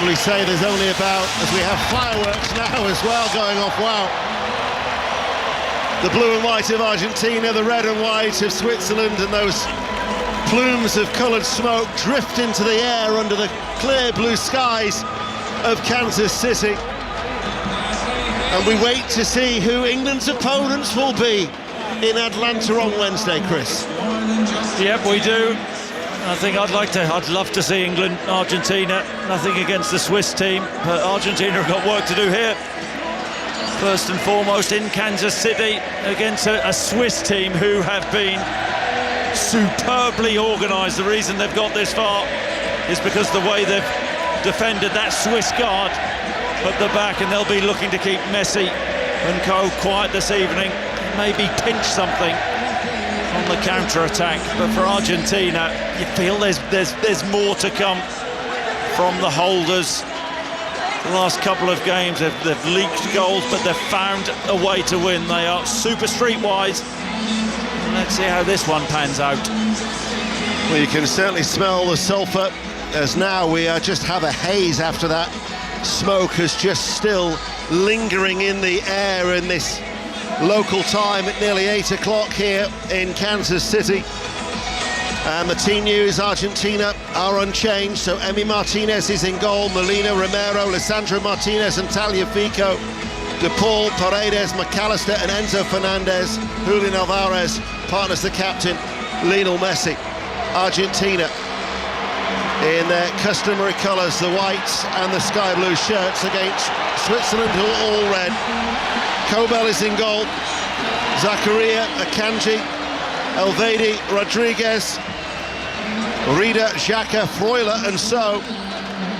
probably say there's only about, as we have fireworks now as well going off, wow. The blue and white of Argentina, the red and white of Switzerland, and those plumes of coloured smoke drift into the air under the clear blue skies of Kansas City. And we wait to see who England's opponents will be in Atlanta on Wednesday, Chris. Yep, we do. I'd love to see England, Argentina. Nothing against the Swiss team, but Argentina have got work to do here. First and foremost in Kansas City against a Swiss team who have been superbly organised. The reason they've got this far is because the way they've defended that Swiss guard at the back, and they'll be looking to keep Messi and co quiet this evening, maybe pinch something on the counter-attack. But for Argentina, you feel there's more to come from the holders. The last couple of games they've leaked goals, but they've found a way to win. They are super streetwise. Let's see how this one pans out. Well, you can certainly smell the sulphur, as now we just have a haze after that. Smoke is just still lingering in the air in this local time at nearly 8 o'clock here in Kansas City. And the team news: Argentina are unchanged, so Emi Martinez is in goal, Molina, Romero, Lisandro Martinez and Tagliafico, De Paul, Paredes, McAllister and Enzo Fernandez, Julian Alvarez partners the captain, Lionel Messi. Argentina in their customary colours, the whites and the sky blue shirts, against Switzerland, who are all red. Kobel is in goal, Zakaria, Akanji, Elvedi, Rodriguez, Rida, Xhaka, Freuler and So,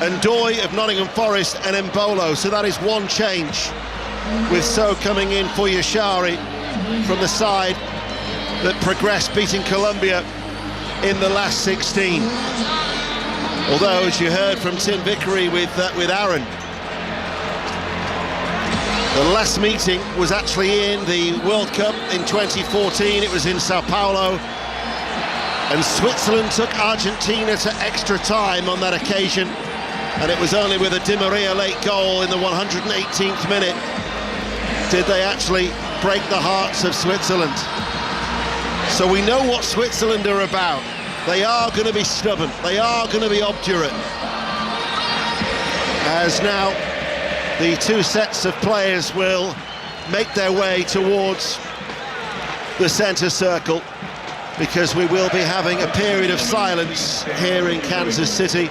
and Doy of Nottingham Forest and Embolo. So that is one change, with So coming in for Yashari from the side that progressed, beating Colombia in the last 16. Although, as you heard from Tim Vickery with Aaron, the last meeting was actually in the World Cup in 2014. It was in Sao Paulo, and Switzerland took Argentina to extra time on that occasion, and it was only with a Di Maria late goal in the 118th minute did they actually break the hearts of Switzerland. So we know what Switzerland are about. They are going to be stubborn, they are going to be obdurate, as now the two sets of players will make their way towards the centre circle, because we will be having a period of silence here in Kansas City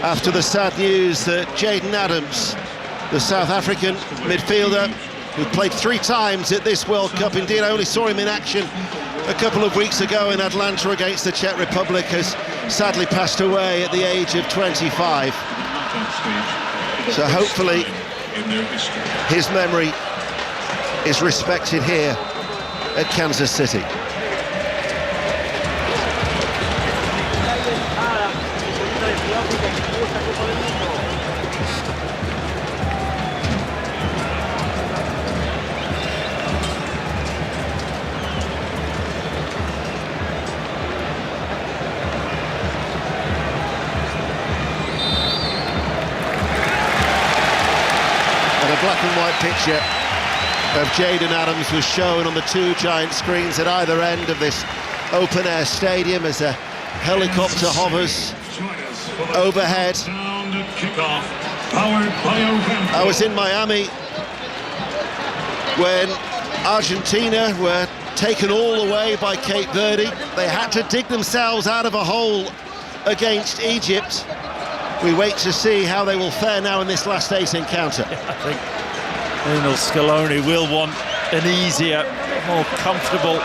after the sad news that Jayden Adams, the South African midfielder who played 3 times at this World Cup, indeed I only saw him in action a couple of weeks ago in Atlanta against the Czech Republic, has sadly passed away at the age of 25. So hopefully his memory is respected here at Kansas City. Black and white picture of Jayden Adams was shown on the 2 giant screens at either end of this open-air stadium as a helicopter hovers overhead. I was in Miami when Argentina were taken all the way by Cape Verde. They had to dig themselves out of a hole against Egypt. We wait to see how they will fare now in this last 8 encounter. I think Lionel Scaloni will want an easier, more comfortable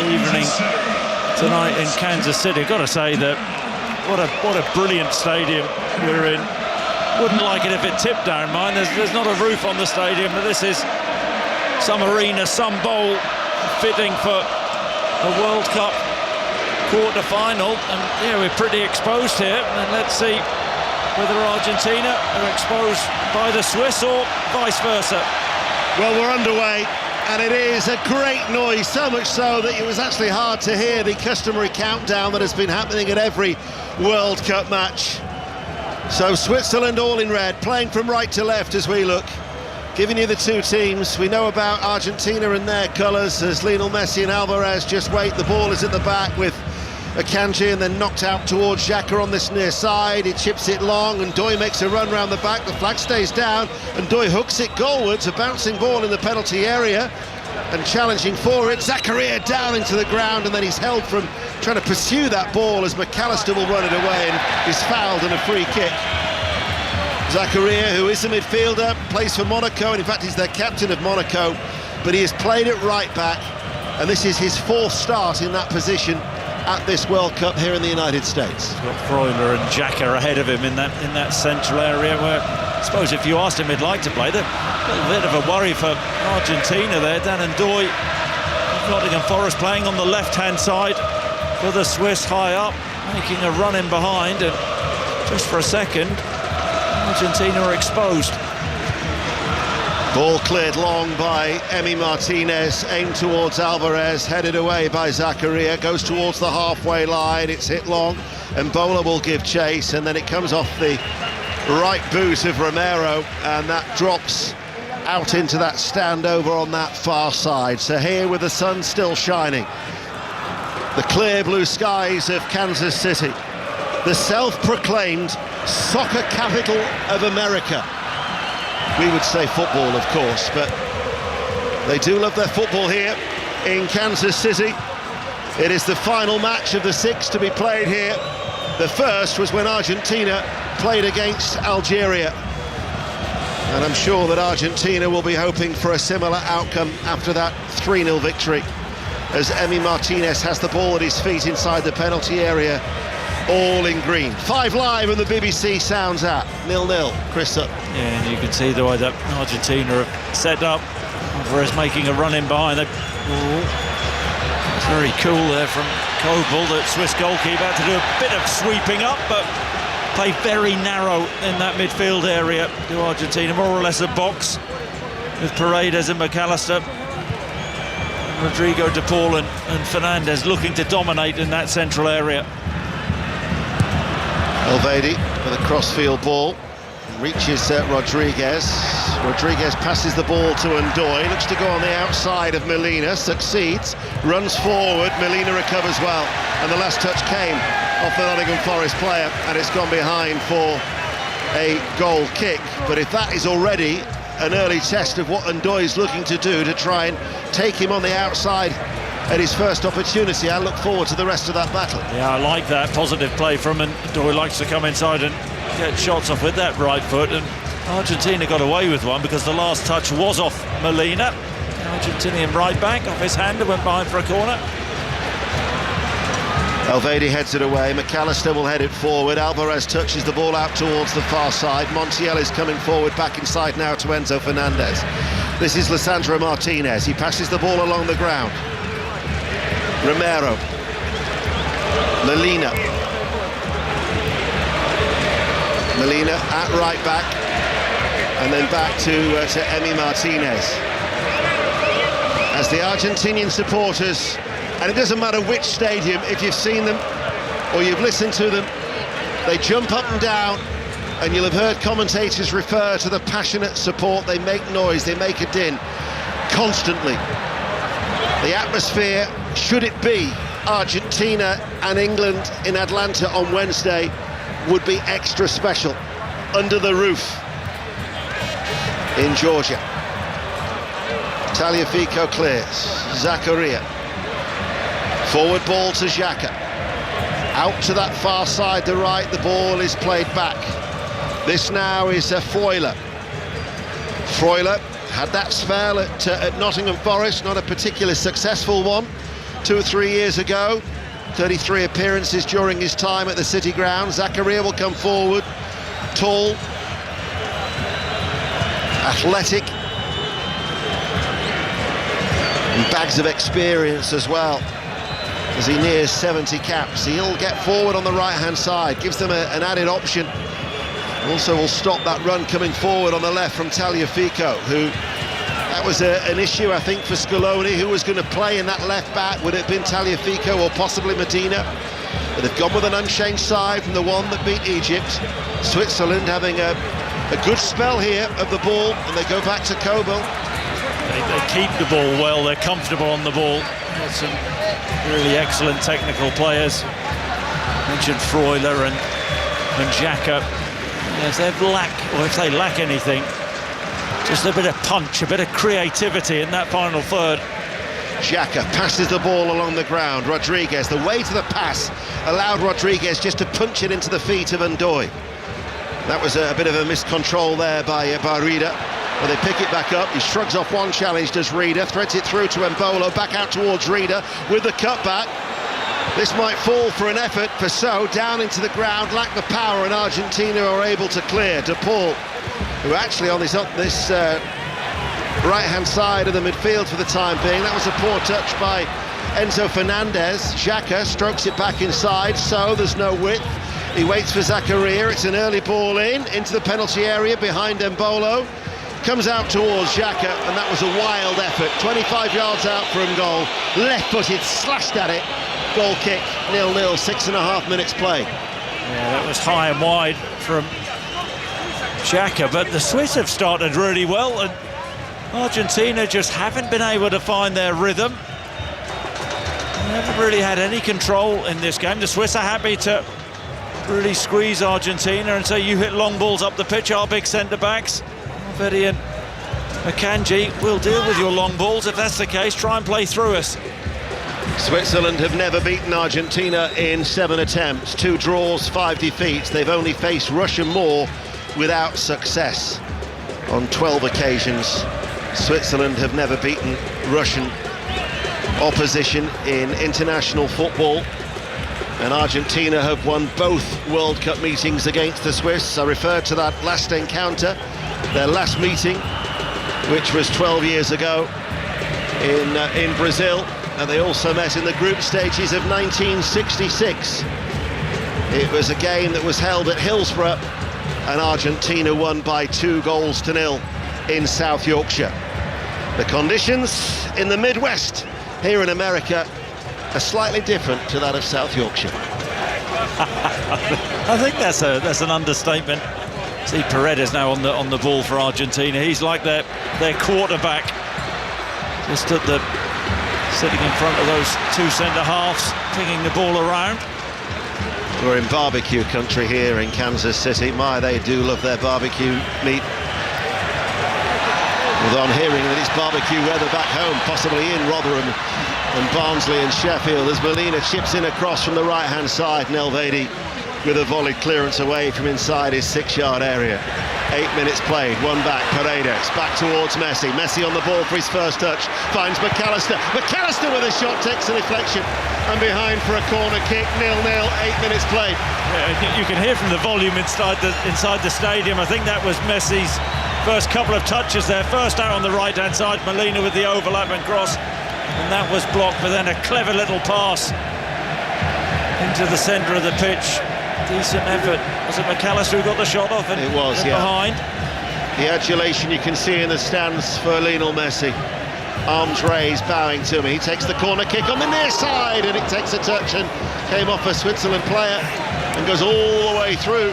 evening tonight in Kansas City. I've got to say that what a brilliant stadium we're in. Wouldn't like it if it tipped down mine. There's not a roof on the stadium, but this is some arena, some bowl fitting for a World Cup quarter-final, and yeah, we're pretty exposed here, and let's see whether Argentina are exposed by the Swiss or vice versa. Well, we're underway, and it is a great noise, so much so that it was actually hard to hear the customary countdown that has been happening at every World Cup match. So Switzerland all in red, playing from right to left as we look. Giving you the two teams. We know about Argentina and their colours as Lionel Messi and Alvarez just wait. The ball is at the back with Akanji and then knocked out towards Xhaka on this near side. He chips it long and Ndoye makes a run round the back. The flag stays down and Ndoye hooks it goalwards. A bouncing ball in the penalty area and challenging for it. Zakaria down into the ground and then he's held from trying to pursue that ball as McAllister will run it away and is fouled and a free kick. Zakaria, who is a midfielder, plays for Monaco, and in fact he's their captain of Monaco, but he has played at right back, and this is his fourth start in that position at this World Cup here in the United States. He's got Freuler and Xhaka ahead of him in that central area where, I suppose if you asked him he'd like to play, a little bit of a worry for Argentina there. Dan Ndoye, Nottingham Forest playing on the left-hand side for the Swiss high up, making a run in behind, and just for a second, Argentina are exposed. Ball cleared long by Emi Martinez, aimed towards Alvarez, headed away by Zakaria, goes towards the halfway line, it's hit long, and Bola will give chase, and then it comes off the right boot of Romero, and that drops out into that stand over on that far side. So here with the sun still shining, the clear blue skies of Kansas City, the self-proclaimed soccer capital of America. We would say football, of course, but they do love their football here in Kansas City. It is the final match of the 6 to be played here. The first was when Argentina played against Algeria, and I'm sure that Argentina will be hoping for a similar outcome after that 3-0 victory, as Emi Martinez has the ball at his feet inside the penalty area, all in green. 5 Live and the BBC sounds out. 0-0, Chris Sutton. Yeah, and you can see the way that Argentina have set up. Alvarez making a run in behind. It's very cool there from Kobel, the Swiss goalkeeper, had to do a bit of sweeping up, but play very narrow in that midfield area to Argentina, more or less a box with Paredes and McAllister. Rodrigo de Paul and Fernandez looking to dominate in that central area. Elvedi with a crossfield ball, reaches Rodriguez. Rodriguez passes the ball to Ndoye, looks to go on the outside of Molina, succeeds, runs forward, Molina recovers well, and the last touch came off the Nottingham Forest player, and it's gone behind for a goal kick. But if that is already an early test of what Ndoye is looking to do to try and take him on the outside at his first opportunity, I look forward to the rest of that battle. Yeah, I like that positive play from him. Ndoye likes to come inside and get shots off with that right foot, and Argentina got away with one because the last touch was off Molina. Argentinian right back off his hand and went behind for a corner. Elvedi heads it away, McAllister will head it forward, Alvarez touches the ball out towards the far side, Montiel is coming forward back inside now to Enzo Fernandez. This is Lisandro Martinez, he passes the ball along the ground. Romero, Molina at right back, and then back to Emi Martinez. As the Argentinian supporters, and it doesn't matter which stadium, if you've seen them or you've listened to them, they jump up and down, and you'll have heard commentators refer to the passionate support. They make noise, they make a din constantly. The atmosphere, should it be Argentina and England in Atlanta on Wednesday, would be extra special under the roof in Georgia. Tagliafico clears, Zakaria, forward ball to Xhaka, out to that far side, the right, the ball is played back. This now is Freuler. Freuler had that spell at Nottingham Forest, not a particularly successful one, 2 or 3 years ago. 33 appearances during his time at the City Ground. Zakaria will come forward, tall, athletic, and bags of experience as well. As he nears 70 caps, he'll get forward on the right-hand side, gives them an added option. Also will stop that run coming forward on the left from Tagliafico, who, that was an issue, I think, for Scaloni. Who was going to play in that left back? Would it have been Tagliafico or possibly Medina? But they've gone with an unchanged side from the one that beat Egypt. Switzerland having a good spell here of the ball, and they go back to Kobel. They keep the ball well, they're comfortable on the ball. Got some really excellent technical players. Mentioned Freuler and Xhaka. If they lack anything, just a bit of punch, a bit of creativity in that final third. Xhaka passes the ball along the ground. Rodriguez, the way to the pass allowed Rodriguez just to punch it into the feet of Ndoye. That was a bit of a miscontrol there by Reida. But they pick it back up. He shrugs off one challenge, does Reida, threads it through to Embolo, back out towards Reida with the cutback. This might fall for an effort for So, down into the ground, lack the power, and Argentina are able to clear. De Paul, who actually on this right-hand side of the midfield for the time being. That was a poor touch by Enzo Fernandez. Xhaka strokes it back inside, So there's no width. He waits for Zakaria. It's an early ball into the penalty area behind Embolo. Comes out towards Xhaka, and that was a wild effort. 25 yards out from goal. Left-footed, slashed at it. Goal kick, 0-0, 6.5 minutes play. Yeah, that was high and wide from Xhaka, but the Swiss have started really well, and Argentina just haven't been able to find their rhythm. They haven't really had any control in this game. The Swiss are happy to really squeeze Argentina and say, you hit long balls up the pitch, our big centre-backs. Valverde and Akanji will deal with your long balls. If that's the case, try and play through us. Switzerland have never beaten Argentina in 7 attempts, 2 draws, 5 defeats. They've only faced Russia more without success. On 12 occasions, Switzerland have never beaten Russian opposition in international football. And Argentina have won both World Cup meetings against the Swiss. I referred to that last encounter, their last meeting, which was 12 years ago in Brazil. And they also met in the group stages of 1966. It was a game that was held at Hillsborough, and Argentina won by 2-0 in South Yorkshire. The conditions in the Midwest here in America are slightly different to that of South Yorkshire. I think that's an understatement. See Paredes now on the ball for Argentina. He's like their quarterback, just at the sitting in front of those 2 centre-halves, picking the ball around. We're in barbecue country here in Kansas City. My, they do love their barbecue meat. Although I'm hearing that it's barbecue weather back home, possibly in Rotherham and Barnsley and Sheffield, as Molina chips in across from the right-hand side. Nelvedi with a volleyed clearance away from inside his 6-yard area. 8 minutes played, one back, Paredes, back towards Messi. Messi on the ball for his first touch, finds McAllister. McAllister with a shot, takes a deflection, and behind for a corner kick, 0-0, 8 minutes played. Yeah, you can hear from the volume inside the stadium. I think that was Messi's first couple of touches there. First out on the right-hand side, Molina with the overlap and cross, and that was blocked, but then a clever little pass into the centre of the pitch. Decent effort. Was it McAllister who got the shot off? And it was, yeah. Behind. The adulation you can see in the stands for Lionel Messi. Arms raised, bowing to him. He takes the corner kick on the near side, and it takes a touch and came off a Switzerland player and goes all the way through.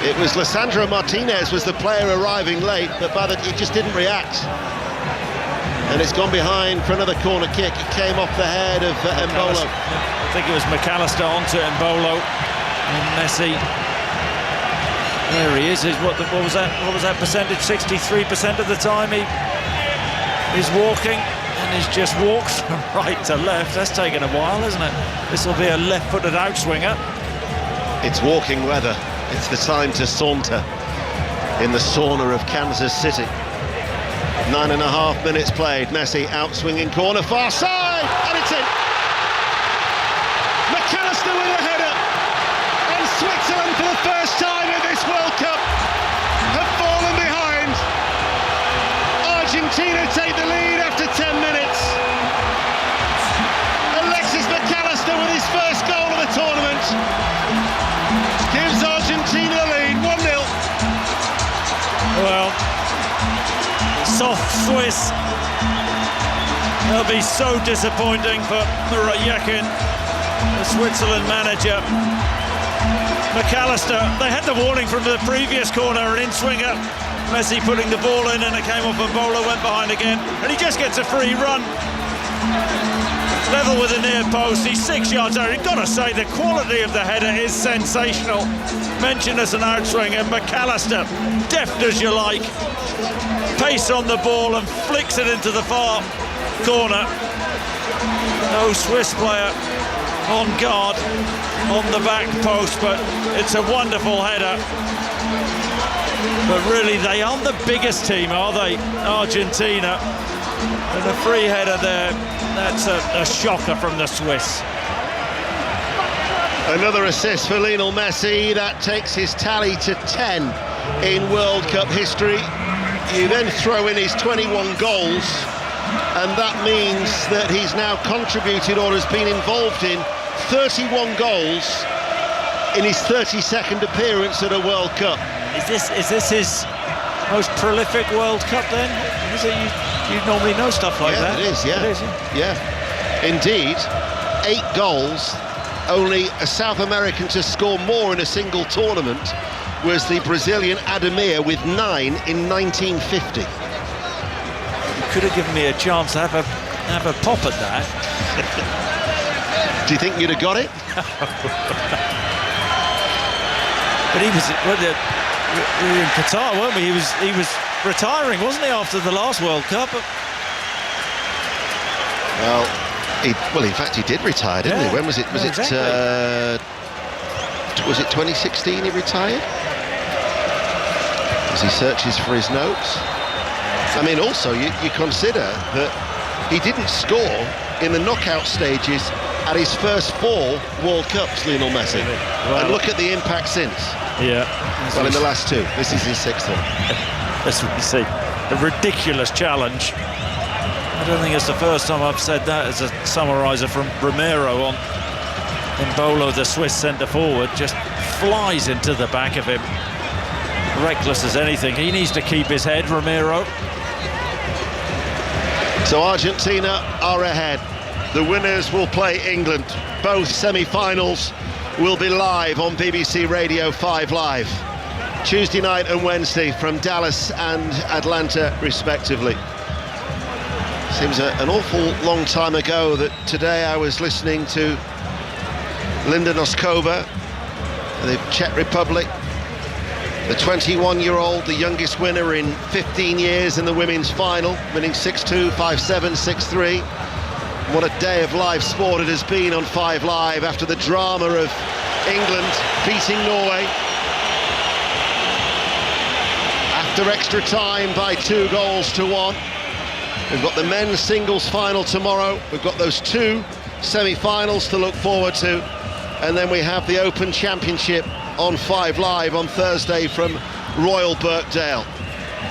It was Lisandro Martinez was the player arriving late, but he just didn't react. And it's gone behind for another corner kick. It came off the head of Embolo. I think it was McAllister onto Embolo, and Messi. There he is. What was that? What was that percentage? 63% of the time he's walking, and he's just walked from right to left. That's taken a while, isn't it? This will be a left-footed outswinger. It's walking weather. It's the time to saunter in the sauna of Kansas City. 9.5 minutes played. Messi out swinging corner, far side, and it's in. McAllister with a header, and Switzerland for the first time in this World Cup have fallen behind. Argentina take the lead after 10 minutes. Alexis McAllister with his first goal of the tournament gives Argentina the lead, 1-0. Well, soft Swiss. They'll be so disappointing for Yakin. the Switzerland manager. McAllister, they had the warning from the previous corner, an in-swinger. Messi putting the ball in and it came off and Bolo went behind again. And he just gets a free run. Level with the near post, he's 6 yards out. You've got to say the quality of the header is sensational. Mentioned as an outswinger, McAllister, deft as you like. Pace on the ball and flicks it into the far corner. No Swiss player on guard on the back post, but it's a wonderful header. But really, they aren't the biggest team, are they, Argentina? And a free header there, that's a shocker from the Swiss. Another assist for Lionel Messi, that takes his tally to 10 in World Cup history. You then throw in his 21 goals, and that means that he's now contributed or has been involved in 31 goals in his 32nd appearance at a World Cup. Is this his most prolific World Cup then? Is it? You normally know stuff like that. It is, yeah. It is, yeah. Indeed, 8 goals. Only a South American to score more in a single tournament was the Brazilian Ademir with 9 in 1950. You could have given me a chance to have a pop at that. Do you think you'd have got it? But he was, we were in Qatar, weren't we? He was retiring, wasn't he, after the last World Cup? Well, in fact, he did retire, didn't he? When was it? Was exactly. Was it 2016 he retired? As he searches for his notes. I mean, also, you consider that he didn't score in the knockout stages at his first 4 World Cups, Lionel Messi. Well, and look at the impact since. Yeah. Well, in the last 2. This is his 6th one. That's what you see. A ridiculous challenge. I don't think it's the first time I've said that as a summariser from Romero on Bolo, the Swiss centre-forward, just flies into the back of him. Reckless as anything. He needs to keep his head, Romero. So Argentina are ahead. The winners will play England. Both semi-finals will be live on BBC Radio 5 Live. Tuesday night and Wednesday from Dallas and Atlanta, respectively. Seems an awful long time ago that today I was listening to Linda Noskova, the Czech Republic, the 21-year-old, the youngest winner in 15 years in the women's final, winning 6-2, 5-7, 6-3. What a day of live sport it has been on 5 Live after the drama of England beating Norway. After extra time by 2-1. We've got the men's singles final tomorrow. We've got those 2 semi-finals to look forward to. And then we have the Open Championship on 5 Live on Thursday from Royal Birkdale.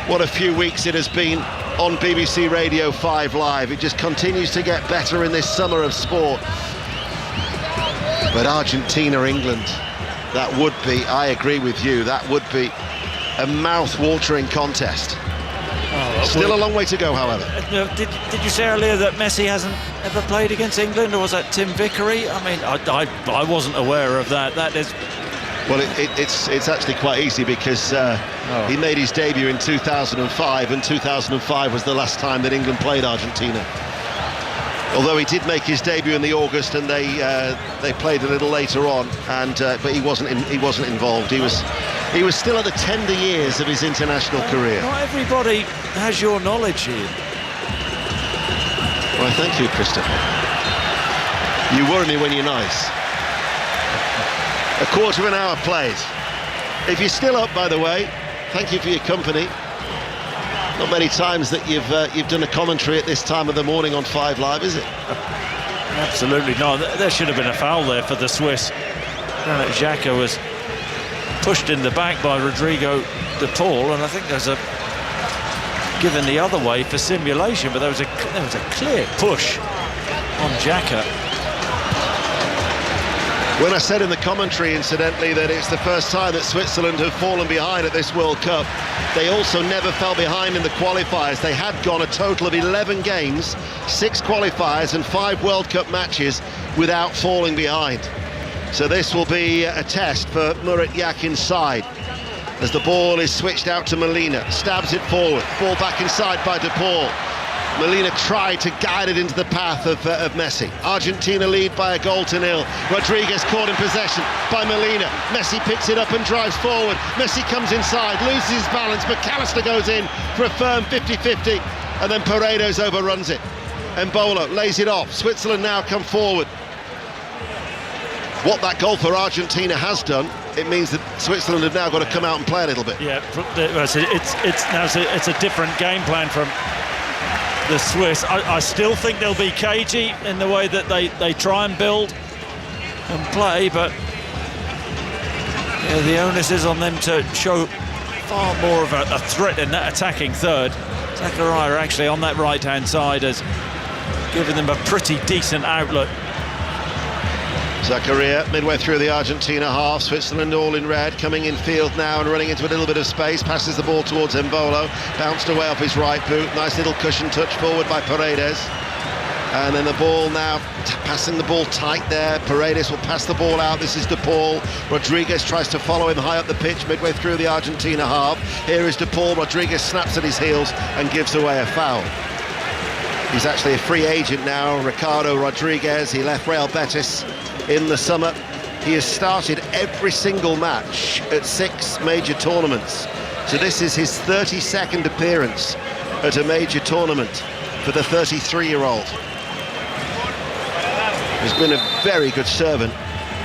What a few weeks it has been on BBC Radio 5 Live. It just continues to get better in this summer of sport. But Argentina, England, that would be, I agree with you, that would be a mouth-watering contest. Still a long way to go, however. Did you say earlier that Messi hasn't ever played against England, or was that Tim Vickery? I mean, I wasn't aware of that. That is... Well, it's actually quite easy because he made his debut in 2005, and 2005 was the last time that England played Argentina. Although he did make his debut in the August, and they played a little later on, and but he wasn't involved. He was still at the tender years of his international career. Not everybody has your knowledge, Ian. Well, thank you, Christopher. You worry me when you're nice. A quarter of an hour played. If you're still up, by the way, thank you for your company. Not many times that you've done a commentary at this time of the morning on 5 Live, is it? Absolutely no. There should have been a foul there for the Swiss. Granit Xhaka was pushed in the back by Rodrigo de Paul, and I think there's a given the other way for simulation, but there was a clear push on Xhaka. When I said in the commentary, incidentally, that it's the first time that Switzerland have fallen behind at this World Cup, they also never fell behind in the qualifiers. They had gone a total of 11 games, 6 qualifiers and 5 World Cup matches without falling behind. So this will be a test for Murat Yak inside, as the ball is switched out to Molina, stabs it forward, ball back inside by De Paul. Molina tried to guide it into the path of Messi. Argentina lead by a goal to nil. Rodriguez caught in possession by Molina. Messi picks it up and drives forward. Messi comes inside, loses his balance. McAllister goes in for a firm 50-50, and then Paredes overruns it. Embolo lays it off. Switzerland now come forward. What that goal for Argentina has done, it means that Switzerland have now got to come out and play a little bit. Yeah, it's a different game plan from the Swiss. I still think they'll be cagey in the way that they try and build and play, but yeah, the onus is on them to show far more of a threat in that attacking third. Zakaria actually on that right-hand side has given them a pretty decent outlet. Zakaria midway through the Argentina half. Switzerland all in red, coming in field now and running into a little bit of space. Passes the ball towards Embolo, bounced away off his right boot. Nice little cushion touch forward by Paredes, and then the ball now passing the ball tight there. Paredes will pass the ball out. This is De Paul. Rodriguez tries to follow him high up the pitch midway through the Argentina half. Here is De Paul. Rodriguez snaps at his heels and gives away a foul. He's actually a free agent now, Ricardo Rodriguez. He left Real Betis in the summer. He has started every single match at 6 major tournaments. So this is his 32nd appearance at a major tournament for the 33-year-old. He's been a very good servant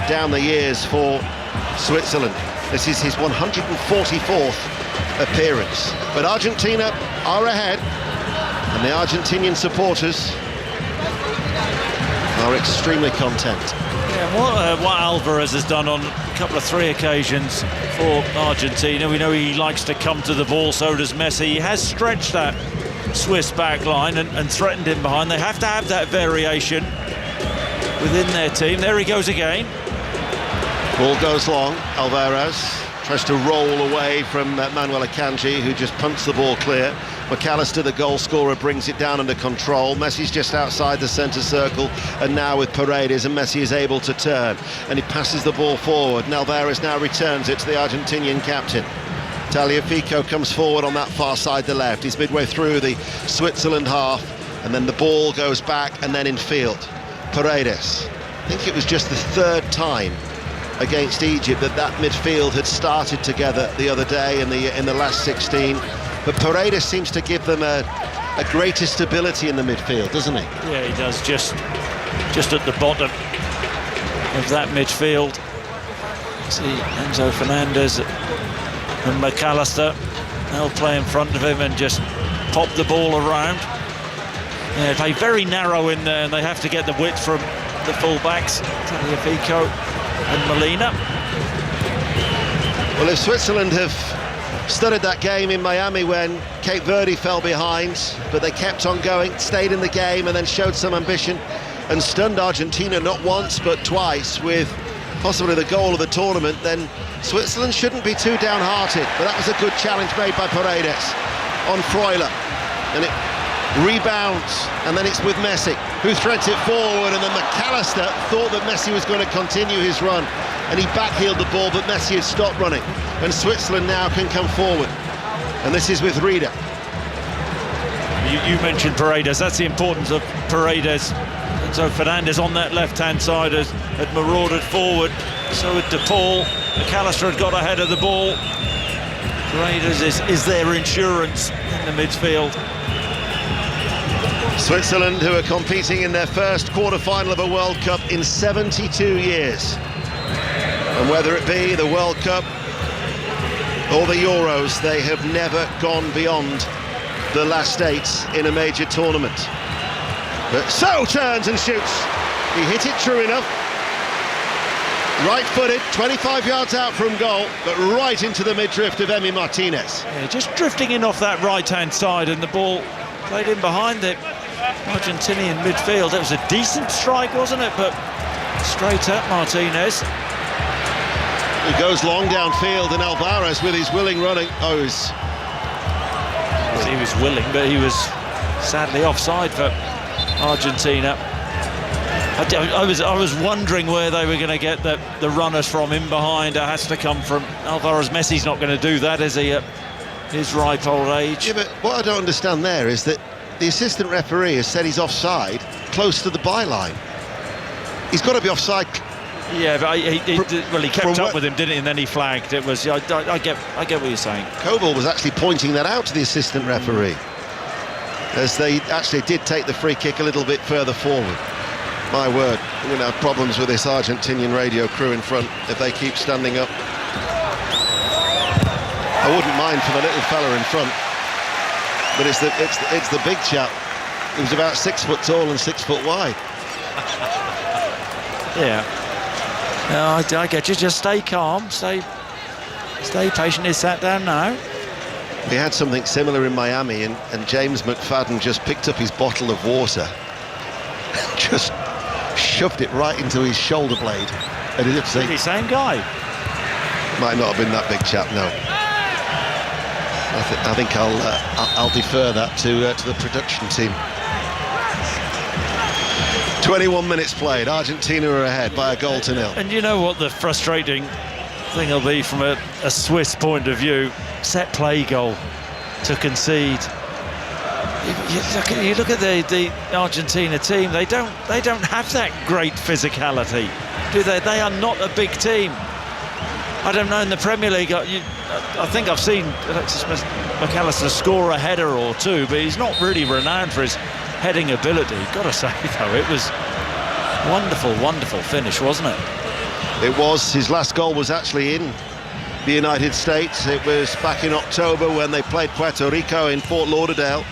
down the years for Switzerland. This is his 144th appearance. But Argentina are ahead, and the Argentinian supporters are extremely content. Yeah, what Alvarez has done on a couple of 3 occasions for Argentina. We know he likes to come to the ball, so does Messi. He has stretched that Swiss back line and threatened him behind. They have to have that variation within their team. There he goes again. Ball goes long. Alvarez tries to roll away from Manuel Akanji, who just punts the ball clear. McAllister, the goal scorer, brings it down under control. Messi's just outside the centre circle, and now with Paredes, and Messi is able to turn, and he passes the ball forward. And Alvarez now returns it to the Argentinian captain. Tagliafico comes forward on that far side, the left. He's midway through the Switzerland half, and then the ball goes back and then in field. Paredes. I think it was just the 3rd time against Egypt that midfield had started together the other day in the last 16. But Paredes seems to give them a greater stability in the midfield, doesn't he? Yeah, he does, just at the bottom of that midfield. See Enzo Fernandez and McAllister, they'll play in front of him and just pop the ball around. Yeah, they play very narrow in there, and they have to get the width from the full-backs, Tagliafico and Molina. Well, if Switzerland have studied that game in Miami when Cape Verde fell behind, but they kept on going, stayed in the game, and then showed some ambition and stunned Argentina not once but twice with possibly the goal of the tournament, then Switzerland shouldn't be too downhearted. But that was a good challenge made by Paredes on Freuler, and it rebounds, and then it's with Messi, who threads it forward, and then McAllister thought that Messi was going to continue his run, and he backheeled the ball, but Messi had stopped running, and Switzerland now can come forward, and this is with Rieder. You mentioned Paredes. That's the importance of Paredes. And so Fernandez on that left-hand side had marauded forward, so with De Paul. McAllister had got ahead of the ball. Paredes is their insurance in the midfield. Switzerland, who are competing in their first quarter-final of a World Cup in 72 years. And whether it be the World Cup or the Euros, they have never gone beyond the last 8 in a major tournament. But so turns and shoots. He hit it true enough. Right-footed, 25 yards out from goal, but right into the midriff of Emi Martinez. Yeah, just drifting in off that right-hand side, and the ball played in behind the Argentinian midfield. It was a decent strike, wasn't it? But straight at Martinez. He goes long downfield, and Alvarez with his willing running. He was willing, but he was sadly offside for Argentina. I was wondering where they were going to get the runners from. In behind, it has to come from Alvarez. Messi's not going to do that, is he, at his ripe old age? Yeah, but what I don't understand there is that the assistant referee has said he's offside close to the byline. He's got to be offside. Yeah, but he kept up with him, didn't he? And then he flagged. It was. I get what you're saying. Koval was actually pointing that out to the assistant referee, as they actually did take the free kick a little bit further forward. My word, we're going to have problems with this Argentinian radio crew in front if they keep standing up. I wouldn't mind for the little fella in front, but it's the big chap who's about 6 foot tall and 6 foot wide. Yeah. No, I get you. Just stay calm, stay patient. He's sat down now. We had something similar in Miami, and James McFadden just picked up his bottle of water, just shoved it right into his shoulder blade, and he looked the same guy. Might not have been that big chap, no. I think I'll defer that to the production team. 21 minutes played. Argentina are ahead by 1-0. And you know what the frustrating thing will be from a Swiss point of view? Set play goal to concede. You look at the Argentina team. They don't have that great physicality, do they? They are not a big team. I don't know, in the Premier League, I think I've seen Alexis McAllister score a header or two, but he's not really renowned for his heading ability. Got to say, though, it was wonderful finish, wasn't it? It was. His last goal was actually in the United States. It was back in October when they played Puerto Rico in Fort Lauderdale.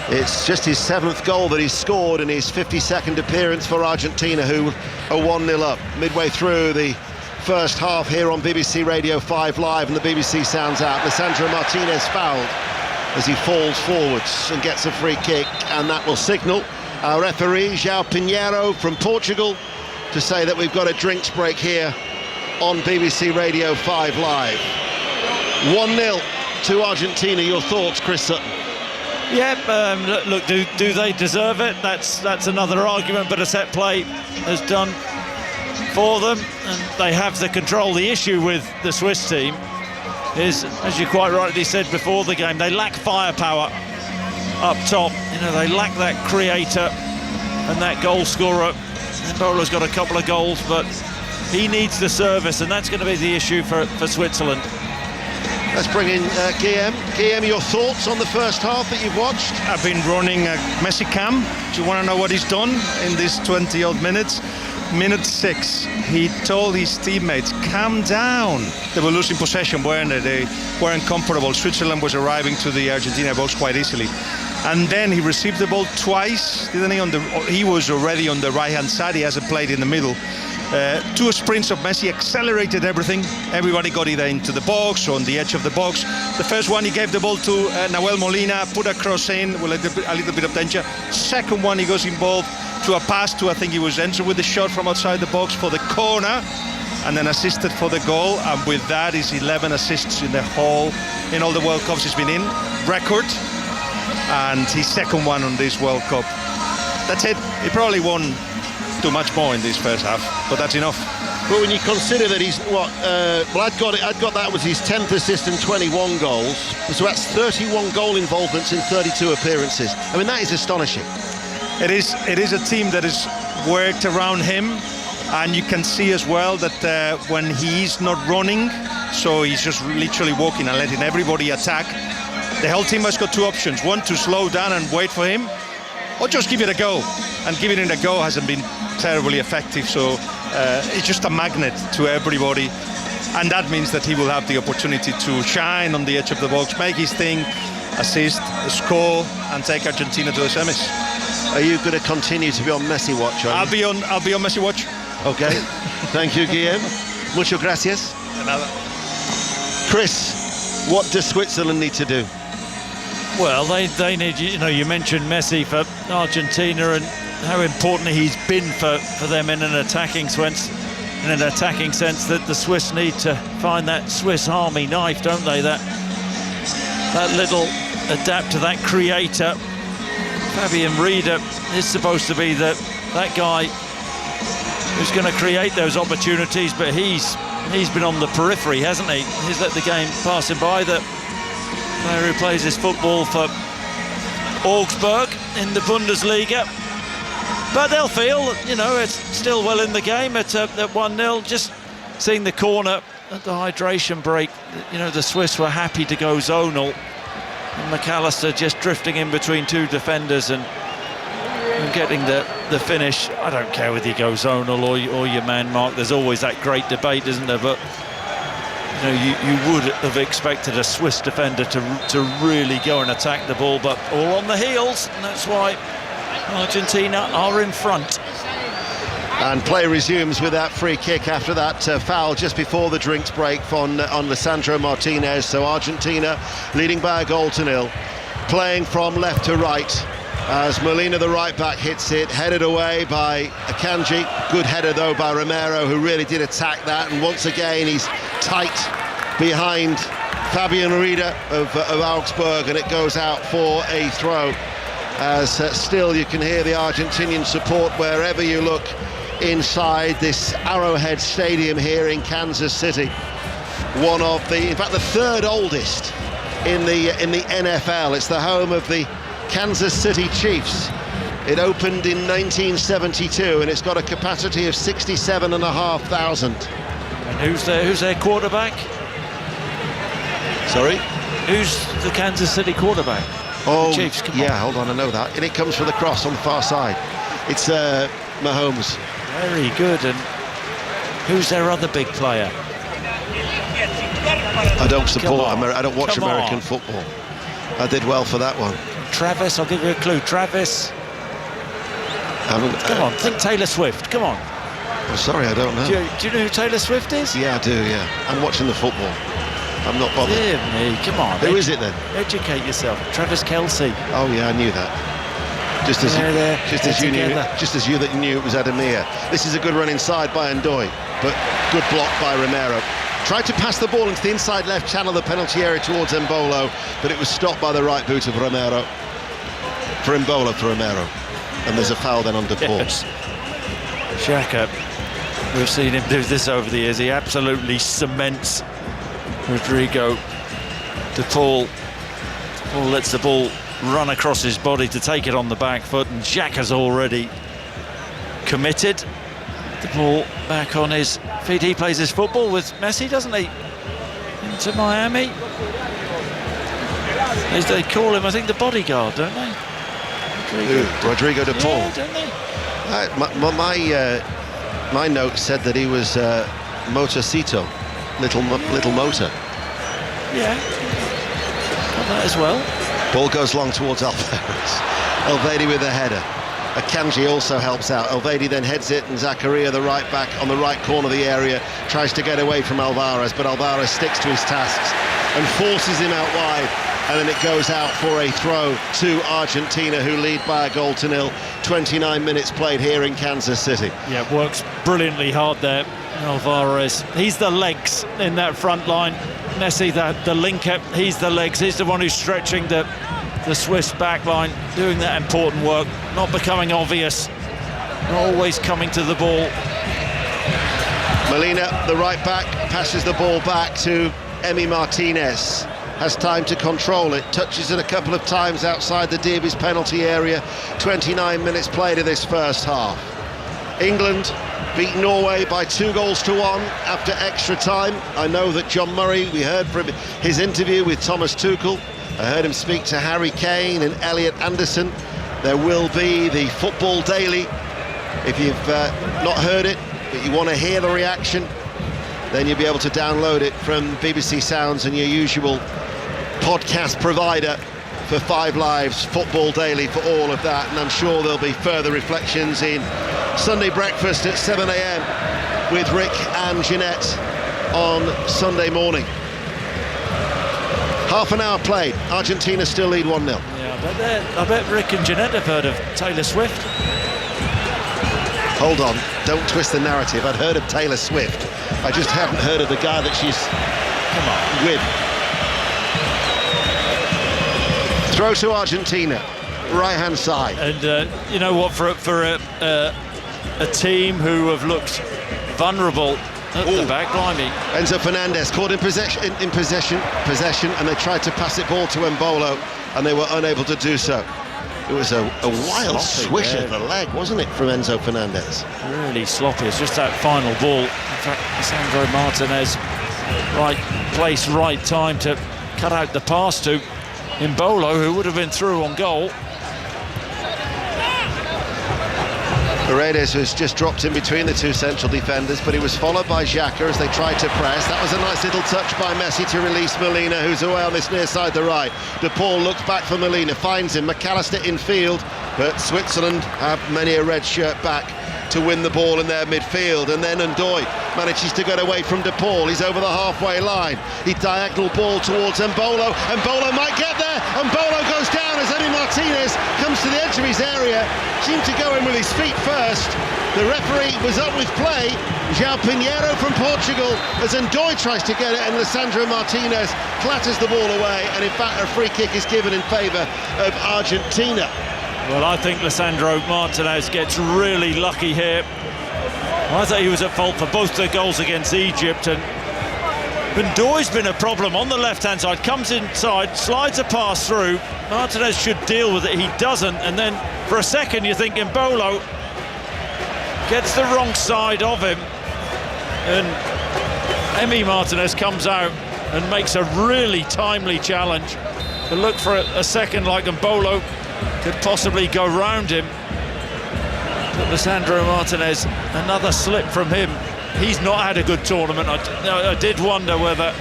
It's just his 7th goal that he's scored in his 52nd appearance for Argentina, who are 1-0 up midway through the first half here on BBC Radio 5 Live, and the BBC sounds out. Lisandro Martinez fouled as he falls forwards and gets a free kick, and that will signal our referee João Pinheiro from Portugal to say that we've got a drinks break here on BBC Radio 5 Live. 1-0 to Argentina. Your thoughts, Chris Sutton? Yeah, look, do they deserve it? That's another argument, but a set play has done for them, and they have the control. The issue with the Swiss team is, as you quite rightly said before the game, they lack firepower up top. You know, they lack that creator and that goal scorer. Mbola's got a couple of goals, but he needs the service, and that's going to be the issue for Switzerland. Let's bring in Guillaume. Guillaume, your thoughts on the first half that you've watched? I've been running a Messi cam. Do you want to know what he's done in these 20-odd minutes? Minute 6, he told his teammates, calm down. They were losing possession, weren't they? They weren't comfortable. Switzerland was arriving to the Argentina box quite easily. And then he received the ball twice, didn't he? He was already on the right-hand side. He hasn't played in the middle. 2 sprints of Messi accelerated everything. Everybody got either into the box or on the edge of the box. The first one, he gave the ball to Nahuel Molina, put a cross in with a little bit of danger. Second one, he goes involved to a pass to, I think he was entering with the shot from outside the box for the corner, and then assisted for the goal. And with that, he's 11 assists in all the World Cups he's been in. Record. And his second one on this World Cup. That's it. He probably won too much more in this first half, but that's enough. But when you consider that he's I'd got that was his 10th assist and 21 goals, so that's 31 goal involvements in 32 appearances. I mean, that is astonishing. It is a team that has worked around him, and you can see as well that when he's not running, so he's just literally walking and letting everybody attack. The whole team has got 2 options: one, to slow down and wait for him, or just give it a go. And giving it a go hasn't been terribly effective, so it's just a magnet to everybody, and that means that he will have the opportunity to shine on the edge of the box, make his thing, assist, score, and take Argentina to the semis. Are you going to continue to be on Messi watch? I'll be on Messi watch. Okay. Thank you, Guillaume. Muchas gracias. Chris, what does Switzerland need to do? Well, they need, you mentioned Messi for Argentina and how important he's been for them in an attacking sense. In an attacking sense, that the Swiss need to find that Swiss Army knife, don't they? That little adapter, that creator. Fabian Rieder is supposed to be that guy who's going to create those opportunities, but he's been on the periphery, hasn't he? He's let the game pass him by. The player who plays his football for Augsburg in the Bundesliga. But they'll feel, you know, it's still well in the game at 1-0. Just seeing the corner at the hydration break, you know, the Swiss were happy to go zonal. And McAllister just drifting in between two defenders and getting the finish. I don't care whether you go zonal or your man mark. There's always that great debate, isn't there? But you know, you would have expected a Swiss defender to really go and attack the ball, but all on the heels, and that's why Argentina are in front. And play resumes with that free kick after that foul just before the drinks break on Lisandro Martinez. So Argentina leading by a goal to 0, playing from left to right as Molina, the right back, hits it, headed away by Akanji. Good header though by Romero, who really did attack that, and once again he's tight behind Fabian Rieder of Augsburg, and it goes out for a throw. As still you can hear the Argentinian support wherever you look inside this Arrowhead Stadium here in Kansas City. One of the, in fact, the third oldest in the NFL. It's the home of the Kansas City Chiefs. It opened in 1972 and it's got a capacity of 67,500. And who's their quarterback? Sorry? Who's the Kansas City quarterback? Oh, the Chiefs, come yeah, on. hold on, I know that. And it comes for the cross on the far side. It's Mahomes. Very good. And who's their other big player? I don't support I don't watch Come American on. football. I did well for that one. Travis, I'll give you a clue. Travis. Come on, think Taylor Swift. Come on. I'm sorry, I don't know. Do you know who Taylor Swift is? Yeah, I do, yeah. I'm watching the football. I'm not bothered. Dear me, come on. Who is it then? Educate yourself. Travis Kelce. Oh yeah, I knew that. Just as you that knew it was Ademir. This is a good run inside by Ndoye, but good block by Romero. Tried to pass the ball into the inside left channel, the penalty area towards Embolo, but it was stopped by the right boot of Romero. For Embolo, for Romero. And there's a foul then on De Paul. Yes. Xhaka, we've seen him do this over the years. He absolutely cements Rodrigo. De Paul lets the ball run across his body to take it on the back foot, and Xhaka's already committed. The ball back on his feet. He plays his football with Messi, doesn't he? Into Miami. As they call him, I think, the bodyguard, don't they? Rodrigo De Paul. Yeah, don't they? My note said that he was Motorcito, little motor. Yeah, got that as well. Ball goes long towards Alvarez. Elvedi with a header. Akanji also helps out. Elvedi then heads it, and Zakaria, the right back, on the right corner of the area, tries to get away from Alvarez, but Alvarez sticks to his tasks and forces him out wide, and then it goes out for a throw to Argentina, who lead by a goal to 0. 29 minutes played here in Kansas City. Yeah, works brilliantly hard there, Alvarez. He's the legs in that front line. Messi, the linker, he's the legs. He's the one who's stretching the Swiss back line, doing that important work, not becoming obvious, not always coming to the ball. Molina, the right back, passes the ball back to Emi Martinez. Has time to control it, touches it a couple of times outside the Davies penalty area. 29 minutes played in this first half. England beat Norway by 2-1 after extra time. I know that John Murray, we heard from his interview with Thomas Tuchel. I heard him speak to Harry Kane and Elliot Anderson. There will be the Football Daily. If you've not heard it, but you want to hear the reaction, then you'll be able to download it from BBC Sounds and your usual podcast provider for 5 Live's Football Daily for all of that. And I'm sure there'll be further reflections in Sunday Breakfast at 7 a.m. with Rick and Jeanette on Sunday morning. Half an hour played. Argentina still lead 1-0. Yeah, I bet Rick and Jeanette have heard of Taylor Swift. Hold on, don't twist the narrative. I'd heard of Taylor Swift. I just haven't heard of the guy that she's with. Throw to Argentina, right-hand side. And you know what, for a team who have looked vulnerable at the back. Blimey. Enzo Fernandez caught in possession, and they tried to pass it ball to Embolo, and they were unable to do so. It was a wild swish of the leg, wasn't it, from Enzo Fernandez? Really sloppy. It's just that final ball. In fact, Sandro Martinez, right place, right time to cut out the pass to Embolo, who would have been through on goal. Paredes was just dropped in between the two central defenders, but he was followed by Xhaka as they tried to press. That was a nice little touch by Messi to release Molina, who's away on this near side the right. De Paul looks back for Molina, finds him. McAllister in field, but Switzerland have many a red shirt back to win the ball in their midfield, and then Ndoye manages to get away from De Paul. He's over the halfway line. He diagonal ball towards Embolo. Embolo might get there. Embolo goes down as Emi Martinez comes to the edge of his area. Seemed to go in with his feet first. The referee was up with play. João Pinheiro from Portugal as Ndoye tries to get it, and Lisandro Martinez clatters the ball away, and in fact a free kick is given in favour of Argentina. Well, I think Lisandro Martinez gets really lucky here. I thought he was at fault for both their goals against Egypt, and Ndoye's been a problem on the left-hand side, comes inside, slides a pass through. Martinez should deal with it, he doesn't, and then for a second you think Embolo gets the wrong side of him, and Emi Martinez comes out and makes a really timely challenge. But look for a second like Embolo could possibly go round him. But Lisandro Martinez, another slip from him. He's not had a good tournament. I did wonder whether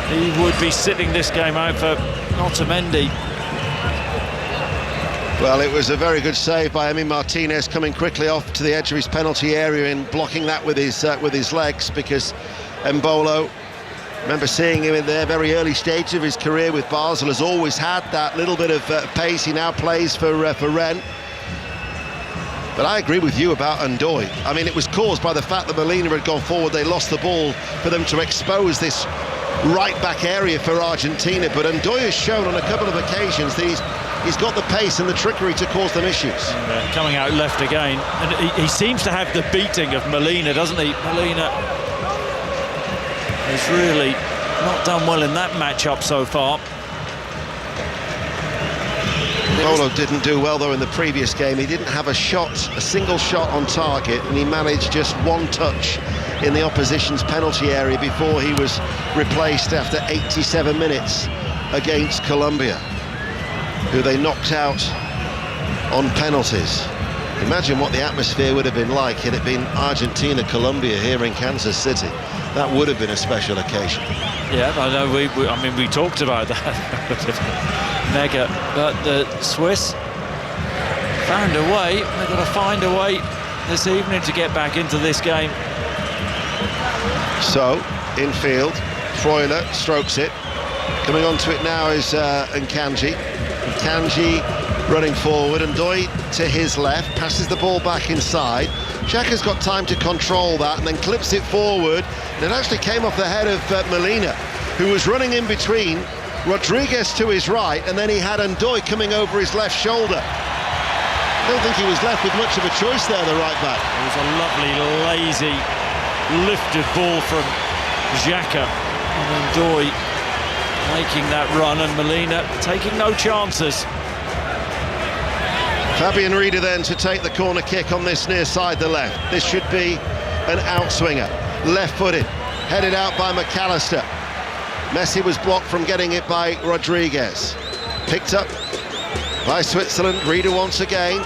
he would be sitting this game out for Otamendi. Well, it was a very good save by Emi Martinez, coming quickly off to the edge of his penalty area and blocking that with his legs, because Embolo, remember seeing him in the very early stage of his career with Basel, has always had that little bit of pace. He now plays for Rennes. But I agree with you about Ndoye. I mean, it was caused by the fact that Molina had gone forward. They lost the ball for them to expose this right-back area for Argentina. But Ndoye has shown on a couple of occasions that he's got the pace and the trickery to cause them issues. Coming out left again. And he seems to have the beating of Molina, doesn't he? Molina has really not done well in that matchup so far. Embolo didn't do well though in the previous game. He didn't have a single shot on target, and he managed just one touch in the opposition's penalty area before he was replaced after 87 minutes against Colombia, who they knocked out on penalties. Imagine what the atmosphere would have been like had it been Argentina-Colombia here in Kansas City. That would have been a special occasion. Yeah, I know. I mean, we talked about that. Mega, but the Swiss found a way. They've got to find a way this evening to get back into this game. So, infield, Freuler strokes it. Coming onto it now is Nkanji. Nkanji running forward, and Ndoye to his left, passes the ball back inside. Xhaka's got time to control that and then clips it forward, and it actually came off the head of Molina, who was running in between Rodriguez to his right, and then he had Ndoye coming over his left shoulder. I don't think he was left with much of a choice there, the right back. It was a lovely, lazy, lifted ball from Xhaka, and Ndoye making that run, and Molina taking no chances. Fabian Rieder then to take the corner kick on this near side, the left. This should be an outswinger, left-footed, headed out by McAllister. Messi was blocked from getting it by Rodriguez. Picked up by Switzerland. Rieder once again.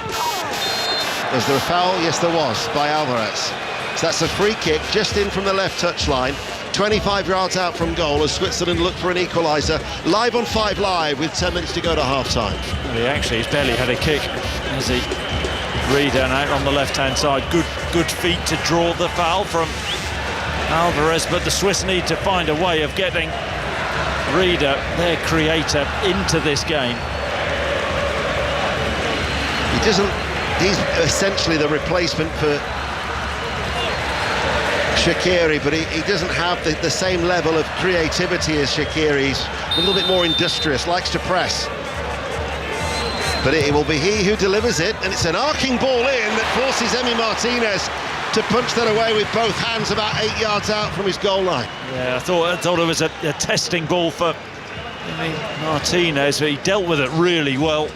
Was there a foul? Yes, there was, by Alvarez. So that's a free kick just in from the left touchline. 25 yards out from goal as Switzerland look for an equaliser. Live on 5 Live with 10 minutes to go to half-time. Well, he's barely had a kick as he Rieder out on the left-hand side. Good feet to draw the foul from Alvarez, but the Swiss need to find a way of getting Rieder, their creator, into this game. He's essentially the replacement for Shaqiri, but he doesn't have the same level of creativity as Shaqiri. He's a little bit more industrious, likes to press. But it will be he who delivers it, and it's an arcing ball in that forces Emi Martinez to punch that away with both hands about 8 yards out from his goal line. Yeah, I thought it was a testing ball for Emi Martinez, but he dealt with it really well.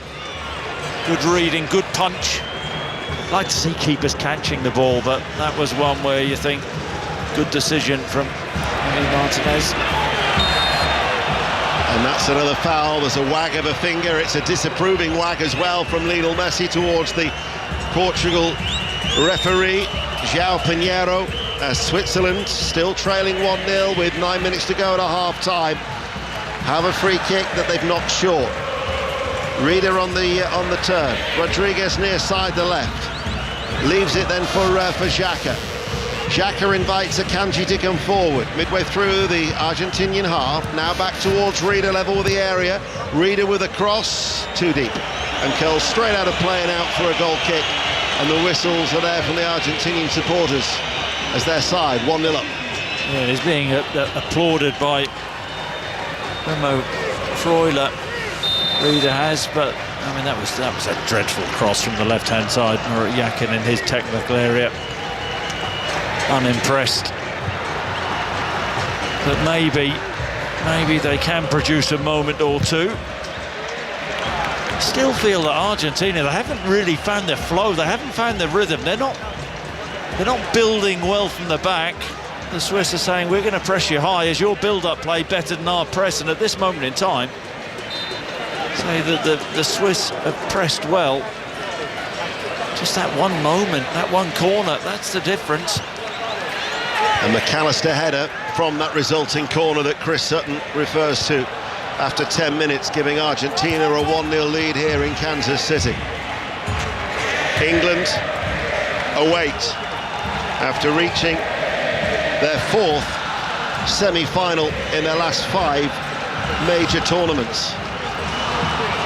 Good reading, good punch. I'd like to see keepers catching the ball, but that was one where you think, good decision from Emi Martinez. And that's another foul. There's a wag of a finger. It's a disapproving wag as well from Lionel Messi towards the Portugal referee, João Pinheiro, as Switzerland, still trailing 1-0 with 9 minutes to go at a half-time, have a free kick that they've knocked short. Reader on the turn. Rodriguez near side the left. Leaves it then for Xhaka. Xhaka invites Akanji to come forward. Midway through the Argentinian half. Now back towards Reader, level with the area. Reader with a cross. Too deep. And curls straight out of play and out for a goal kick. And the whistles are there from the Argentinian supporters as their side 1-0 up. Yeah, he's being applauded by Remo Freuler. Reader has, but I mean that was a dreadful cross from the left-hand side. Murat Yakin in his technical area, unimpressed. But maybe they can produce a moment or two. Still feel that Argentina, they haven't really found their flow. They haven't found their rhythm. They're not building well from the back. The Swiss are saying, we're going to press you high. Is your build-up play better than our press? And at this moment in time, say that the Swiss have pressed well. Just that one moment, that one corner, that's the difference. A McAllister header from that resulting corner that Chris Sutton refers to after 10 minutes, giving Argentina a 1-0 lead here in Kansas City. England await after reaching their 4th semi-final in their last 5 major tournaments.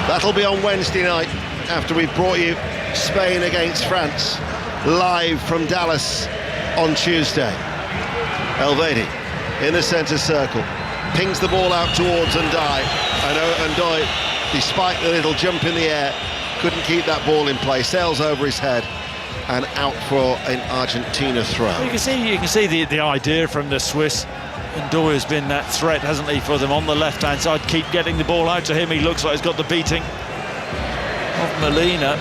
That'll be on Wednesday night after we've brought you Spain against France live from Dallas on Tuesday. Elvedi in the centre circle, pings the ball out towards Ndiaye. And Ndiaye, despite the little jump in the air, couldn't keep that ball in play, sails over his head and out for an Argentina throw. You can see the idea from the Swiss. Ndiaye has been that threat, hasn't he, for them on the left-hand side. Keep getting the ball out to him. He looks like he's got the beating of Molina.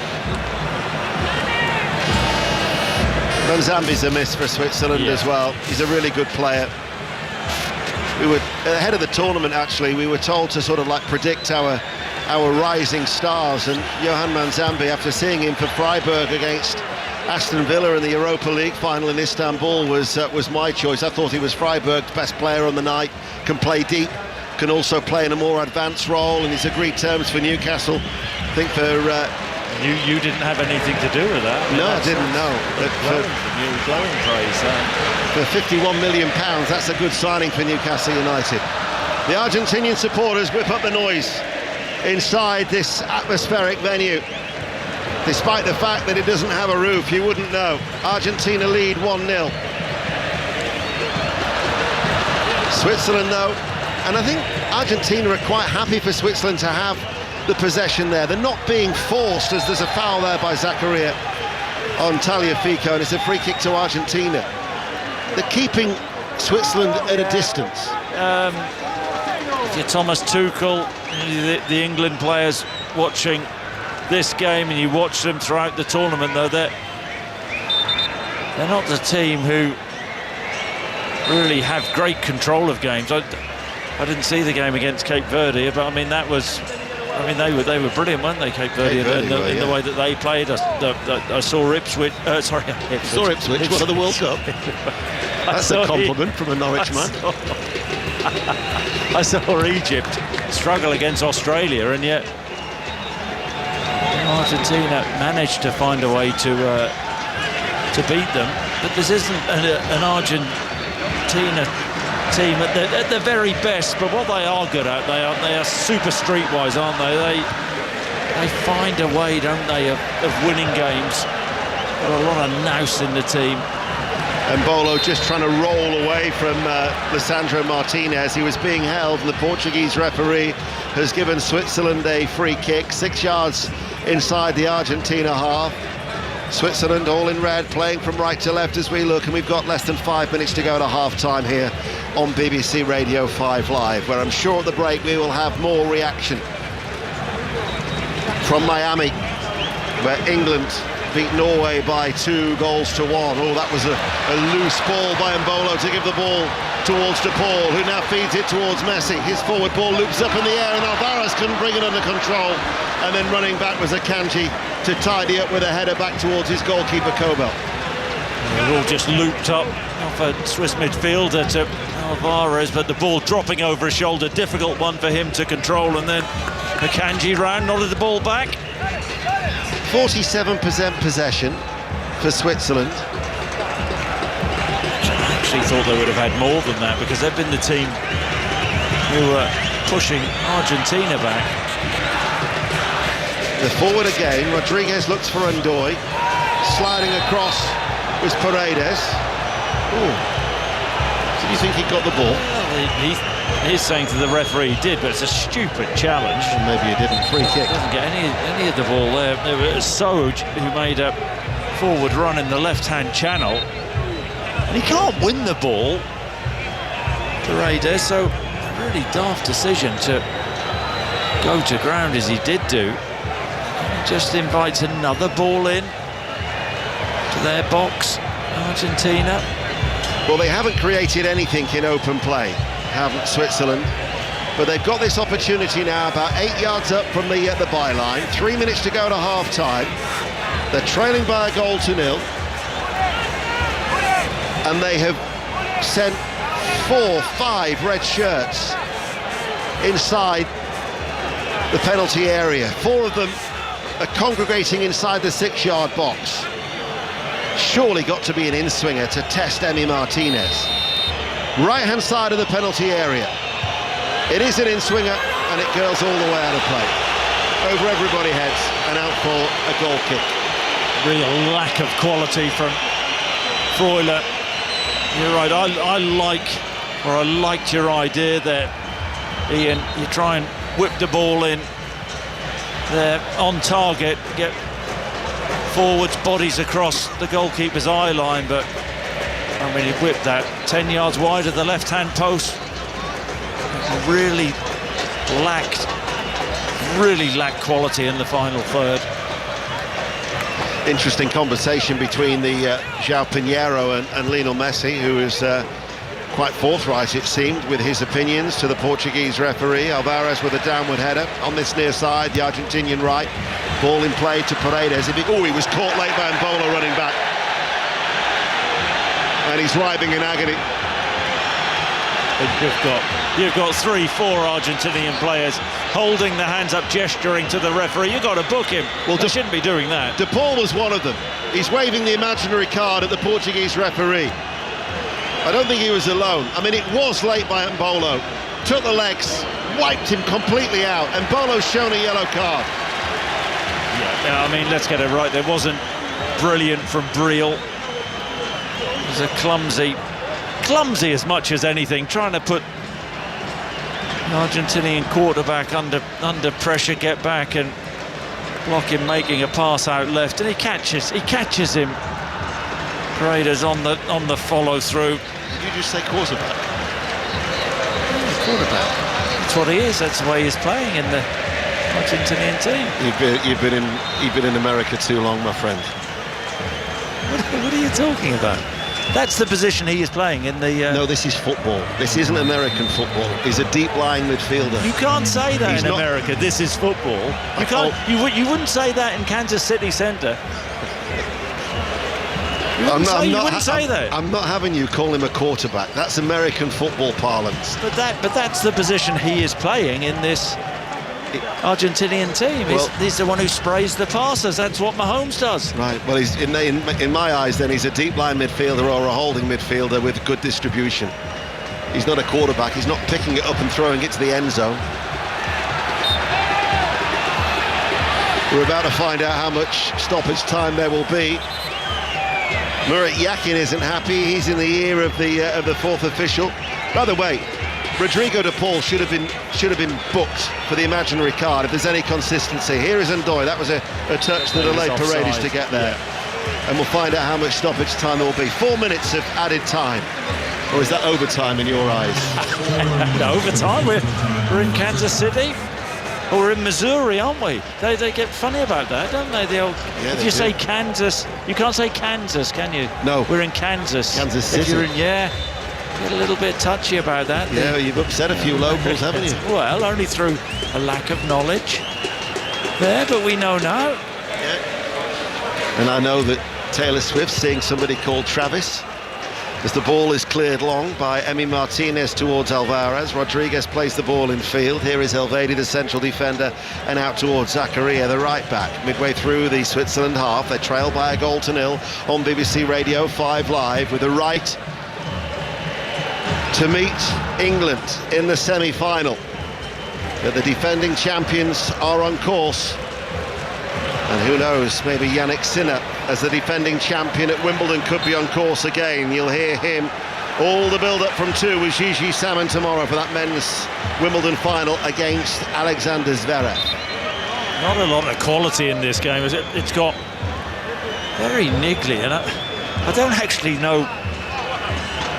Manzambi's a miss for Switzerland as well. He's a really good player. We were ahead of the tournament, actually. We were told to sort of like predict our rising stars, and Johan Manzambi, after seeing him for Freiburg against Aston Villa in the Europa League final in Istanbul, was my choice. I thought he was Freiburg's best player on the night. Can play deep, can also play in a more advanced role, and he's agreed terms for Newcastle. I think for you didn't have anything to do with that. No, I didn't know. But glowing praise. For £51 million, that's a good signing for Newcastle United. The Argentinian supporters whip up the noise inside this atmospheric venue. Despite the fact that it doesn't have a roof, you wouldn't know. Argentina lead 1-0. Switzerland, though, and I think Argentina are quite happy for Switzerland to have the possession there. They're not being forced, as there's a foul there by Zakaria on Tagliafico, and it's a free kick to Argentina. They're keeping Switzerland at a distance. If you're Thomas Tuchel, the England players watching this game, and you watch them throughout the tournament, though, they're not the team who really have great control of games. I didn't see the game against Cape Verde, but I mean they were brilliant, weren't they, Cape Verde, in the way that they played. I saw Ipswich. Saw Ipswich. What of the World Cup? That's a compliment from a Norwich man. I saw Egypt struggle against Australia, and yet Argentina managed to find a way to beat them. But this isn't an Argentina team at the very best. But what they are good at, they are super streetwise, aren't they? They find a way, don't they, of winning games. Got a lot of nous in the team. And Bolo just trying to roll away from Lisandro Martinez. He was being held, and the Portuguese referee has given Switzerland a free kick, 6 yards inside the Argentina half. Switzerland all in red, playing from right to left as we look, and we've got less than 5 minutes to go to half-time here on BBC Radio 5 Live, where I'm sure at the break we will have more reaction from Miami, where England beat Norway by 2-1. Oh, that was a loose ball by Mbolo to give the ball towards De Paul, who now feeds it towards Messi. His forward ball loops up in the air and Alvarez couldn't bring it under control. And then running back was Akanji to tidy up with a header back towards his goalkeeper, Kobel. They're all just looped up off a Swiss midfielder to Alvarez, but the ball dropping over his shoulder, difficult one for him to control, and then Akanji round, nodded the ball back. 47% possession for Switzerland. I actually thought they would have had more than that, because they've been the team who were pushing Argentina back. The forward again, Rodriguez looks for Ndoye, sliding across was Paredes. Ooh. Did you think he got the ball? Well, he's saying to the referee he did, but it's a stupid challenge. Well, maybe he didn't. Free kick. Doesn't get any of the ball there. It was Soj who made a forward run in the left-hand channel, and he can't win the ball, Paredes, so a really daft decision to go to ground as he did do. Just invites another ball in to their box, Argentina. Well, they haven't created anything in open play, haven't Switzerland, but they've got this opportunity now about 8 yards up from the byline. 3 minutes to go to half-time. They're trailing by a goal to nil, and they have sent 4-5 red shirts inside the penalty area. 4 of them are congregating inside the 6-yard box. Surely got to be an in-swinger to test Emi Martinez. Right-hand side of the penalty area. It is an in-swinger, and it goes all the way out of play. Over everybody's heads and out for a goal kick. Real lack of quality from Freuler. You're right, I liked your idea there, Ian. You try and whip the ball in there on target, get forwards, bodies across the goalkeeper's eye line, but I mean, he whipped that 10 yards wide of the left-hand post. Really lacked quality in the final third. Interesting conversation between the João Pinheiro and Lionel Messi, who is quite forthright, it seemed, with his opinions to the Portuguese referee. Alvarez with a downward header on this near side, the Argentinian right. Ball in play to Paredes. He was caught late by Mbolo running back. And he's writhing in agony. And you've got 3-4 Argentinian players holding their hands up, gesturing to the referee. You've got to book him. Well, they shouldn't be doing that. De Paul was one of them. He's waving the imaginary card at the Portuguese referee. I don't think he was alone. I mean, it was late by Mbolo. Took the legs, wiped him completely out. And Mbolo's shown a yellow card. Yeah, I mean, let's get it right. There wasn't brilliant from Briel. It was a clumsy as much as anything, trying to put an Argentinian quarterback under pressure, get back and block him making a pass out left, and he catches him. Paredes on the follow through. Did you just say quarterback? Yeah, quarterback. That's what he is. That's the way he's playing in the Argentinian team. You've been in America too long, my friend. What are you talking about? That's the position he is playing in the... No, this is football. This isn't American football. He's a deep-lying midfielder. You can't say that in America. This is football. You can't. You wouldn't say that in Kansas City Centre. You wouldn't say that. I'm not having you call him a quarterback. That's American football parlance. But that's the position he is playing in this Argentinian team. He's the one who sprays the passes. That's what Mahomes does. Right. Well, he's in my eyes, then he's a deep line midfielder or a holding midfielder with good distribution. He's not a quarterback. He's not picking it up and throwing it to the end zone. We're about to find out how much stoppage time there will be. Murat Yakin isn't happy. He's in the ear of the fourth official. By the way, Rodrigo de Paul should have been booked for the imaginary card if there's any consistency. Here is Ndoye. That was a touch that allowed Paredes to get there. Yeah. And we'll find out how much stoppage time there will be. 4 minutes of added time. Or is that overtime in your eyes? No, overtime. We're in Kansas City. Or we're in Missouri, aren't we? They get funny about that, don't they? If you say Kansas, you can't say Kansas, can you? No. We're in Kansas. Kansas City. If you're in, get a little bit touchy about that. Yeah, you've upset a few locals, haven't you? Well, only through a lack of knowledge there, but we know now. Yeah. And I know that Taylor Swift's seeing somebody called Travis as the ball is cleared long by Emi Martinez towards Alvarez. Rodriguez plays the ball in field. Here is Elvedi, the central defender, and out towards Zakaria, the right back. Midway through the Switzerland half, they trail by a 0-0 on BBC Radio 5 Live with the right to meet England in the semi-final. But the defending champions are on course. And who knows, maybe Yannick Sinner, as the defending champion at Wimbledon, could be on course again. You'll hear him. All the build-up from 2 with Gigi Salmon tomorrow for that men's Wimbledon final against Alexander Zverev. Not a lot of quality in this game, is it? It's got very niggly, and I don't actually know.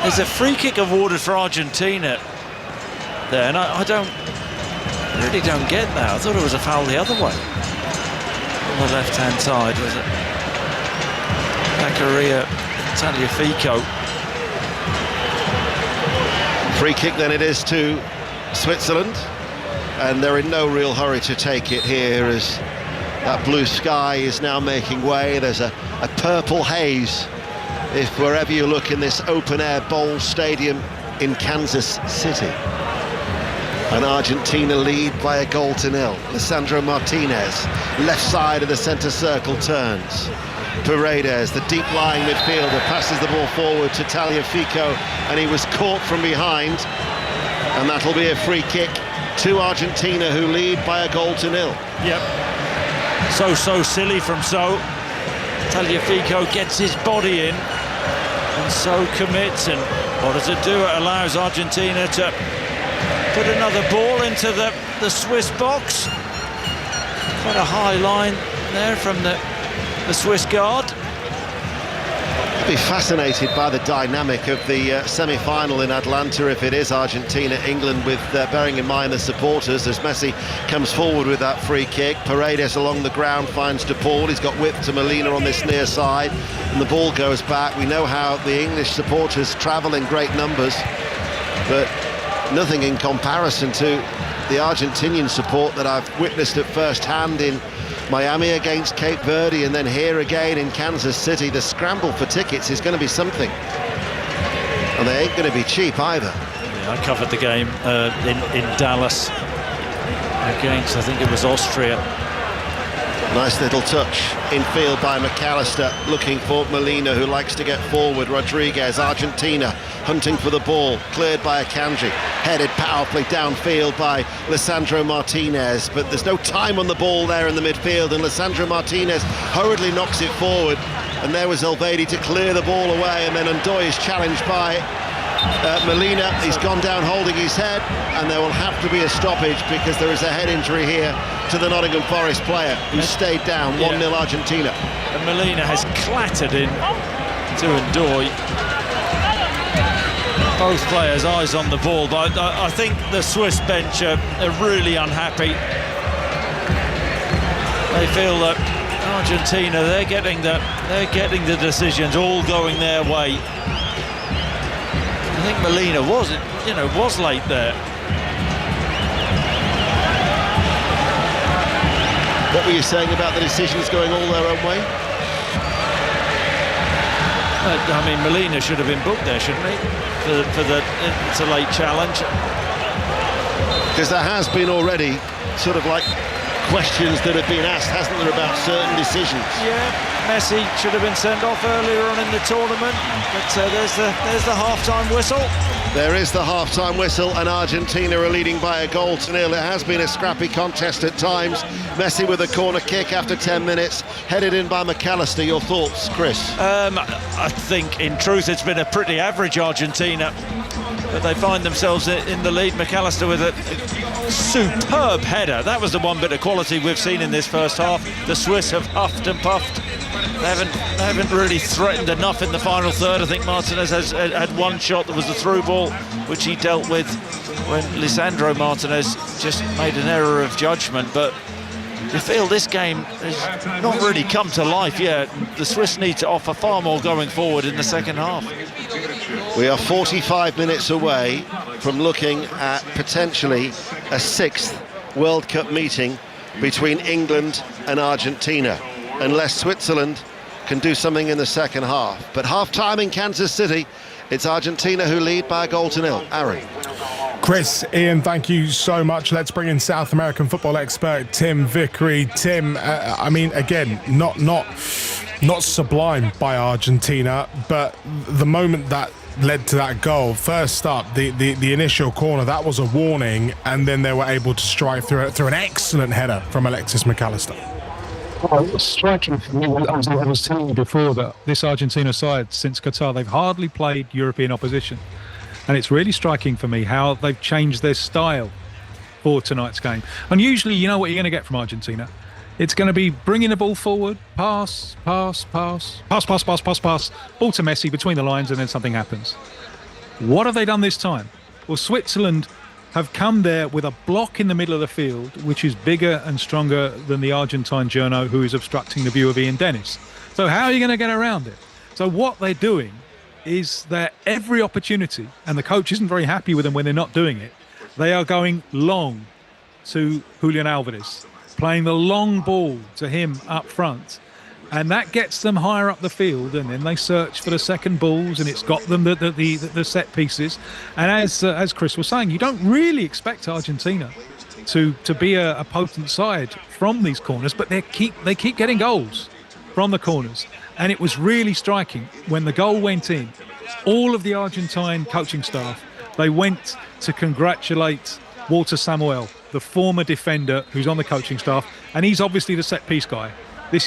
There's a free kick awarded for Argentina there, and I really don't get that. I thought it was a foul the other way. On the left-hand side, was it? Zakaria Tagliafico. Free kick then it is to Switzerland, and they're in no real hurry to take it here as that blue sky is now making way. There's a purple haze if wherever you look in this open-air bowl stadium in Kansas City. And Argentina lead by a 0-0. Lisandro Martinez, left side of the centre circle, turns. Paredes, the deep-lying midfielder, passes the ball forward to Tagliafico, and he was caught from behind. And that'll be a free kick to Argentina, who lead by a 0-0. Yep. So silly from Tagliafico gets his body in, and so commits. And what does it do? It allows Argentina to put another ball into the Swiss box. Quite a high line there from the Swiss guard. I'd be fascinated by the dynamic of the semi-final in Atlanta if it is Argentina-England, with bearing in mind the supporters as Messi comes forward with that free kick. Paredes along the ground finds De Paul. He's got width to Molina on this near side, and the ball goes back. We know how the English supporters travel in great numbers, but nothing in comparison to the Argentinian support that I've witnessed at first hand in Miami against Cape Verde, and then here again in Kansas City. The scramble for tickets is going to be something, and they ain't going to be cheap either. Yeah, I covered the game in Dallas against, I think it was Austria. Nice little touch in field by McAllister, looking for Molina, who likes to get forward. Rodriguez, Argentina, hunting for the ball, cleared by Akanji, headed powerfully downfield by Lisandro Martinez, but there's no time on the ball there in the midfield, and Lisandro Martinez hurriedly knocks it forward, and there was Elvedi to clear the ball away, and then Ndoye is challenged by Molina. He's gone down holding his head, and there will have to be a stoppage because there is a head injury here to the Nottingham Forest player who stayed down. 1-0 Argentina. And Molina has clattered in to Ndoye. Both players' eyes on the ball, but I think the Swiss bench are really unhappy. They feel that Argentina, they're getting the decisions all going their way. I think Molina was late there. What were you saying about the decisions going all their own way? I mean, Molina should have been booked there, shouldn't he? It's a late challenge. Because there has been already sort of like questions that have been asked, hasn't there, about certain decisions? Yeah, Messi should have been sent off earlier on in the tournament, but there's the half-time whistle. There is the half-time whistle, and Argentina are leading by a goal to nil. It has been a scrappy contest at times. Messi with a corner kick after 10 minutes, headed in by McAllister. Your thoughts, Chris? I think, in truth, it's been a pretty average Argentina, but they find themselves in the lead. McAllister with a superb header. That was the one bit of quality we've seen in this first half. The Swiss have huffed and puffed. They haven't really threatened enough in the final third. I think Martinez has had one shot that was the through ball, which he dealt with when Lisandro Martinez just made an error of judgment. But you feel this game has not really come to life yet. The Swiss need to offer far more going forward in the second half. We are 45 minutes away from looking at potentially a sixth World Cup meeting between England and Argentina, unless Switzerland can do something in the second half. But half-time in Kansas City, it's Argentina who lead by a goal to nil. Aaron. Chris, Ian, thank you so much. Let's bring in South American football expert Tim Vickery. Tim, I mean, again, not sublime by Argentina, but the moment that led to that goal, first up, the initial corner, that was a warning, and then they were able to strike through an excellent header from Alexis McAllister. Well, what's striking for me, I was telling you before that this Argentina side, since Qatar, they've hardly played European opposition. And it's really striking for me how they've changed their style for tonight's game. And usually, you know what you're going to get from Argentina. It's going to be bringing the ball forward, pass, ball to Messi between the lines, and then something happens. What have they done this time? Well, Switzerland have come there with a block in the middle of the field, which is bigger and stronger than the Argentine journo who is obstructing the view of Ian Dennis. So how are you going to get around it? So what they're doing is that every opportunity, and the coach isn't very happy with them when they're not doing it, they are going long to Julian Alvarez, playing the long ball to him up front. And that gets them higher up the field, and then they search for the second balls, and it's got them the set pieces. And as Chris was saying, you don't really expect Argentina to be a potent side from these corners, but they keep getting goals from the corners. And it was really striking when the goal went in. All of the Argentine coaching staff, they went to congratulate Walter Samuel, the former defender who's on the coaching staff, and he's obviously the set piece guy. This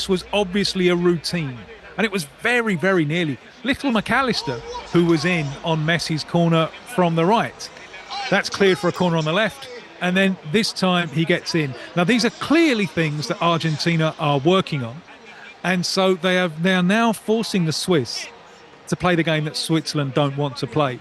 was obviously a routine, and it was very, very nearly little McAllister who was in on Messi's corner from the right. That's cleared for a corner on the left, and then this time he gets in. Now these are clearly things that Argentina are working on, and so they are now forcing the Swiss to play the game that Switzerland don't want to play.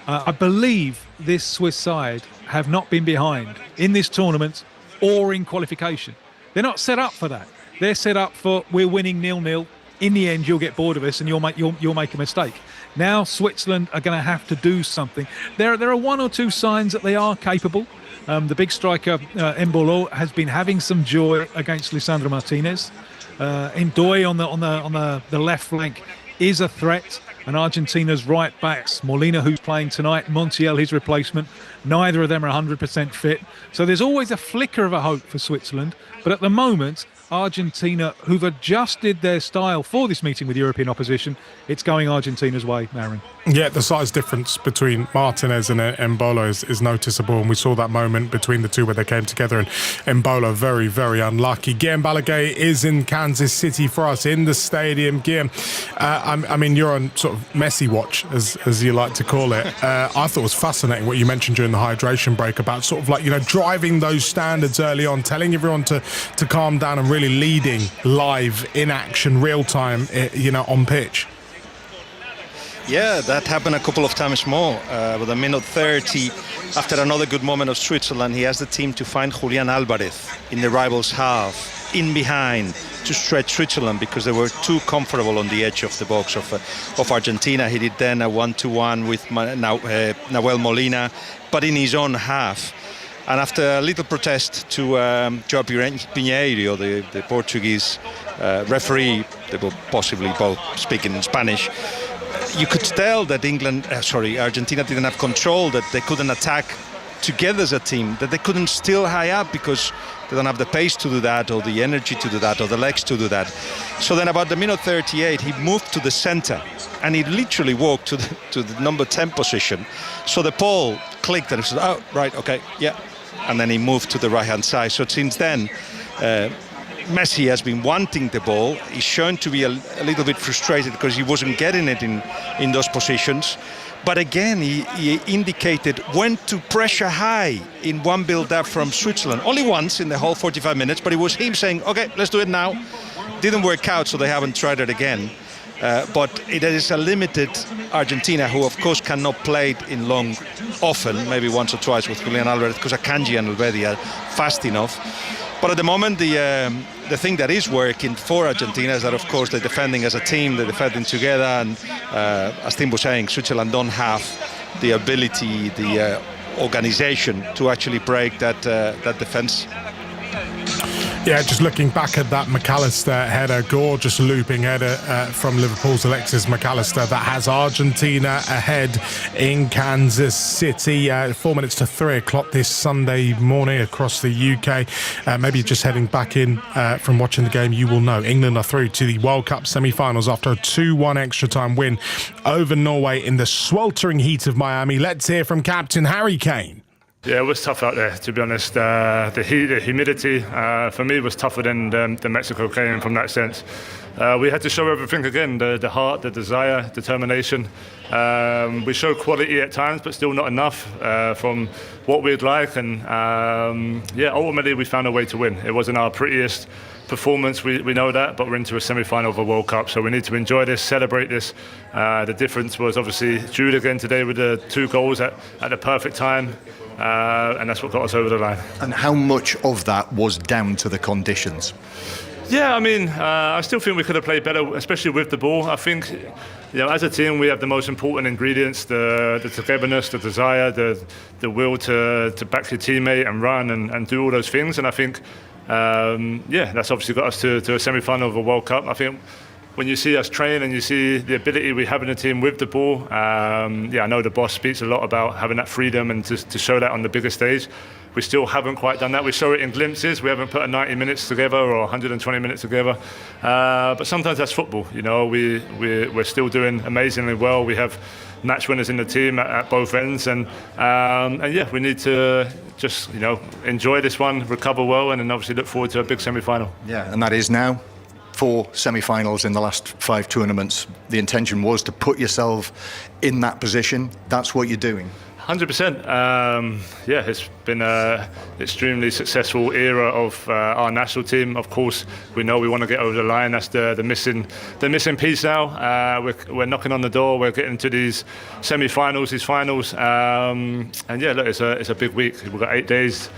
I believe this Swiss side have not been behind in this tournament or in qualification. They're not set up for that. They're set up for, we're winning 0-0. In the end, you'll get bored of us and you'll make a mistake. Now Switzerland are going to have to do something. There are one or two signs that they are capable. The big striker Embolo has been having some joy against Lisandro Martinez. Ndoye on the left flank is a threat. And Argentina's right backs, Molina, who's playing tonight, Montiel, his replacement, neither of them are 100% fit. So there's always a flicker of a hope for Switzerland. But at the moment, Argentina, who've adjusted their style for this meeting with European opposition, it's going Argentina's way, Aaron. Yeah, the size difference between Martinez and Embolo is noticeable, and we saw that moment between the two where they came together, and Embolo very, very unlucky. Guillaume Balaguer is in Kansas City for us in the stadium. Guillaume, I mean, you're on sort of Messi watch, as you like to call it. I thought it was fascinating what you mentioned during the hydration break about sort of like, you know, driving those standards early on, telling everyone to calm down and really leading live, in action, real time, you know, on pitch. Yeah, that happened a couple of times more. With a minute 30, after another good moment of Switzerland, he asked the team to find Julian Alvarez in the rivals' half, in behind, to stretch Switzerland because they were too comfortable on the edge of the box of Argentina. He did then a 1-2-1 with Nahuel Molina, but in his own half. And after a little protest to João Pinheiro, the Portuguese referee, they were possibly both speaking in Spanish, you could tell that Argentina didn't have control, that they couldn't attack together as a team that they couldn't still high up because they don't have the pace to do that, or the energy to do that, or the legs to do that. So then about the minute 38, he moved to the center and he literally walked to the number 10 position. So the ball clicked and he said, oh, right, okay, yeah. And then he moved to the right-hand side. So since then, Messi has been wanting the ball. He's shown to be a little bit frustrated because he wasn't getting it in those positions. But again, he indicated when to pressure high in one build-up from Switzerland. Only once in the whole 45 minutes, but it was him saying, okay, let's do it now. Didn't work out, so they haven't tried it again. But it is a limited Argentina, who of course cannot play it in long often, maybe once or twice with Julian Alvarez, because Akanji and Alvedi are fast enough. But at the moment, the thing that is working for Argentina is that, of course, they're defending as a team, they're defending together, and as Tim was saying, Switzerland don't have the ability, the organization to actually break that defense. Yeah, just looking back at that McAllister header, gorgeous looping header from Liverpool's Alexis McAllister that has Argentina ahead in Kansas City. 4 minutes to 3 o'clock this Sunday morning across the UK. Maybe just heading back in from watching the game, you will know England are through to the World Cup semi-finals after a 2-1 extra time win over Norway in the sweltering heat of Miami. Let's hear from Captain Harry Kane. Yeah, it was tough out there, to be honest. The heat, the humidity, for me, was tougher than the Mexico game from that sense. We had to show everything again, the heart, the desire, determination. We showed quality at times, but still not enough from what we'd like. And ultimately we found a way to win. It wasn't our prettiest performance, we know that, but we're into a semi-final of a World Cup, so we need to enjoy this, celebrate this. The difference was obviously Jude again today with the 2 goals at the perfect time. And that's what got us over the line. And how much of that was down to the conditions? Yeah, I mean, I still think we could have played better, especially with the ball. I think, as a team, we have the most important ingredients: the togetherness, the desire, the will to back your teammate and run and do all those things. And I think, that's obviously got us to a semi-final of a World Cup. I think when you see us train and you see the ability we have in the team with the ball, I know the boss speaks a lot about having that freedom and to show that on the bigger stage. We still haven't quite done that. We show it in glimpses. We haven't put a 90 minutes together or 120 minutes together. But sometimes that's football. We're still doing amazingly well. We have match winners in the team at both ends, and we need to just enjoy this one, recover well, and then obviously look forward to a big semi-final. Yeah, and that is now 4 semi-finals in the last 5 tournaments. The intention was to put yourself in that position. That's what you're doing. 100%. It's been an extremely successful era of our national team. Of course, we know we want to get over the line. That's the missing piece now. We're knocking on the door. We're getting to these semi-finals, these finals, it's a big week. We've got 8 days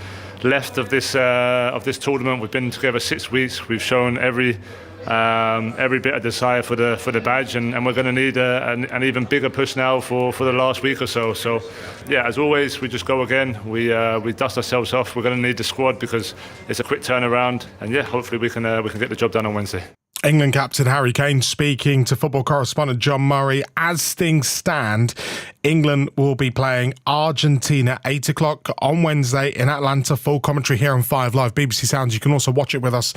left of this tournament. We've been together 6 weeks. We've shown every bit of desire for the badge, and we're going to need an even bigger push now for the last week or so. So, as always, we just go again. We dust ourselves off. We're going to need the squad because it's a quick turnaround, and hopefully we can get the job done on Wednesday. England captain Harry Kane speaking to football correspondent John Murray. As things stand, England will be playing Argentina 8 o'clock on Wednesday in Atlanta. Full commentary here on 5 Live BBC Sounds. You can also watch it with us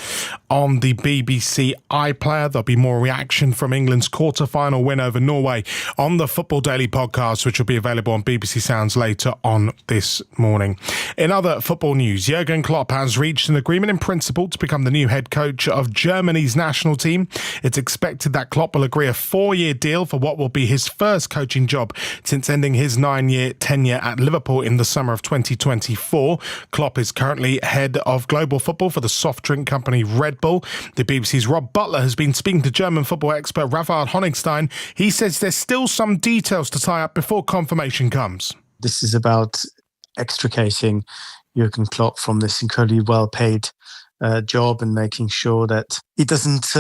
on the BBC iPlayer. There'll be more reaction from England's quarter-final win over Norway on the Football Daily podcast, which will be available on BBC Sounds later on this morning. In other football news, Jurgen Klopp has reached an agreement in principle to become the new head coach of Germany's national team. It's expected that Klopp will agree a 4-year deal for what will be his first coaching job since ending his 9-year tenure at Liverpool in the summer of 2024. Klopp is currently head of global football for the soft drink company Red Bull. The BBC's Rob Butler has been speaking to German football expert Raphael Honigstein. He says there's still some details to tie up before confirmation comes. This is about extricating Jurgen Klopp from this incredibly well-paid job and making sure that he doesn't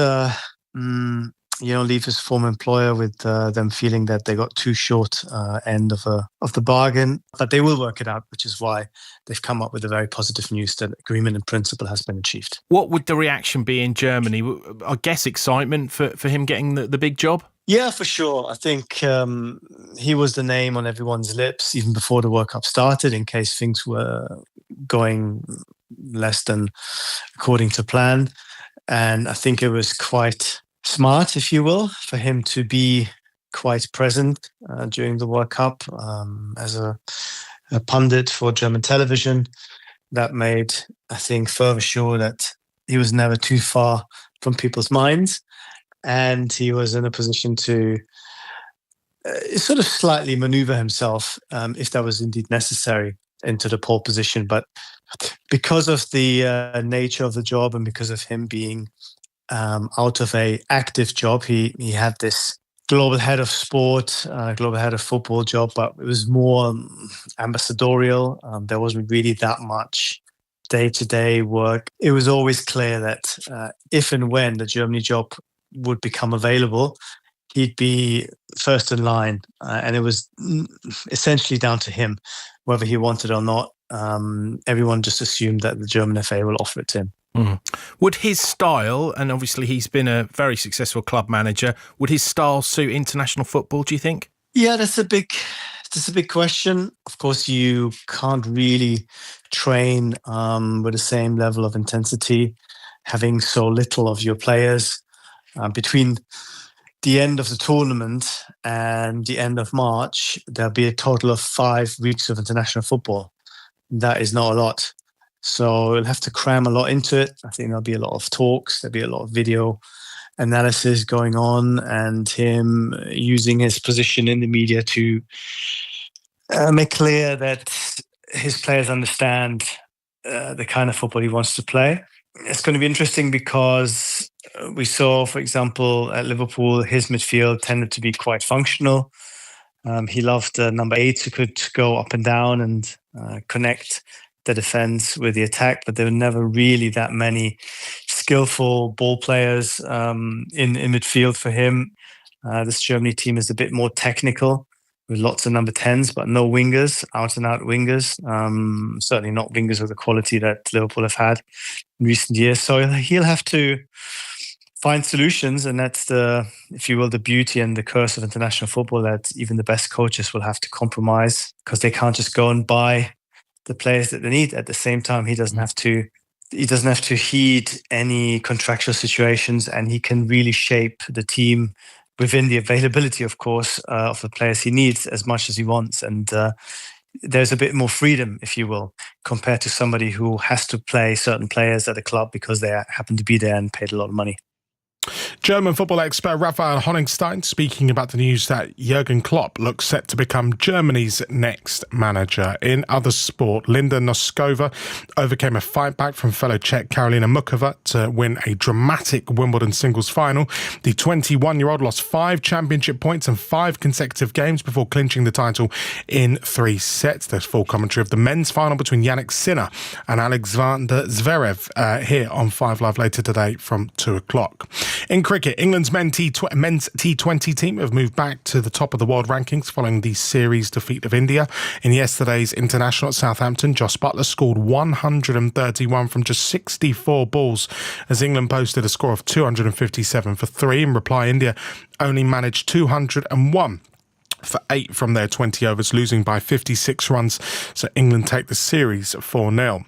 leave his former employer with them feeling that they got too short end of the bargain. But they will work it out, which is why they've come up with the very positive news that agreement in principle has been achieved. What would the reaction be in Germany? I guess excitement for him getting the big job? Yeah, for sure. I think he was the name on everyone's lips even before the World Cup started, in case things were going less than according to plan. And I think it was quite smart, if you will, for him to be quite present during the World Cup as a pundit for German television. That made, I think, further sure that he was never too far from people's minds. And he was in a position to sort of slightly maneuver himself, if that was indeed necessary, into the pole position. But because of the nature of the job and because of him being out of a active job, he had this global head of sport, global head of football job, but it was more ambassadorial. There wasn't really that much day-to-day work. It was always clear that if and when the Germany job would become available, he'd be first in line. And it was essentially down to him, whether he wanted or not. Everyone just assumed that the German FA will offer it to him. Mm. Would his style, and obviously he's been a very successful club manager, would his style suit international football, do you think? Yeah, that's a big question. Of course, you can't really train with the same level of intensity, having so little of your players. Between the end of the tournament and the end of March, there'll be a total of 5 weeks of international football. That is not a lot. So we'll have to cram a lot into it. I think there'll be a lot of talks, there'll be a lot of video analysis going on, and him using his position in the media to make clear that his players understand the kind of football he wants to play. It's going to be interesting because we saw, for example, at Liverpool, his midfield tended to be quite functional. He loved number 8 who could go up and down and connect the defense with the attack, but there were never really that many skillful ball players in midfield for him. This Germany team is a bit more technical with lots of number 10s, but no wingers, out-and-out wingers. Certainly not wingers of the quality that Liverpool have had in recent years. So he'll have to find solutions, and that's the, if you will, the beauty and the curse of international football, that even the best coaches will have to compromise because they can't just go and buy the players that they need. At the same time, he doesn't have to heed any contractual situations, and he can really shape the team within the availability, of course, of the players he needs as much as he wants. And there's a bit more freedom, if you will, compared to somebody who has to play certain players at a club because they happen to be there and paid a lot of money. German football expert Raphael Honigstein speaking about the news that Jurgen Klopp looks set to become Germany's next manager. In other sport, Linda Noskova overcame a fight back from fellow Czech Karolina Mukova to win a dramatic Wimbledon singles final. The 21-year-old lost 5 championship points and 5 consecutive games before clinching the title in 3 sets. There's full commentary of the men's final between Jannik Sinner and Alexander Zverev here on 5 Live later today from 2 o'clock. In cricket, England's men's T20 team have moved back to the top of the world rankings following the series defeat of India. In yesterday's international at Southampton, Joss Buttler scored 131 from just 64 balls as England posted a score of 257 for 3. In reply, India only managed 201 for 8 from their 20 overs, losing by 56 runs. So England take the series 4-0.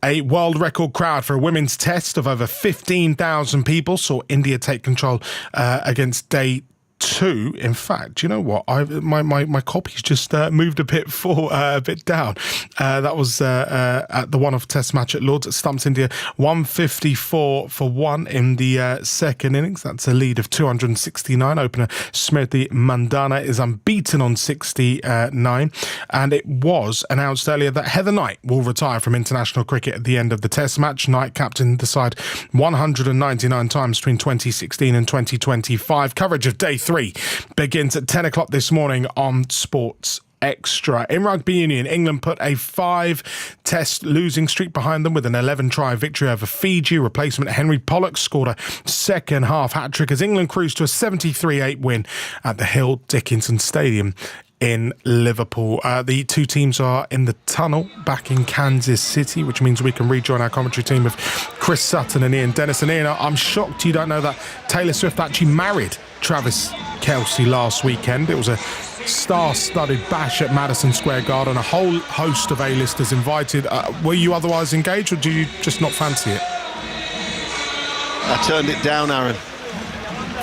A world record crowd for a women's test of over 15,000 people saw India take control against day 2. In fact, you know what? My copy's just moved a bit down. That was at the one-off test match at Lord's. It stumps India 154 for 1 in the second innings. That's a lead of 269. Opener Smriti Mandana is unbeaten on 69. And it was announced earlier that Heather Knight will retire from international cricket at the end of the test match. Knight captained the side 199 times between 2016 and 2025. Coverage of day 3 begins at 10 o'clock this morning on Sports extra. In rugby union, England put a 5-test losing streak behind them with an 11-try victory over Fiji. Replacement Henry Pollock scored a second-half hat-trick as England cruised to a 73-8 win at the Hill Dickinson Stadium in Liverpool. The two teams are in the tunnel back in Kansas City, which means we can rejoin our commentary team of Chris Sutton and Ian Dennis. And Ian, I'm shocked you don't know that Taylor Swift actually married Travis Kelce last weekend. It was a star-studded bash at Madison Square Garden. A whole host of A-listers invited. Were you otherwise engaged, or do you just not fancy it? I turned it down, Aaron.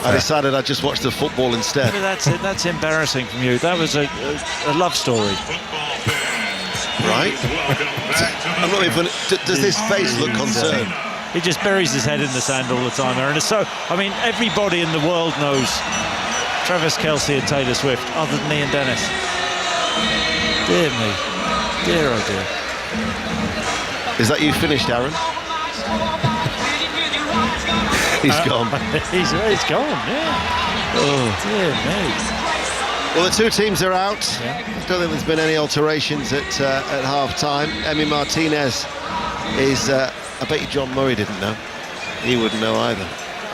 I decided I'd just watch the football instead. That's embarrassing from you. That was a love story. Right? I'm not even... Does his face look concerned? He just buries his head in the sand all the time, Aaron. So, I mean, everybody in the world knows Travis Kelce and Taylor Swift, other than Ian Dennis. Dear me. Dear, oh dear. Is that you finished, Aaron? He's gone. He's gone, yeah. Oh, dear me. Well, the two teams are out. Yeah. I don't think there's been any alterations at half-time. Emi Martinez is... I bet you John Murray didn't know. He wouldn't know either.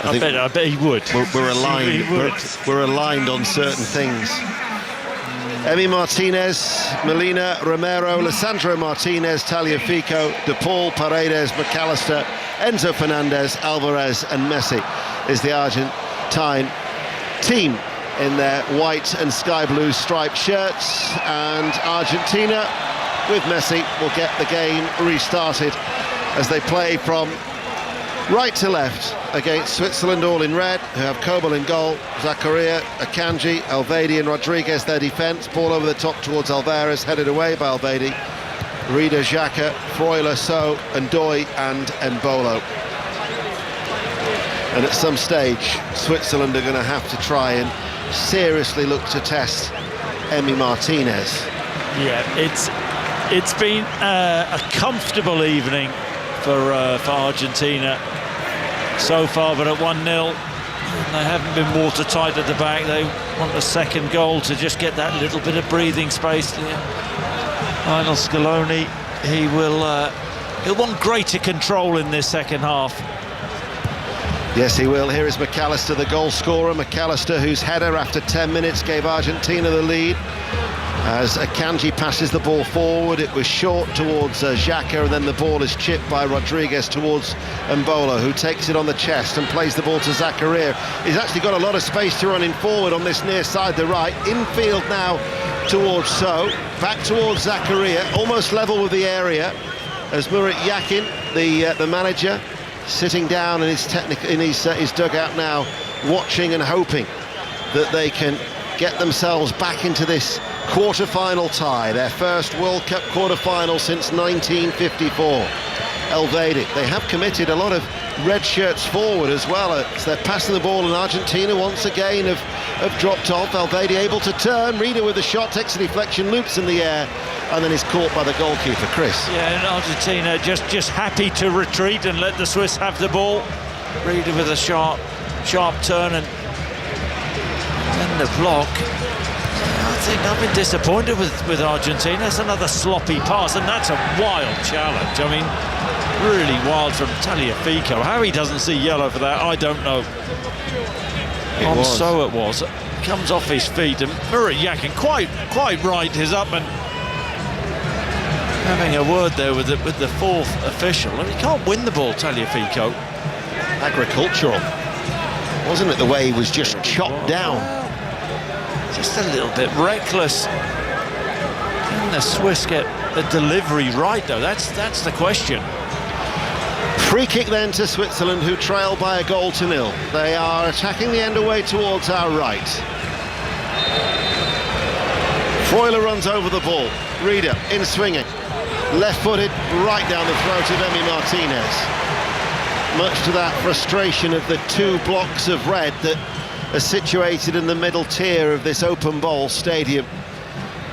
I bet he would. We're aligned. We're aligned on certain things. Emi Martinez, Molina, Romero, Lissandro Martinez, Tagliafico, De Paul, Paredes, McAllister, Enzo Fernandez, Alvarez and Messi is the Argentine team in their white and sky blue striped shirts, and Argentina with Messi will get the game restarted as they play from right to left against Switzerland, all in red, who have Kobel in goal, Zakaria, Akanji, Alvedi and Rodriguez their defence. Ball over the top towards Alvarez, headed away by Alvedi. Rida, Xhaka, Freuler, So, and Doy and Embolo. And at some stage, Switzerland are going to have to try and seriously look to test Emi Martinez. Yeah, it's been a comfortable evening for Argentina so far, but at 1-0 they haven't been watertight at the back. They want a second goal to just get that little bit of breathing space. Lionel Scaloni, he'll want greater control in this second half. Yes, he will. Here is McAllister, the goal scorer. McAllister, whose header after 10 minutes gave Argentina the lead. As Akanji passes the ball forward, it was short towards Xhaka, and then the ball is chipped by Rodriguez towards Embolo, who takes it on the chest and plays the ball to Zakaria. He's actually got a lot of space to run in forward on this near side, the right. Infield now towards So, back towards Zakaria, almost level with the area, as Murat Yakin, the manager, sitting down in his dugout now, watching and hoping that they can get themselves back into this quarter-final tie, their first World Cup quarter-final since 1954. Alvedi, they have committed a lot of red shirts forward as well, as they're passing the ball, and Argentina once again have dropped off. Alvedi able to turn, Rida with the shot, takes a deflection, loops in the air, and then is caught by the goalkeeper, Chris. Yeah, and Argentina just happy to retreat and let the Swiss have the ball. Rida with a sharp turn, and then the block. I think I've been disappointed with Argentina. It's another sloppy pass, and that's a wild challenge. I mean, really wild from Tagliafico. How he doesn't see yellow for that, I don't know. So it was. Comes off his feet, and Murat Yakin quite right is up and having a word there with the fourth official. And he can't win the ball, Tagliafico. Agricultural, wasn't it, the way he was just chopped down? Just a little bit reckless. Can the Swiss get the delivery right, though? That's the question. Free kick then to Switzerland, who trail by 1-0. They are attacking the end away towards our right. Freuler runs over the ball. Rida in swinging. Left-footed, right down the throat of Emi Martinez. Much to that frustration of the two blocks of red that are situated in the middle tier of this open bowl stadium,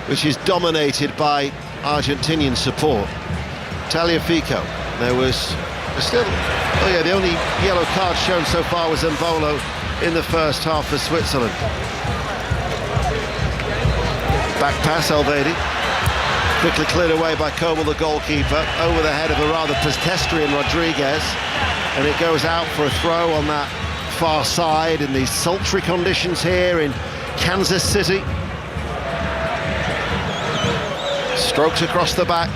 which is dominated by Argentinian support. Tagliafico, the only yellow card shown so far was Embolo in the first half for Switzerland. Back pass, Elvedi. Quickly cleared away by Coble, the goalkeeper, over the head of a rather pedestrian Rodriguez. And it goes out for a throw on that far side in these sultry conditions here in Kansas City. Strokes across the back.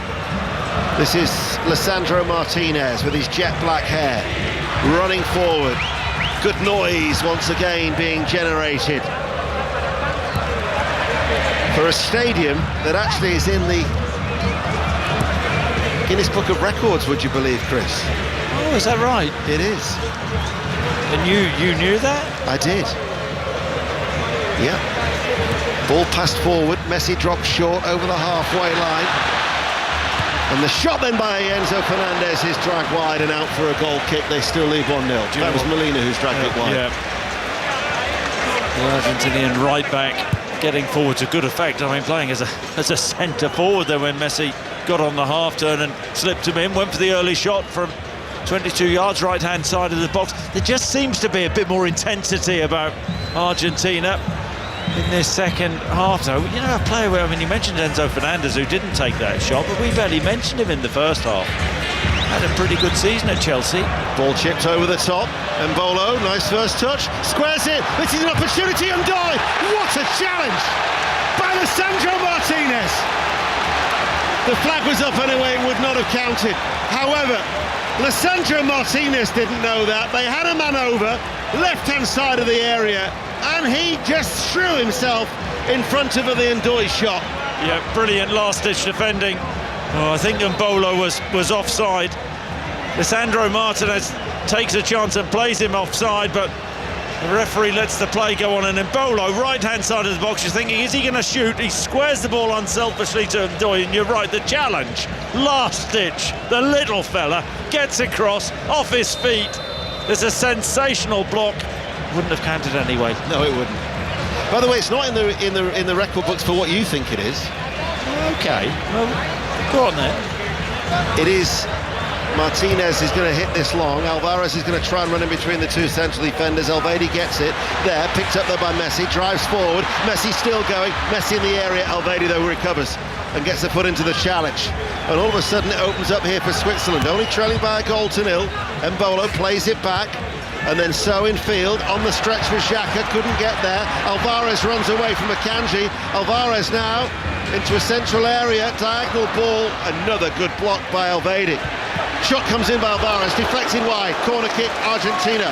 This is Lisandro Martinez with his jet black hair, running forward. Good noise once again being generated. For a stadium that actually is in the Guinness Book of Records, would you believe, Chris? Oh, is that right? It is. And you knew that? I did. Yeah. Ball passed forward, Messi dropped short over the halfway line. And the shot then by Enzo Fernandez is dragged wide and out for a goal kick. They still lead 1-0. That was Molina who's dragged it wide. Yeah. The Argentinian right back getting forward to good effect. I mean, playing as a centre forward then when Messi got on the half turn and slipped him in, went for the early shot from 22 yards right hand side of the box. There just seems to be a bit more intensity about Argentina in this second half, though. You know, a player where, I mean, you mentioned Enzo Fernandez, who didn't take that shot, but we barely mentioned him in the first half. Had a pretty good season at Chelsea. Ball chipped over the top. Mbolo, nice first touch. Squares it. This is an opportunity. Undoy. What a challenge by Lisandro Martinez. The flag was up anyway, it would not have counted. However, Lisandro Martinez didn't know that. They had a man over, left-hand side of the area, and he just threw himself in front of the Ndoye shot. Yeah, brilliant last-ditch defending. Oh, I think Mbolo was offside. Lisandro Martinez takes a chance and plays him offside, but the referee lets the play go on, and Mbolo, right-hand side of the box, you're thinking, is he going to shoot? He squares the ball unselfishly to Ndoye, and you're right, the challenge, last ditch, the little fella gets across, off his feet. There's a sensational block. Wouldn't have counted anyway. No, it wouldn't. By the way, it's not in the record books for what you think it is. Okay, well, go on then. It is. Martinez is going to hit this long. Alvarez is going to try and run in between the two central defenders. Elvedi gets it there, picked up there by Messi, drives forward. Messi still going. Messi in the area. Elvedi though recovers and gets a foot into the challenge. And all of a sudden it opens up here for Switzerland, only trailing by a goal to nil. Mbolo plays it back. And then So in field, on the stretch with Xhaka, couldn't get there. Alvarez runs away from Akanji. Alvarez now into a central area, diagonal ball, another good block by Elvedi. Shot comes in by Alvarez, deflected wide, corner kick, Argentina.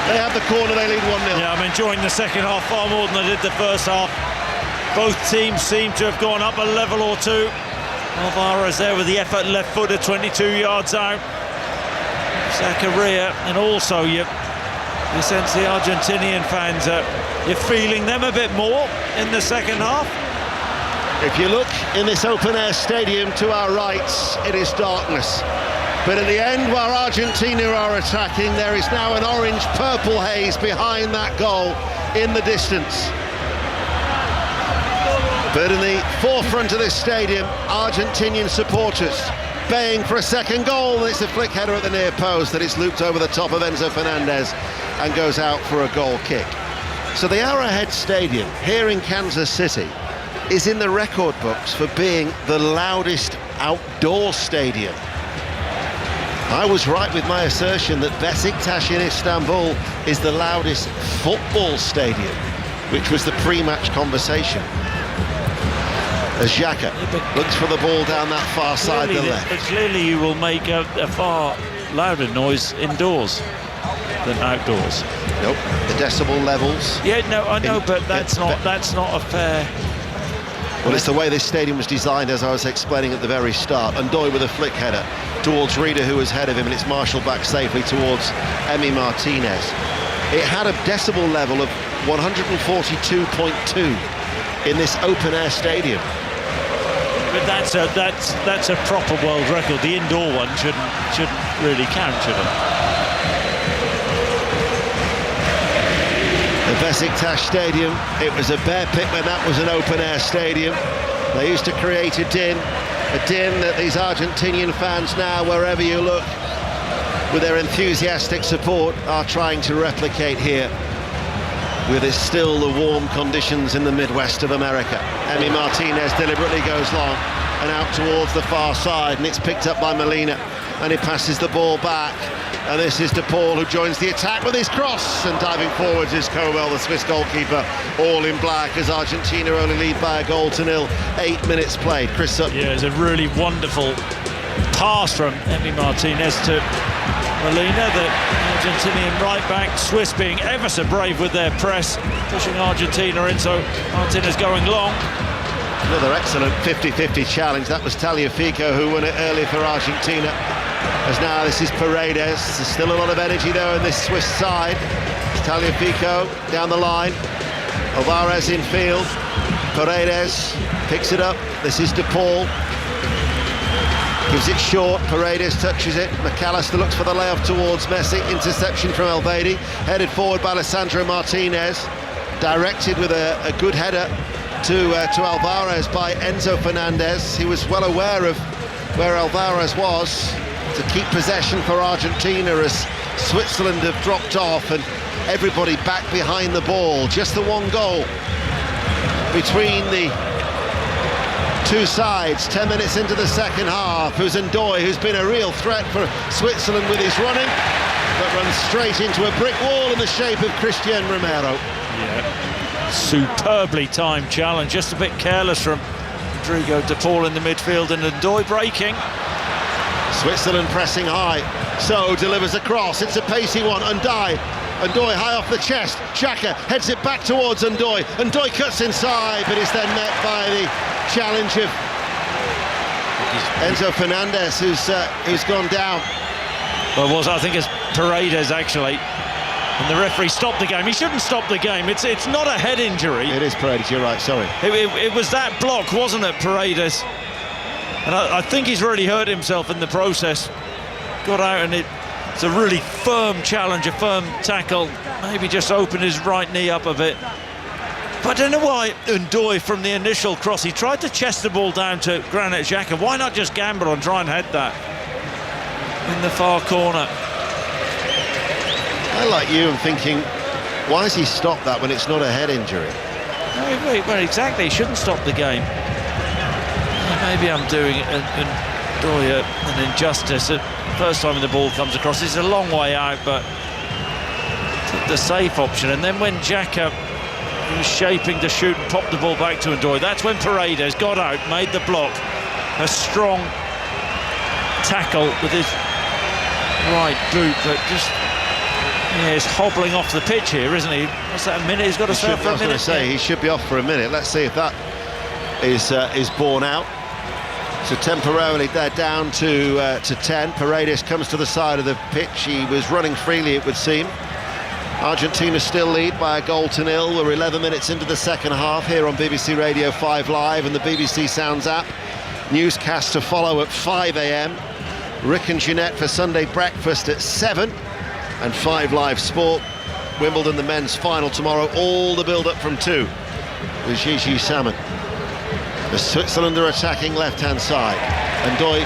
They have the corner, they lead 1-0. Yeah, I'm enjoying the second half far more than I did the first half. Both teams seem to have gone up a level or two. Alvarez there with the effort, left footer, 22 yards out. Zakaria, and also you sense the Argentinian fans, you're feeling them a bit more in the second half. If you look in this open-air stadium to our rights, it is darkness. But at the end, while Argentina are attacking, there is now an orange-purple haze behind that goal in the distance. But in the forefront of this stadium, Argentinian supporters baying for a second goal, and it's a flick header at the near post that it's looped over the top of Enzo Fernandez and goes out for a goal kick. So the Arrowhead Stadium here in Kansas City is in the record books for being the loudest outdoor stadium. I was right with my assertion that Besiktas in Istanbul is the loudest football stadium, which was the pre-match conversation. As Xhaka looks for the ball down that far side to the left. But clearly you will make a far louder noise indoors than outdoors. Nope, the decibel levels. Yeah, no, I know, but that's not a fair. Well, it's the way this stadium was designed, as I was explaining at the very start. Ndoye with a flick header towards Reader, who was ahead of him, and it's marshalled back safely towards Emi Martinez. It had a decibel level of 142.2 in this open-air stadium. But that's a proper world record. The indoor one shouldn't really count, should it? The Besiktas Stadium, it was a bear pit when that was an open-air stadium. They used to create a din that these Argentinian fans now, wherever you look, with their enthusiastic support, are trying to replicate here. with still the warm conditions in the Midwest of America. Emi Martinez deliberately goes long and out towards the far side, and it's picked up by Molina, and he passes the ball back. And this is De Paul, who joins the attack with his cross, and diving forwards is Kobel, the Swiss goalkeeper, all in black, as Argentina only lead by a goal to nil. 8 minutes played. Chris Sutton. Yeah, it's a really wonderful pass from Emi Martinez to Molina, the Argentinian right back. Swiss being ever so brave with their press, pushing Argentina in, so Martinez going long. Another excellent 50-50 challenge. That was Tagliafico who won it early for Argentina. As now this is Paredes. There's still a lot of energy though in this Swiss side. Tagliafico down the line. Alvarez in field. Paredes picks it up. This is De Paul. Gives it short. Paredes touches it. McAllister looks for the layoff towards Messi. Interception from Elvedi. Headed forward by Alessandro Martinez. Directed with a good header to Alvarez by Enzo Fernandez. He was well aware of where Alvarez was, to keep possession for Argentina as Switzerland have dropped off and everybody back behind the ball. Just the one goal between the two sides. 10 minutes into the second half. Who's Ndoye, who's been a real threat for Switzerland with his running, but runs straight into a brick wall in the shape of Christian Romero. Yeah. Superbly timed challenge, just a bit careless from Rodrigo De Paul in the midfield, and Ndoye breaking. Switzerland pressing high. So delivers a cross. It's a pacey one. Ndoye high off the chest. Xhaka heads it back towards Ndoye. Ndoye cuts inside, but is then met by the challenge of Enzo Fernandez, who's gone down. Well, I think it's Paredes actually. And the referee stopped the game. He shouldn't stop the game. It's not a head injury. It is Paredes, you're right, sorry. It was that block, wasn't it, Paredes? And I think he's really hurt himself in the process. Got out, and it's a really firm challenge, a firm tackle. Maybe just opened his right knee up a bit. But I don't know why Ndoye, from the initial cross, he tried to chest the ball down to Granit Xhaka. Why not just gamble and try and head that in the far corner? I, like you, am thinking, why has he stopped that when it's not a head injury? Well, exactly, he shouldn't stop the game. Maybe I'm doing Ndoye an injustice. The first time the ball comes across, it's a long way out, but took the safe option. And then when Xhaka was shaping to shoot and popped the ball back to Ndoye, that's when Paredes got out, made the block. A strong tackle with his right boot, but just... Yeah, he's hobbling off the pitch here, isn't he? What's that, a minute? He's got to serve for a minute. I was going to say, he should be off for a minute. Let's see if that is borne out. So temporarily they're down to 10. Paredes comes to the side of the pitch. He was running freely, it would seem. Argentina still lead by a goal to nil. We're 11 minutes into the second half here on BBC Radio 5 Live and the BBC Sounds app. Newscast to follow at 5 a.m. Rick and Jeanette for Sunday breakfast at 7. And 5 Live Sport. Wimbledon, the men's final tomorrow. All the build-up from 2 with Gigi Salmon. The Switzerland are attacking left-hand side. Ndoye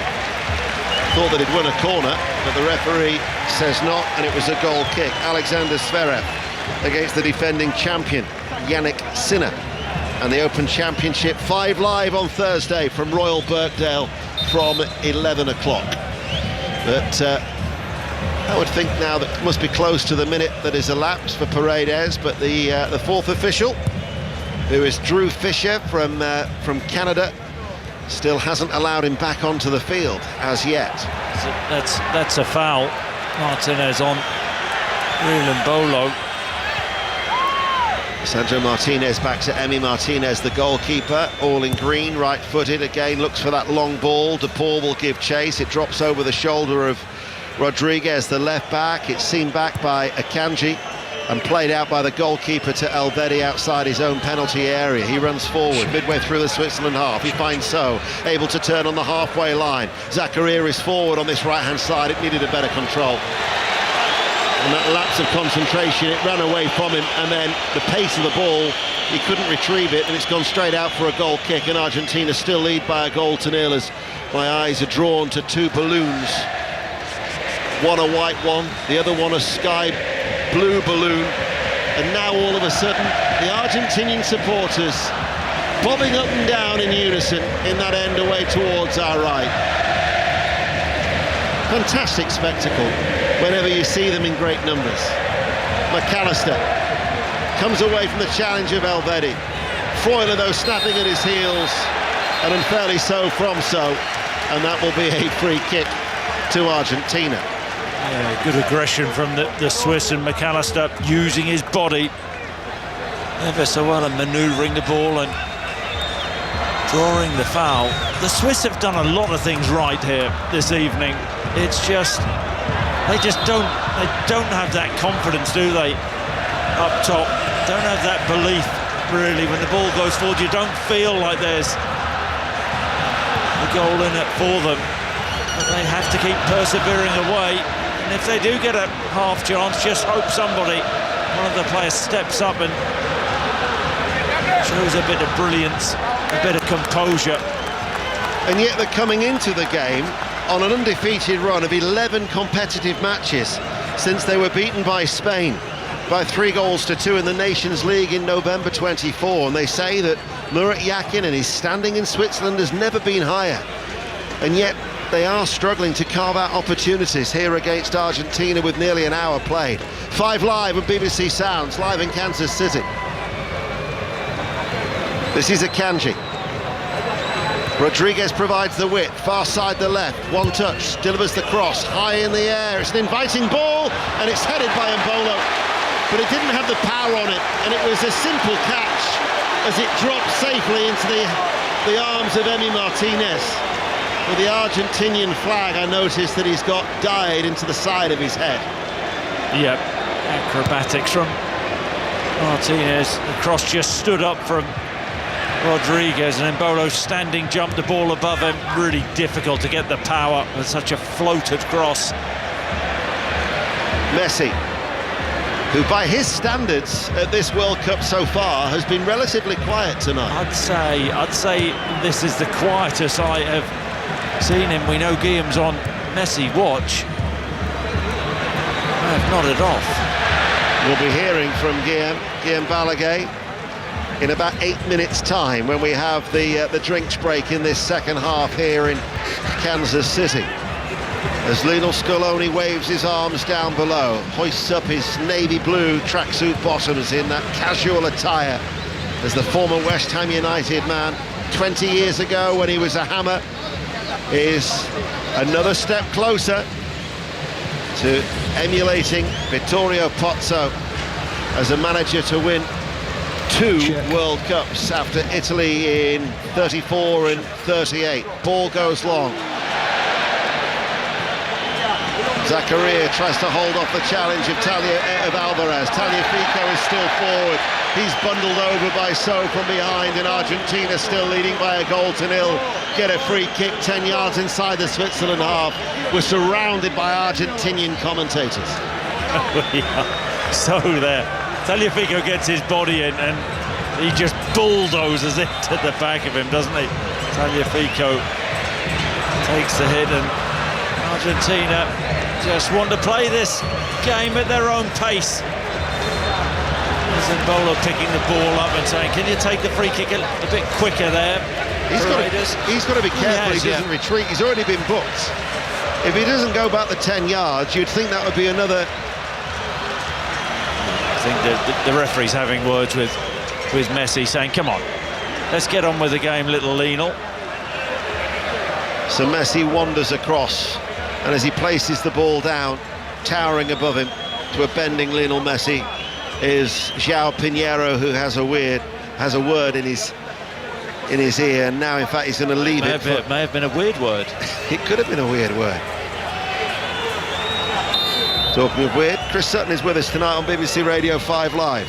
thought that he'd won a corner, but the referee says not, and it was a goal kick. Alexander Zverev against the defending champion, Yannick Sinner. And the Open Championship 5 Live on Thursday from Royal Birkdale from 11 o'clock. But I would think now that must be close to the minute that is elapsed for Paredes, but the fourth official, who is Drew Fisher from Canada, still hasn't allowed him back onto the field as yet. So that's a foul. Martinez on Rylan Bolo. Sandro Martinez back to Emi Martinez, the goalkeeper, all in green, right-footed, again looks for that long ball. De Paul will give chase, it drops over the shoulder of Rodriguez, the left back. It's seen back by Akanji and played out by the goalkeeper to Elvedi outside his own penalty area. He runs forward midway through the Switzerland half. He finds So, able to turn on the halfway line. Zakaria is forward on this right-hand side. It needed a better control. And that lapse of concentration, it ran away from him, and then the pace of the ball, he couldn't retrieve it, and it's gone straight out for a goal kick, and Argentina still lead by a goal to nil as my eyes are drawn to 2 balloons. One a white one, the other one a sky blue balloon and now all of a sudden the Argentinian supporters bobbing up and down in unison in that end away towards our right. Fantastic spectacle whenever you see them in great numbers. McAllister comes away from the challenge of Valverde. Freuler, though, snapping at his heels, and unfairly so from and that will be a free kick to Argentina. Yeah, good aggression from the Swiss, and McAllister using his body ever so well and manoeuvring the ball and drawing the foul. The Swiss have done a lot of things right here this evening. It's just they don't have that confidence, do they? Up top, don't have that belief really. When the ball goes forward, you don't feel like there's a goal in it for them. But they have to keep persevering away. And if they do get a half chance, just hope somebody, one of the players, steps up and shows a bit of brilliance, a bit of composure. And yet they're coming into the game on an undefeated run of 11 competitive matches since they were beaten by Spain by 3-2 in the Nations League in November 24. And they say that Murat Yakin and his standing in Switzerland has never been higher. And yet they are struggling to carve out opportunities here against Argentina with nearly an hour played. 5 Live on BBC Sounds, live in Kansas City. This is Akanji. Rodriguez provides the width, far side the left, one touch, delivers the cross, high in the air, it's an inviting ball, and it's headed by Embolo, but it didn't have the power on it, and it was a simple catch as it dropped safely into the arms of Emi Martinez. With the Argentinian flag, I noticed that he's got dyed into the side of his head. Yep, acrobatics from Martinez. The cross just stood up from Rodriguez, and Embolo standing, jumped the ball above him. Really difficult to get the power with such a floated cross. Messi, who by his standards at this World Cup so far has been relatively quiet tonight. I'd say this is the quietest I have seen him. We know Guillaume's on Messi watch. I have nodded off. We'll be hearing from Guillaume Balaguer in about 8 minutes' time when we have the drinks break in this second half here in Kansas City. As Lionel Scaloni waves his arms down below, hoists up his navy blue tracksuit bottoms in that casual attire as the former West Ham United man 20 years ago when he was a Hammer is another step closer to emulating Vittorio Pozzo as a manager to win 2 World Cups after Italy in 34 and 38. Ball goes long. Zakaria tries to hold off the challenge of Alvarez. Tagliafico is still forward. He's bundled over by So from behind, and Argentina still leading by 1-0. Get a free kick 10 yards inside the Switzerland half. We're surrounded by Argentinian commentators. So there. Tagliafico gets his body in and he just bulldozes into the back of him, doesn't he? Tagliafico takes the hit, and Argentina just want to play this game at their own pace. Embolo picking the ball up and saying, can you take the free kick a bit quicker there? He's got to be careful he doesn't retreat. He's already been booked. If he doesn't go back the 10 yards, you'd think that would be another... I think the referee's having words with Messi, saying, come on, let's get on with the game, little Lionel. So Messi wanders across, and as he places the ball down, towering above him to a bending Lionel Messi, is João Pinheiro, who has a word in his ear, and now in fact he's going to leave it. May have been a weird word. It could have been a weird word. Talking of weird, Chris Sutton is with us tonight on BBC Radio 5 Live.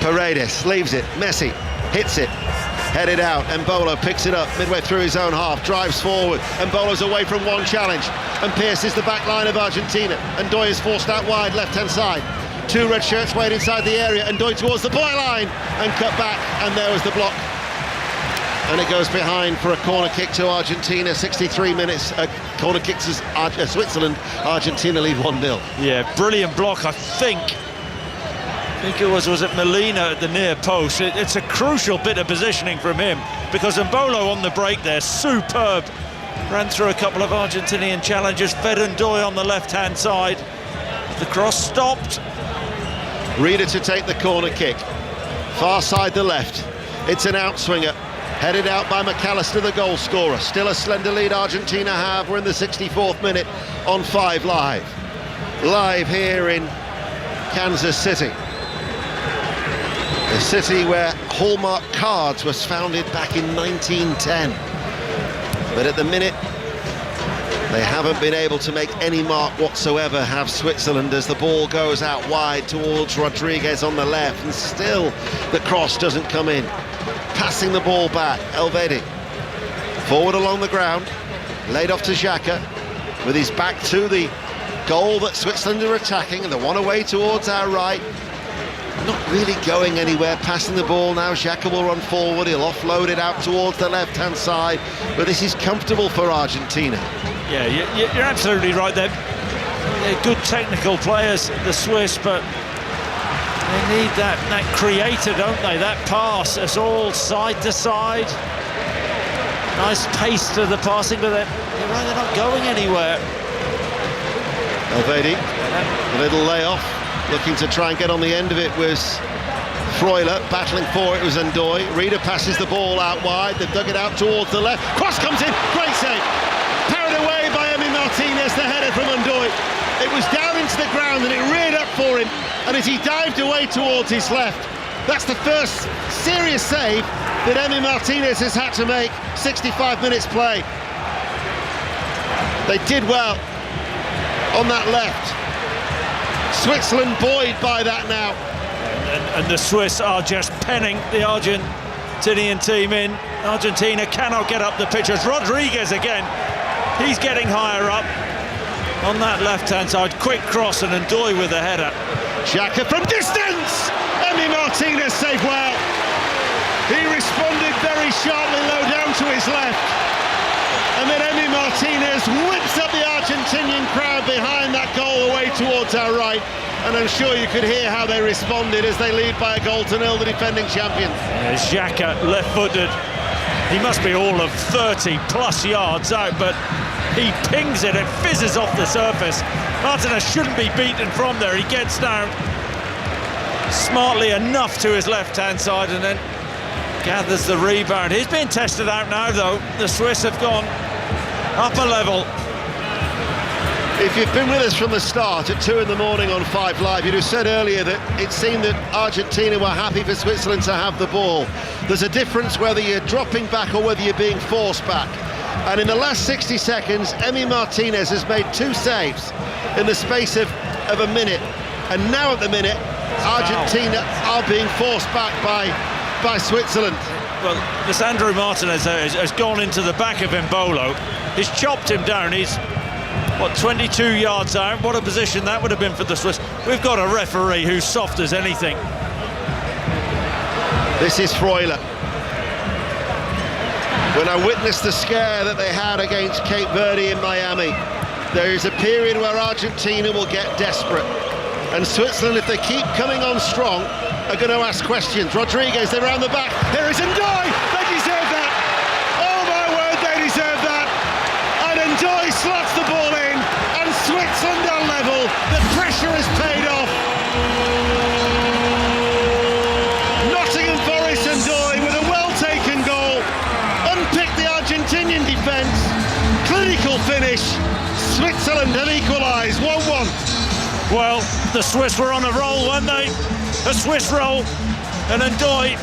Paredes leaves it, Messi hits it, headed out, Embolo picks it up midway through his own half, drives forward, Embolo's away from one challenge and pierces the back line of Argentina, and Doy is forced out wide left-hand side. 2 red shirts wait inside the area, and Doy towards the byline and cut back, and there was the block. And it goes behind for a corner kick to Argentina. 63 minutes, corner kick to Switzerland. Argentina lead 1-0. Yeah, brilliant block. I think think it was it Molina at the near post. It's a crucial bit of positioning from him, because Mbolo on the break there, superb. Ran through a couple of Argentinian challengers, fed Ndoye on the left-hand side. The cross stopped. Reader to take the corner kick. Far side the left. It's an outswinger. Headed out by McAllister, the goal scorer. Still a slender lead Argentina have. We're in the 64th minute on 5 Live. Live here in Kansas City. The city where Hallmark Cards was founded back in 1910. But at the minute, they haven't been able to make any mark whatsoever, have Switzerland, as the ball goes out wide towards Rodriguez on the left, and still the cross doesn't come in. Passing the ball back, Elvedi. Forward along the ground, laid off to Xhaka, with his back to the goal that Switzerland are attacking, and the one away towards our right. Not really going anywhere, passing the ball now. Xhaka will run forward, he'll offload it out towards the left-hand side, but this is comfortable for Argentina. Yeah, you're absolutely right. They're good technical players, the Swiss, but they need that creator, don't they? That pass, it's all side to side. Nice pace to the passing, but they're not going anywhere. Elvedi, a little layoff, looking to try and get on the end of it was Freuler, battling for it was Ndoye. Reader passes the ball out wide, they've dug it out towards the left. Cross comes in, great save. Parried away by Emi Martinez, the header from Ndoye. It was down into the ground and it reared up for him, and as he dived away towards his left, that's the first serious save that Emi Martinez has had to make. 65 minutes play. They did well on that left. Switzerland buoyed by that now. And the Swiss are just penning the Argentinian team in. Argentina cannot get up the pitch. As Rodriguez again, he's getting higher up on that left-hand side. Quick cross and Ndoye with the header. Xhaka from distance! Emi Martinez saved well. He responded very sharply low down to his left. And then Emi Martinez whips up the Argentinian crowd behind that goal away towards our right. And I'm sure you could hear how they responded as they lead by a goal to nil, the defending champions. Xhaka, left-footed. He must be all of 30 plus yards out, but he pings it, it fizzes off the surface. Martinez shouldn't be beaten from there. He gets down smartly enough to his left-hand side and then gathers the rebound. He's being tested out now, though. The Swiss have gone up a level. If you've been with us from the start at 2 in the morning on 5 Live, you'd have said earlier that it seemed that Argentina were happy for Switzerland to have the ball. There's a difference whether you're dropping back or whether you're being forced back. And in the last 60 seconds, Emi Martinez has made 2 saves in the space of a minute. And now at the minute, Argentina are being forced back by Switzerland. Well, Lisandro Martinez has gone into the back of Mbolo. He's chopped him down. He's, 22 yards out? What a position that would have been for the Swiss. We've got a referee who's soft as anything. This is Freuler. When I witnessed the scare that they had against Cape Verde in Miami, there is a period where Argentina will get desperate. And Switzerland, if they keep coming on strong, are going to ask questions. Rodriguez, they're around the back. There is Ndoye! They deserve that! Oh my word, they deserve that! And Ndoye slots the ball in, and Switzerland are level. The pressure has paid off. Nottingham Forest Ndoye with a well-taken goal. Unpicked the Argentinian defence. Clinical finish. Switzerland have equalised 1-1. Well, the Swiss were on a roll, weren't they? A Swiss roll. And Ndoye,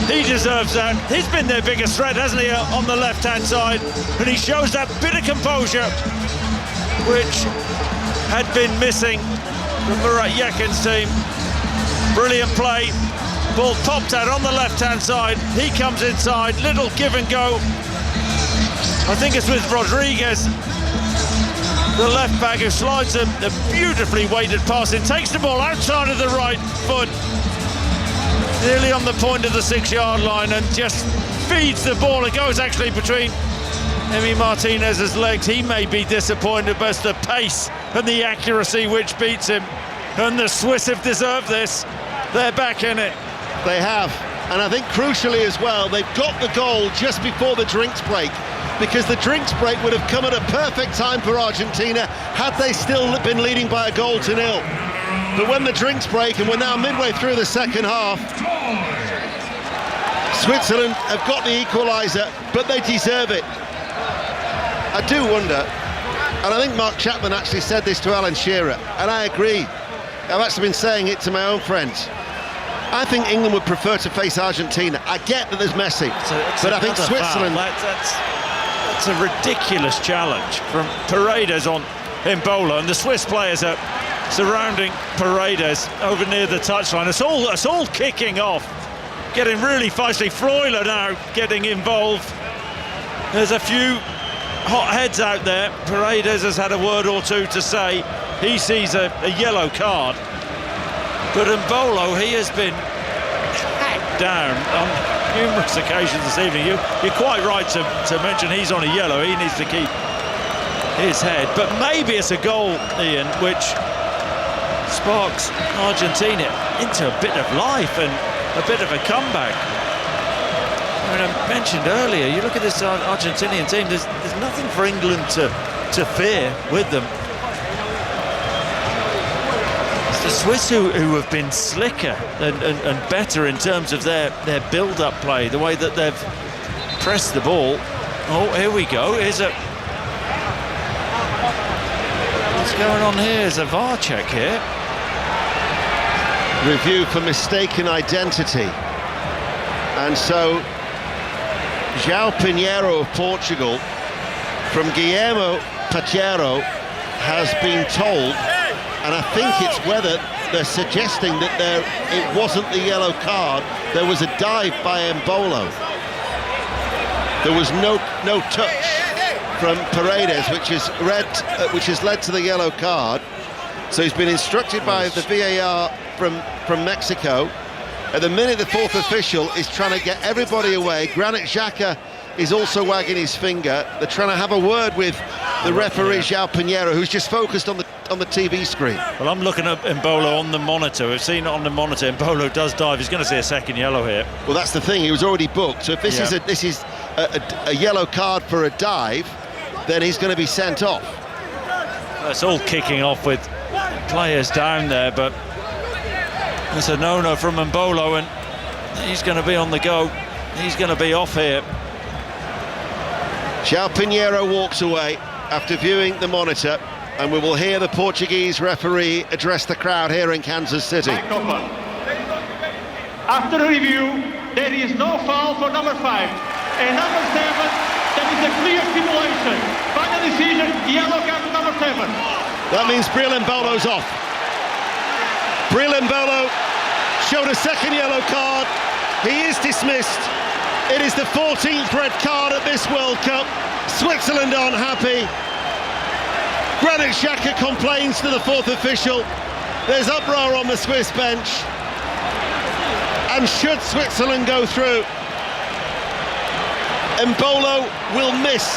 he deserves that. He's been their biggest threat, hasn't he, on the left-hand side? And he shows that bit of composure, which had been missing from Murat Yakin's team. Brilliant play. Ball popped out on the left-hand side. He comes inside, little give and go. I think it's with Rodriguez, the left back, who slides a beautifully weighted pass in, takes the ball outside of the right foot, nearly on the point of the 6-yard line, and just feeds the ball. It goes actually between Emi Martinez's legs. He may be disappointed, but it's the pace and the accuracy which beats him. And the Swiss have deserved this. They're back in it. They have. And I think crucially as well, they've got the goal just before the drinks break, because the drinks break would have come at a perfect time for Argentina had they still been leading by a goal to nil. But when the drinks break, and we're now midway through the second half, Switzerland have got the equaliser, but they deserve it. I do wonder, and I think Mark Chapman actually said this to Alan Shearer, and I agree. I've actually been saying it to my own friends. I think England would prefer to face Argentina. I get that there's Messi, but I think Switzerland... That's a ridiculous challenge from Paredes on Embolo, and the Swiss players are surrounding Paredes over near the touchline. It's all kicking off, getting really feisty. Freuler now getting involved. There's a few hot heads out there. Paredes has had a word or two to say. He sees a yellow card. But Embolo, he has been hacked down on numerous occasions this evening. You're quite right to mention he's on a yellow. He needs to keep his head. But maybe it's a goal, Ian, which sparks Argentina into a bit of life and a bit of a comeback. I mean, I mentioned earlier, you look at this Argentinian team, there's nothing for England to fear with them. The Swiss who have been slicker and better in terms of their build-up play, the way that they've pressed the ball. Oh, here we go. What's going on here? There's a VAR check here. Review for mistaken identity. And so João Pinheiro of Portugal, from Guillermo Pacheco, has been told, and I think it's whether they're suggesting that it wasn't the yellow card, there was a dive by Embolo. There was no touch from Paredes, which has led to the yellow card. So he's been instructed by the VAR from Mexico. At the minute, the fourth official is trying to get everybody away. Granit Xhaka is also wagging his finger. They're trying to have a word with the referee, João Pinheiro, who's just focused on the TV screen. Well, I'm looking at Embolo on the monitor. We've seen it on the monitor. Embolo does dive. He's going to see a second yellow here. Well, that's the thing. He was already booked. So if this is a yellow card for a dive, then he's going to be sent off. It's all kicking off with players down there, but it's a no-no from Embolo, and he's going to be on the go. He's going to be off here. João Pinheiro walks away after viewing the monitor, and we will hear the Portuguese referee address the crowd here in Kansas City. After review, there is no foul for number 5. And number 7, that is a clear simulation. Final decision, yellow card for number 7. That means Breel Embolo's off. Breel Embolo showed a second yellow card. He is dismissed. It is the 14th red card at this World Cup. Switzerland aren't happy. Granit Xhaka complains to the fourth official. There's uproar on the Swiss bench. And should Switzerland go through, Embolo will miss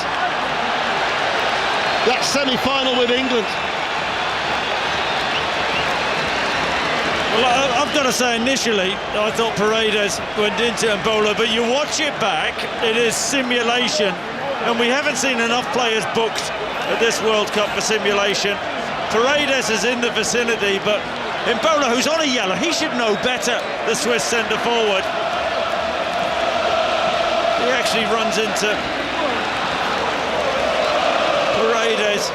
that semi-final with England. Well, I've got to say, initially, I thought Paredes went into Embolo, but you watch it back, it is simulation, and we haven't seen enough players booked at this World Cup for simulation. Paredes is in the vicinity, but Embolo, who's on a yellow, he should know better, the Swiss centre-forward. He actually runs into Paredes.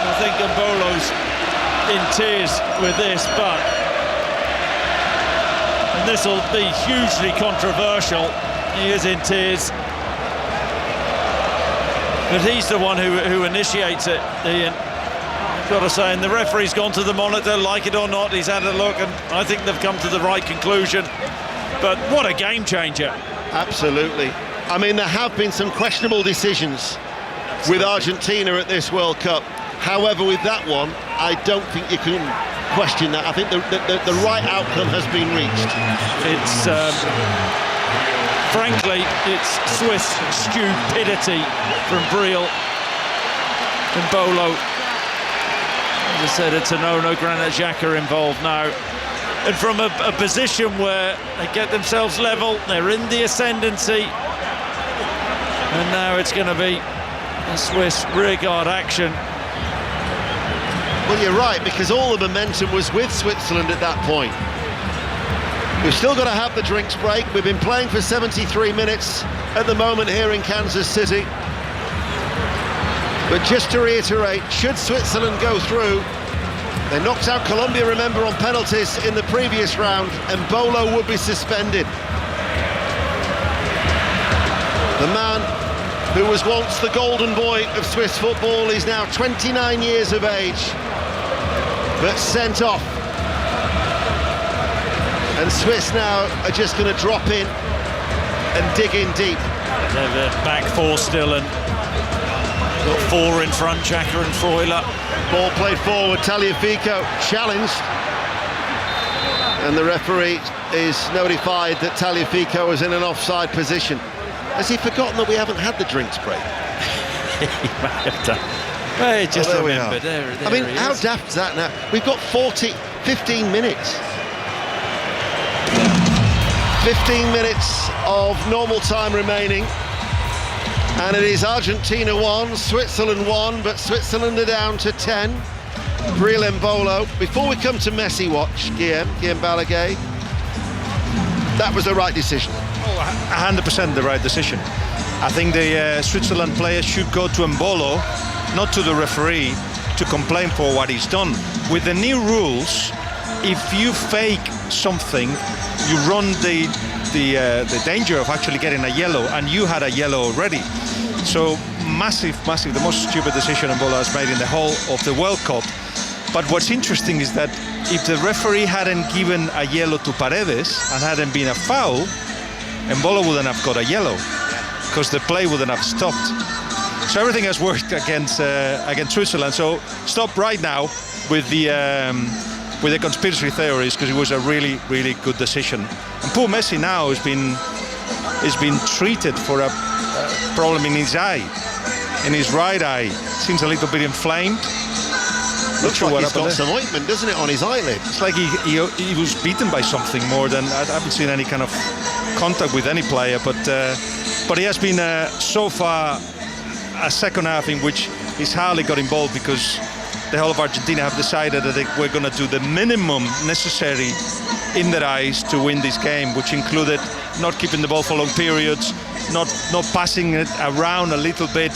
I think Embolo's in tears with this, and this will be hugely controversial. He is in tears, but he's the one who initiates it, Ian. I've got to say, and the referee's gone to the monitor, like it or not, he's had a look, and I think they've come to the right conclusion. But what a game changer. Absolutely. I mean, there have been some questionable decisions with Argentina at this World Cup. However, with that one, I don't think you can question that. I think the right outcome has been reached. It's frankly, it's Swiss stupidity from Breel. Embolo, as I said, it's a no-no. Granit Xhaka involved now. And from a position where they get themselves level, they're in the ascendancy. And now it's going to be a Swiss rearguard action. Well, you're right, because all the momentum was with Switzerland at that point. We've still got to have the drinks break. We've been playing for 73 minutes at the moment here in Kansas City. But just to reiterate, should Switzerland go through, they knocked out Colombia, remember, on penalties in the previous round, and Bolo would be suspended. The man who was once the golden boy of Swiss football is now 29 years of age, but sent off. And Swiss now are just going to drop in and dig in deep. They're back four still, and got four in front, Xhaka and Freuler. Ball played forward, Tagliafico challenged. And the referee is notified that Tagliafico was in an offside position. Has he forgotten that we haven't had the drinks break? He might have done. Well, just there remembered. we are. There I mean, he how is. daft is that now? We've got 15 minutes. 15 minutes of normal time remaining. And it is Argentina 1, Switzerland 1, but Switzerland are down to 10. Breel Embolo. Before we come to Messi watch, Guillaume Balaguer, that was the right decision. 100% the right decision. I think the Switzerland players should go to Embolo, not to the referee, to complain for what he's done. With the new rules, if you fake something, you run the danger of actually getting a yellow, and you had a yellow already. So massive, the most stupid decision Embolo has made in the whole of the World Cup. But what's interesting is that if the referee hadn't given a yellow to Paredes and hadn't been a foul, Embolo wouldn't have got a yellow, because the play wouldn't have stopped. So everything has worked against Switzerland. So stop right now with the conspiracy theories, because it was a really good decision. And poor Messi now has been treated for a problem in his eye, in his right eye. Seems a little bit inflamed. Looks like he's got some ointment, doesn't it, on his eyelid? It's like he was beaten by something more than... I haven't seen any kind of contact with any player, but he has been so far a second half in which he's hardly got involved, because the whole of Argentina have decided that we're going to do the minimum necessary in their eyes to win this game, which included not keeping the ball for long periods, not passing it around a little bit,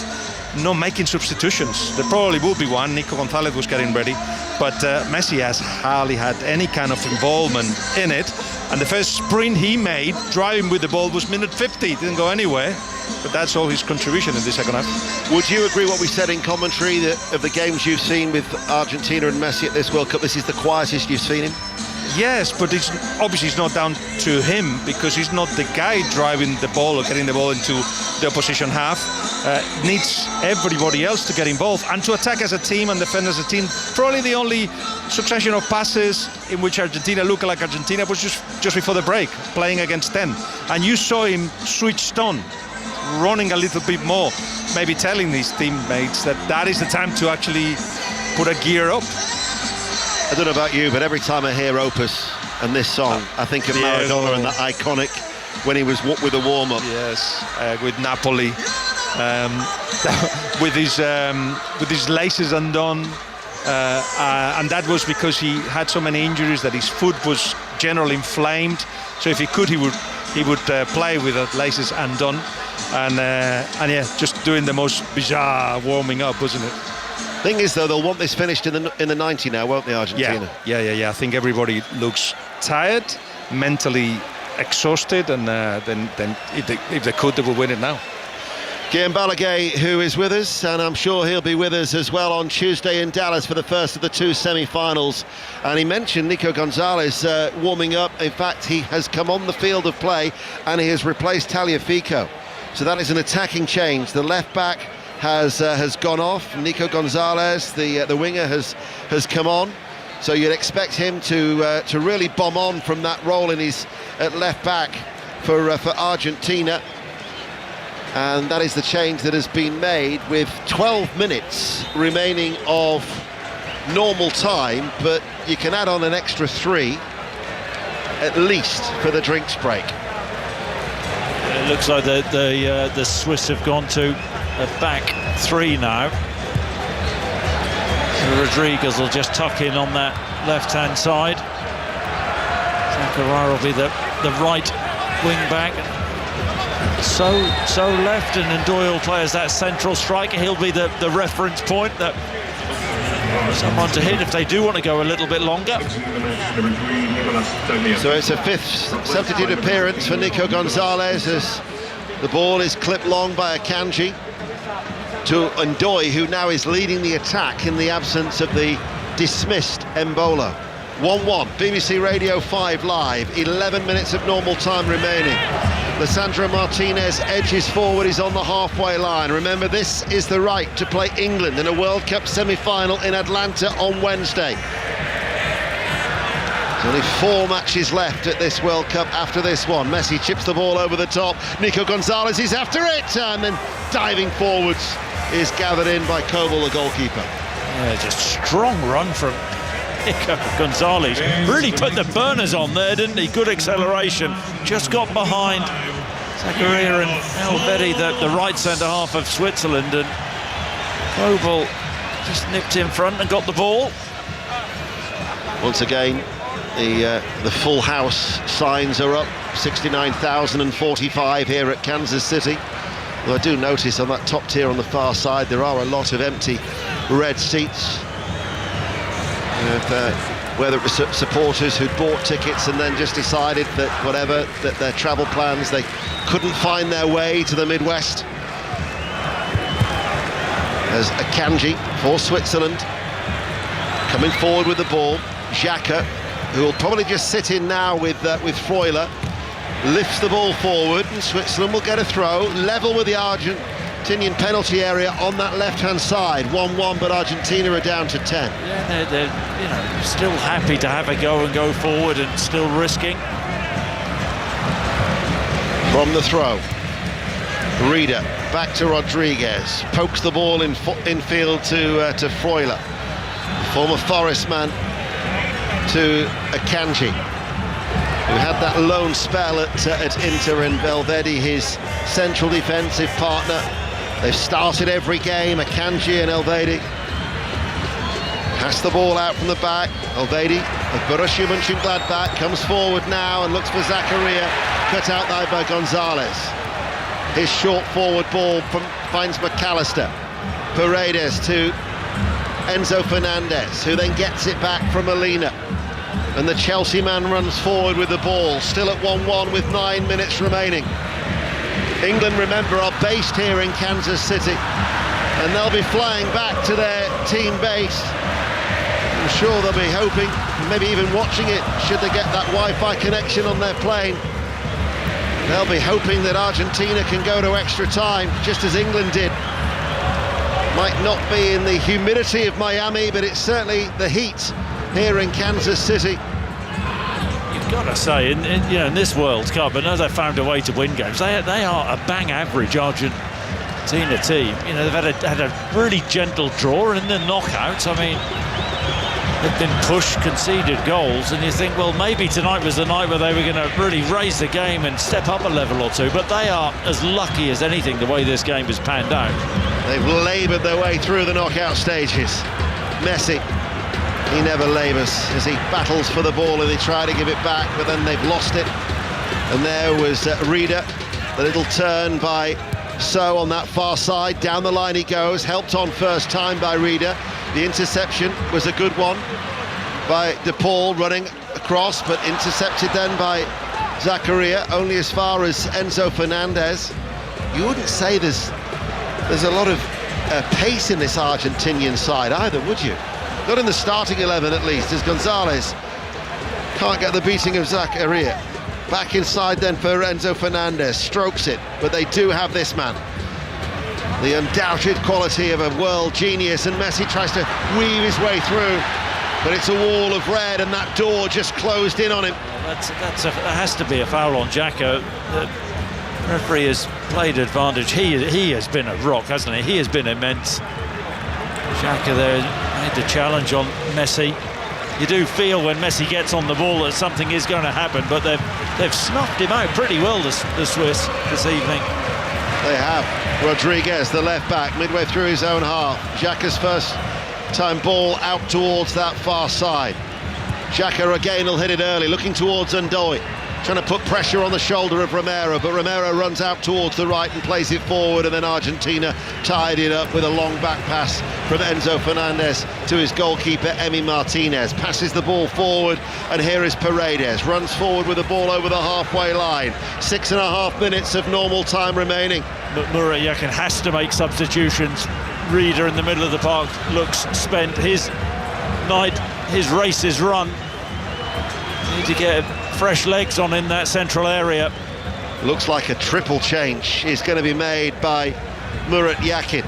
not making substitutions. There probably will be one. Nico Gonzalez was getting ready, but Messi has hardly had any kind of involvement in it. And the first sprint he made, driving with the ball, was minute 50. It didn't go anywhere, but that's all his contribution in the second half. Would you agree what we said in commentary, that of the games you've seen with Argentina and Messi at this World Cup, this is the quietest you've seen him? Yes, but it's obviously it's not down to him, because he's not the guy driving the ball or getting the ball into the opposition half. Needs everybody else to get involved and to attack as a team and defend as a team. Probably the only succession of passes in which Argentina looked like Argentina was just before the break, playing against 10. And you saw him switched on, running a little bit more, maybe telling his teammates that is the time to actually put a gear up. I don't know about you, but every time I hear Opus and this song, I think of Maradona and that iconic when he was with the warm-up. Yes, with Napoli, with his laces undone, and that was because he had so many injuries that his foot was generally inflamed. So if he could, he would play with the laces undone, and yeah, just doing the most bizarre warming up, wasn't it? Thing is, though, they'll want this finished in the 90 now, won't they, Argentina? Yeah. I think everybody looks tired, mentally exhausted, and then if they could, they will win it now. Guillaume Balaguer, who is with us, and I'm sure he'll be with us as well on Tuesday in Dallas for the first of the two semi-finals. And he mentioned Nico Gonzalez warming up. In fact, he has come on the field of play and he has replaced Tagliafico. So that is an attacking change. The left back has gone off. Nico Gonzalez, the winger, has come on. So you'd expect him to really bomb on from that role in his at left back for Argentina. And that is the change that has been made with 12 minutes remaining of normal time, but you can add on an extra 3 at least for the drinks break. It looks like the Swiss have gone to a back three now. So Rodriguez will just tuck in on that left-hand side. Zakaria will be the right wing back. So left, and Doyle plays that central striker. He'll be the reference point, that someone to hit if they do want to go a little bit longer. So it's a fifth substitute appearance for Nico Gonzalez as the ball is clipped long by Akanji to Ndoye, who now is leading the attack in the absence of the dismissed Embolo. 1-1, BBC Radio 5 Live, 11 minutes of normal time remaining. Lisandro Martinez edges forward, he's on the halfway line. Remember, this is the right to play England in a World Cup semi-final in Atlanta on Wednesday. There's only 4 matches left at this World Cup after this one. Messi chips the ball over the top. Nico Gonzalez is after it, and then diving forwards is gathered in by Kobel, the goalkeeper. Yeah, just strong run from Nico Gonzalez. Really put the burners on there, didn't he? Good acceleration. Just got behind Zakaria and Elvedi, the right centre-half of Switzerland, and Kobel just nipped in front and got the ball. Once again, the full house signs are up. 69,045 here at Kansas City. Well, I do notice on that top tier on the far side there are a lot of empty red seats. Whether it was supporters who'd bought tickets and then just decided that whatever, that their travel plans, they couldn't find their way to the Midwest. As Akanji for Switzerland coming forward with the ball. Xhaka, who will probably just sit in now with Freuler, lifts the ball forward, and Switzerland will get a throw, level with the Argentinian penalty area on that left-hand side. 1-1, but Argentina are down to 10. Yeah, they're still happy to have a go and go forward and still risking. From the throw, Reader back to Rodriguez, pokes the ball infield to Freuler, former Forest man, to Akanji, who had that lone spell at Inter, and Valverde, his central defensive partner. They've started every game, Akanji and Elvedi. Pass the ball out from the back. Elvedi of Borussia Mönchengladbach comes forward now and looks for Zakaria, cut out there by Gonzalez. His short forward ball finds McAllister. Paredes to Enzo Fernandez, who then gets it back from Molina. And the Chelsea man runs forward with the ball, still at 1-1 with 9 minutes remaining. England, remember, are based here in Kansas City, and they'll be flying back to their team base. I'm sure they'll be hoping, maybe even watching it, should they get that Wi-Fi connection on their plane. They'll be hoping that Argentina can go to extra time, just as England did. Might not be in the humidity of Miami, but it's certainly the heat here in Kansas City. You've got to say, in this World Cup, I know they've found a way to win games. They are a bang average Argentina team. They've had a really gentle draw in the knockouts. I mean, they've been pushed, conceded goals, and you think, well, maybe tonight was the night where they were going to really raise the game and step up a level or two. But they are as lucky as anything the way this game has panned out. They've laboured their way through the knockout stages. Messi, he never labours as he battles for the ball and they try to give it back, but then they've lost it. And there was Reader, the little turn by So on that far side. Down the line he goes, helped on first time by Reader. The interception was a good one by De Paul, running across, but intercepted then by Zakaria, only as far as Enzo Fernandez. You wouldn't say there's a lot of pace in this Argentinian side either, would you? Not in the starting 11 at least, as Gonzalez can't get the beating of Zakaria. Back inside then for Enzo Fernandez, strokes it, but they do have this man. The undoubted quality of a world genius, and Messi tries to weave his way through, but it's a wall of red and that door just closed in on him. That has to be a foul on Xhaka. The referee has played advantage. He has been a rock, hasn't he? He has been immense. Xhaka there made the challenge on Messi. You do feel when Messi gets on the ball that something is going to happen, but they've snuffed him out pretty well, the Swiss, this evening. They have. Rodriguez, the left back, midway through his own half. Xhaka's first time ball out towards that far side. Xhaka again will hit it early, looking towards Ndoye, trying to put pressure on the shoulder of Romero, but Romero runs out towards the right and plays it forward, and then Argentina tied it up with a long back pass from Enzo Fernandez to his goalkeeper Emi Martinez. Passes the ball forward, and here is Paredes, runs forward with the ball over the halfway line. 6.5 minutes of normal time remaining. But Murat Yakin has to make substitutions. Reader in the middle of the park looks spent. His race is run. Need to get fresh legs on in that central area. Looks like a triple change is going to be made by Murat Yakin.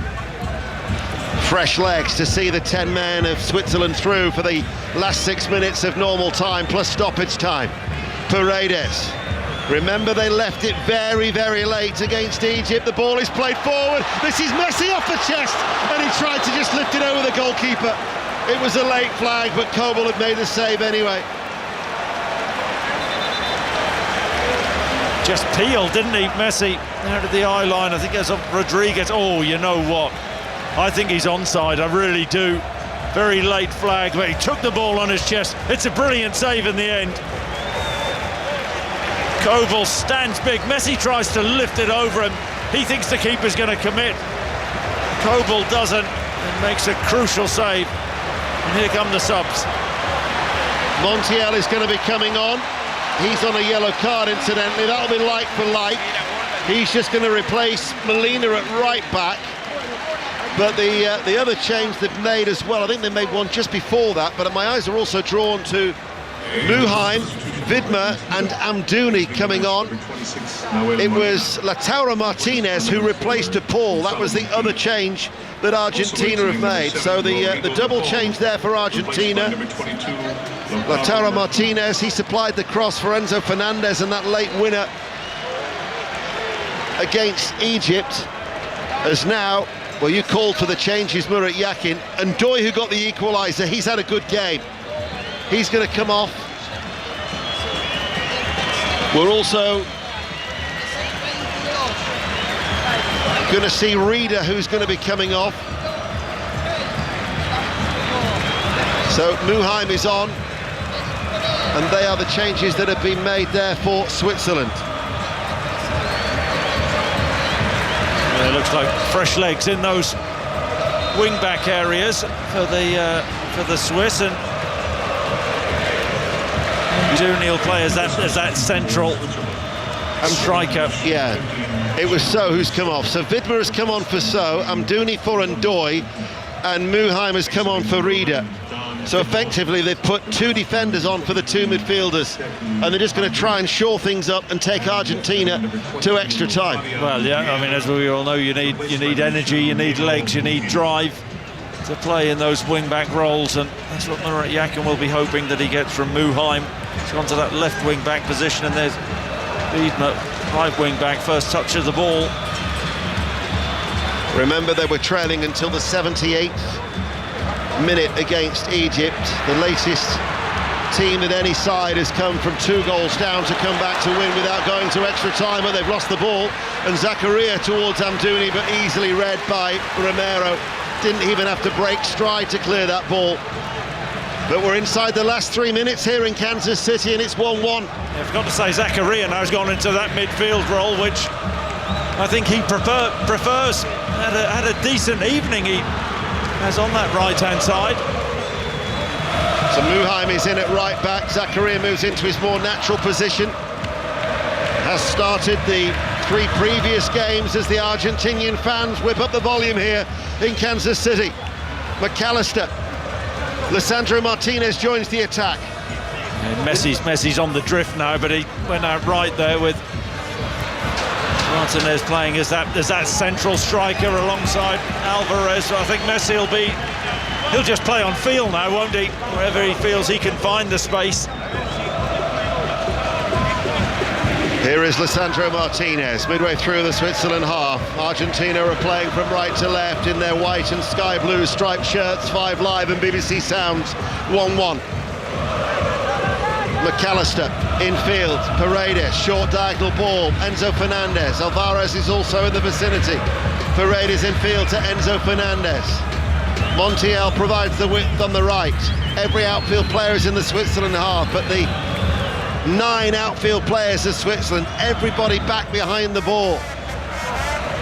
Fresh legs to see the 10 men of Switzerland through for the last 6 minutes of normal time plus stoppage time. Paredes. Remember, they left it very, very late against Egypt. The ball is played forward. This is Messi off the chest, and he tried to just lift it over the goalkeeper. It was a late flag, but Kobel had made the save anyway. Just peeled, didn't he, Messi, out of the eye line. I think there's Rodriguez. Oh, you know what? I think he's onside, I really do. Very late flag, but he took the ball on his chest. It's a brilliant save in the end. Kobel stands big. Messi tries to lift it over him. He thinks the keeper's going to commit. Kobel doesn't and makes a crucial save. And here come the subs. Montiel is going to be coming on. He's on a yellow card, incidentally. That'll be like for like. He's just going to replace Molina at right back. But the other change they've made as well, I think they made one just before that, but my eyes are also drawn to Muheim, Vidma and Amdouni coming on. It was Lautaro Martinez who replaced DePaul. That was the other change that Argentina have made. So the double change there for Argentina. Lautaro Martinez, he supplied the cross for Enzo Fernandez and that late winner against Egypt. As now, well, you called for the changes, Murat Yakin. And Ndoye, who got the equaliser, he's had a good game. He's going to come off. We're also going to see Reader, who's going to be coming off. So Muheim is on, and they are the changes that have been made there for Switzerland. It looks like fresh legs in those wing-back areas for the Swiss, and Amdouni will play as that central striker. Yeah, it was So who's come off. So Vidma has come on for So, Amdouni for Ndoye, and Muheim has come on for Reader. So effectively they've put two defenders on for the two midfielders, and they're just going to try and shore things up and take Argentina to extra time. Well, yeah, I mean, as we all know, you need energy, you need legs, you need drive to play in those wing-back roles, and that's what Murat Yakin will be hoping that he gets from Muheim. He's gone to that left wing-back position, and there's Vidma, right wing-back, first touch of the ball. Remember, they were trailing until the 78th minute against Egypt. The latest team that any side has come from 2 goals down to come back to win without going to extra time, but they've lost the ball. And Zakaria towards Amdouni, but easily read by Romero. Didn't even have to break stride to clear that ball. But we're inside the last 3 minutes here in Kansas City, and it's 1-1. Yeah, I've got to say, Zakaria now has gone into that midfield role, which I think he prefers. Had a decent evening he has on that right-hand side. So Muheim is in at right back. Zakaria moves into his more natural position. Has started the 3 previous games as the Argentinian fans whip up the volume here in Kansas City. McAllister. Lisandro Martinez joins the attack. And Messi's on the drift now, but he went out right there with Martinez playing as that central striker alongside Alvarez. So I think Messi he'll just play on feel now, won't he? Wherever he feels he can find the space. Here is Lisandro Martinez, midway through the Switzerland half. Argentina are playing from right to left in their white and sky blue striped shirts. 5 Live and BBC Sounds, 1-1. McAllister infield, Paredes, short diagonal ball, Enzo Fernandez. Alvarez is also in the vicinity. Paredes infield to Enzo Fernandez. Montiel provides the width on the right. Every outfield player is in the Switzerland half, but the 9 outfield players of Switzerland, everybody back behind the ball.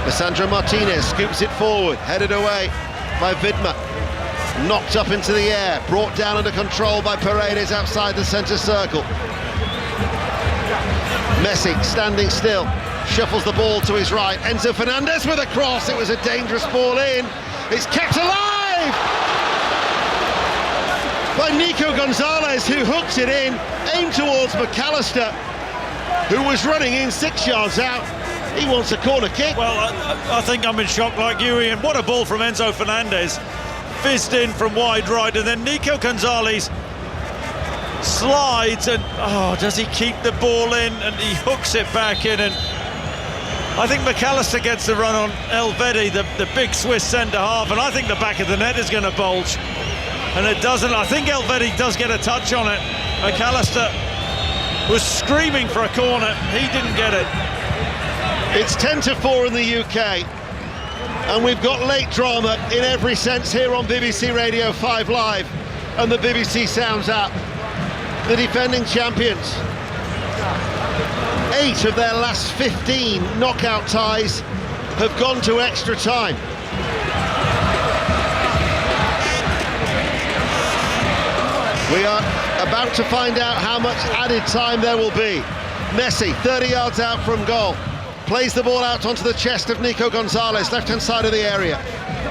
Lisandro Martinez scoops it forward, headed away by Widmer. Knocked up into the air, brought down under control by Paredes outside the centre circle. Messi standing still, shuffles the ball to his right. Enzo Fernandez with a cross. It was a dangerous ball in. It's kept alive by Nico Gonzalez, who hooks it in, aimed towards McAllister, who was running in 6 yards out. He wants a corner kick. Well, I think I'm in shock like you, Ian. What a ball from Enzo Fernandez. Fizzed in from wide right, and then Nico Gonzalez slides and, does he keep the ball in? And he hooks it back in, and I think McAllister gets the run on Elvedi, the big Swiss centre-half, and I think the back of the net is going to bulge. And it doesn't. I think Elvedi does get a touch on it. McAllister was screaming for a corner. He didn't get it. It's 10-4 in the UK. And we've got late drama in every sense here on BBC Radio 5 Live and the BBC Sounds app. The defending champions, 8 of their last 15 knockout ties have gone to extra time. We are about to find out how much added time there will be. Messi, 30 yards out from goal. Plays the ball out onto the chest of Nico Gonzalez, left-hand side of the area.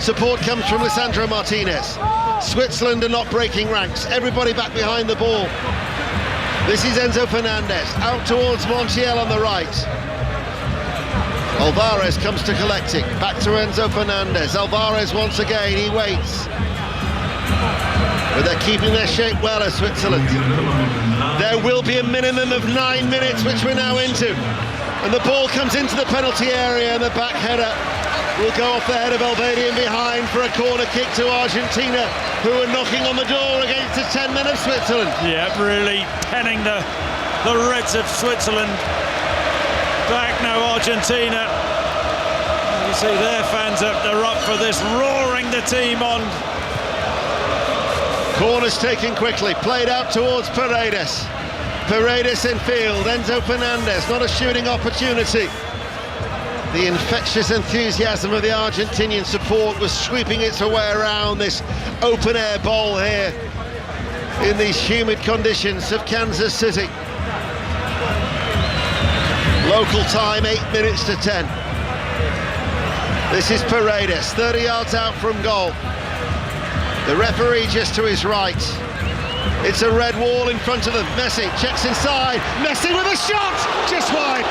Support comes from Lisandro Martinez. Switzerland are not breaking ranks. Everybody back behind the ball. This is Enzo Fernandez, out towards Montiel on the right. Alvarez comes to collect it. Back to Enzo Fernandez. Alvarez once again, he waits. But they're keeping their shape well as Switzerland. There will be a minimum of 9 minutes, which we're now into. And the ball comes into the penalty area, and the back header will go off the head of Elvedi and behind for a corner kick to Argentina, who are knocking on the door against the 10 men of Switzerland. Yeah, really penning the Reds of Switzerland back now. Argentina, you see their fans up, they're up for this, roaring the team on. Corners taken quickly, played out towards Paredes. Paredes in field, Enzo Fernandez, not a shooting opportunity. The infectious enthusiasm of the Argentinian support was sweeping its way around this open-air bowl here in these humid conditions of Kansas City. Local time, 8 minutes to 10. This is Paredes, 30 yards out from goal. The referee just to his right. It's a red wall in front of them. Messi checks inside. Messi with a shot! Just wide.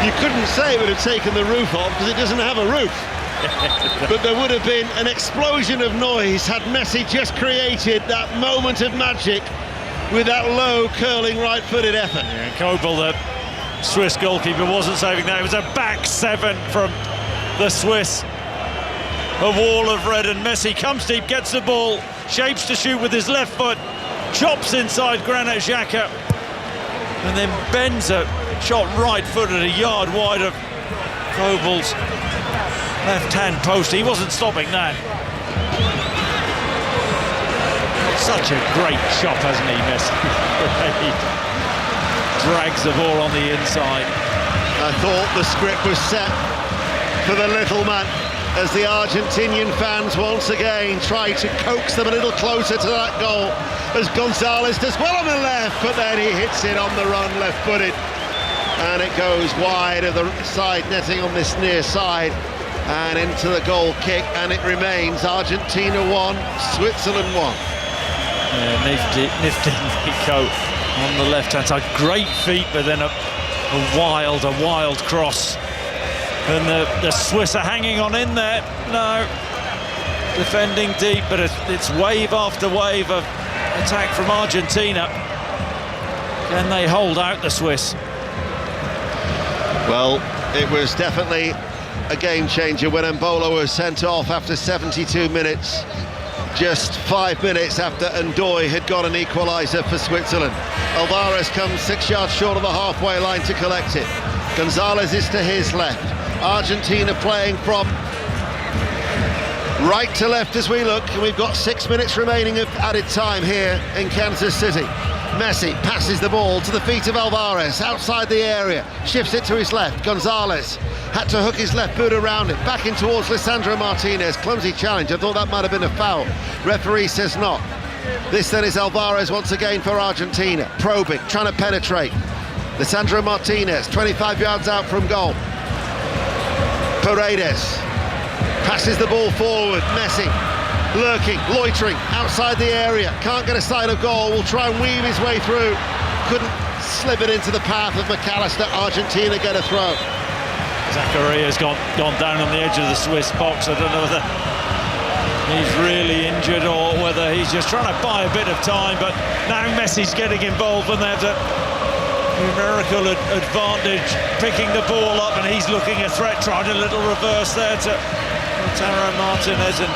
You couldn't say it would have taken the roof off because it doesn't have a roof. But there would have been an explosion of noise had Messi just created that moment of magic with that low, curling, right-footed effort. Yeah, Kobel, the Swiss goalkeeper, wasn't saving that. It was a back seven from the Swiss. A wall of red, and Messi comes deep, gets the ball, shapes to shoot with his left foot, chops inside Granit Xhaka, and then bends a shot right-footed, a yard wide of Kobel's left-hand post. He wasn't stopping that. Such a great shot, hasn't he, Messi? He drags the ball on the inside. I thought the script was set for the little man, as the Argentinian fans once again try to coax them a little closer to that goal, as Gonzalez does well on the left, but then he hits it on the run, left-footed, and it goes wide of the side netting on this near side and into the goal kick, and it remains Argentina 1, Switzerland 1. Yeah, nifty Nico on the left-hand side. Great feet, but then a wild cross. And the Swiss are hanging on in there. No, defending deep, but it's wave after wave of attack from Argentina. Can they hold out the Swiss? Well, it was definitely a game changer when Embolo was sent off after 72 minutes. just 5 minutes after Ndoye had got an equaliser for Switzerland. Alvarez comes 6 yards short of the halfway line to collect it. Gonzalez is to his left. Argentina playing from right to left as we look, and we've got 6 minutes remaining of added time here in Kansas City. Messi passes the ball to the feet of Alvarez outside the area, shifts it to his left. Gonzalez had to hook his left boot around it, back in towards Lisandro Martinez. Clumsy challenge, I thought that might have been a foul. Referee says not. This then is Alvarez once again for Argentina, probing, trying to penetrate. Lisandro Martinez, 25 yards out from goal. Paredes passes the ball forward. Messi lurking, loitering outside the area, can't get a sight of goal, will try and weave his way through, couldn't slip it into the path of McAllister. Argentina get a throw. Zacharia's gone down on the edge of the Swiss box. I don't know whether he's really injured or whether he's just trying to buy a bit of time, but now Messi's getting involved and they have a numerical advantage, picking the ball up, and he's looking a threat, trying a little reverse there to Lautaro Martinez, and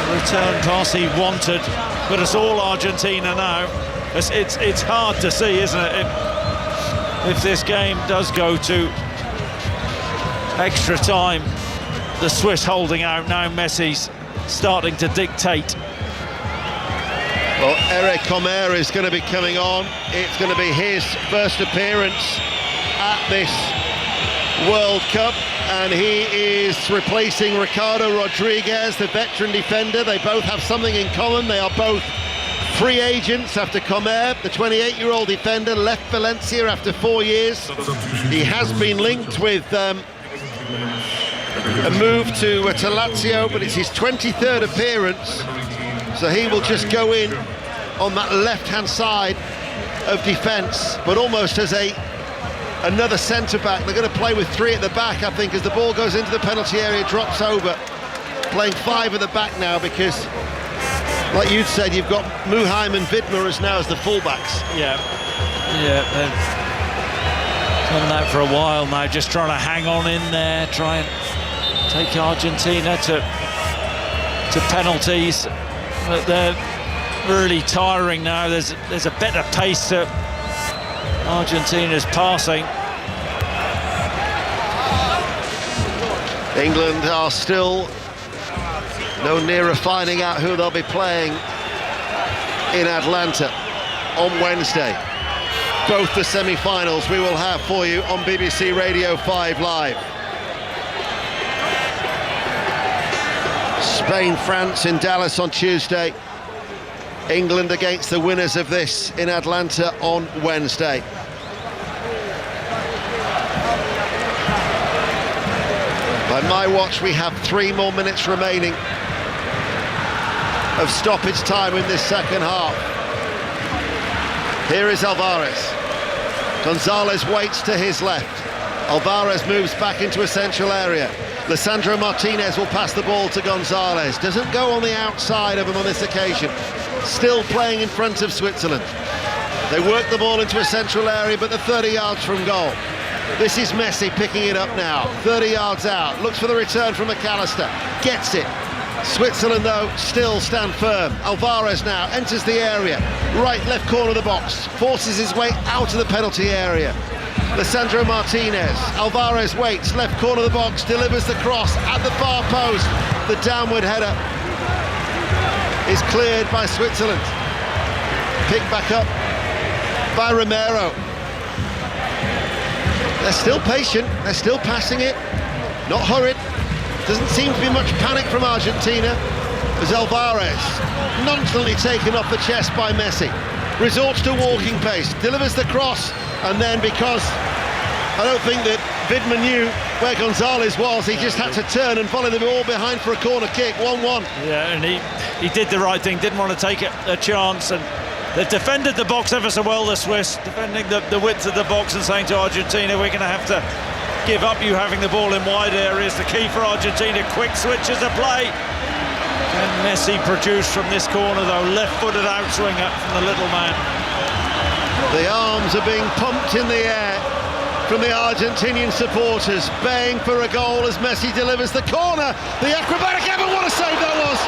return pass he wanted, but it's all Argentina now. It's hard to see, isn't it, if this game does go to extra time. The Swiss holding out now. Messi's starting to dictate. Well, Eric Comer is going to be coming on. It's going to be his first appearance at this World Cup, and he is replacing Ricardo Rodriguez, the veteran defender. They both have something in common. They are both free agents after Comer, the 28-year-old defender, left Valencia after 4 years. He has been linked with a move to Lazio, but it's his 23rd appearance, so he will just go in on that left-hand side of defence, but almost as another centre-back. They're going to play with 3 at the back, I think, as the ball goes into the penalty area, drops over. Playing 5 at the back now because, like you'd said, you've got Muheim and Widmer as now as the fullbacks. Yeah, they've done that for a while now, just trying to hang on in there, try and take Argentina to penalties. But they're really tiring now. There's a better pace to Argentina's passing. England are still no nearer finding out who they'll be playing in Atlanta on Wednesday. Both the semi-finals we will have for you on BBC Radio 5 Live. Spain, France in Dallas on Tuesday. England against the winners of this in Atlanta on Wednesday. By my watch, we have 3 more minutes remaining of stoppage time in this second half. Here is Alvarez. Gonzalez waits to his left. Alvarez moves back into a central area. Lisandro Martinez will pass the ball to Gonzalez. Doesn't go on the outside of him on this occasion. Still playing in front of Switzerland. They work the ball into a central area, but they're 30 yards from goal. This is Messi picking it up now. 30 yards out. Looks for the return from McAllister. Gets it. Switzerland, though, still stand firm. Alvarez now enters the area. Right, left corner of the box. Forces his way out of the penalty area. Lisandro Martinez. Alvarez waits. Left corner of the box. Delivers the cross at the far post. The downward header is cleared by Switzerland. Picked back up by Romero. They're still patient. They're still passing it. Not hurried. Doesn't seem to be much panic from Argentina as Alvarez, nonchalantly taken off the chest by Messi, resorts to walking pace, delivers the cross, and then because I don't think that Widmer knew where Gonzalez was, he just had to turn and volley the ball behind for a corner kick. 1-1. Yeah, and he did the right thing, didn't want to take a chance, and they've defended the box ever so well, the Swiss, defending the width of the box and saying to Argentina, we're going to have to give up you having the ball in wide areas. The key for Argentina, quick switches of play. Can Messi produce from this corner though? Left-footed outswinger from the little man. The arms are being pumped in the air from the Argentinian supporters, baying for a goal as Messi delivers the corner. The acrobatic effort, what a save that was!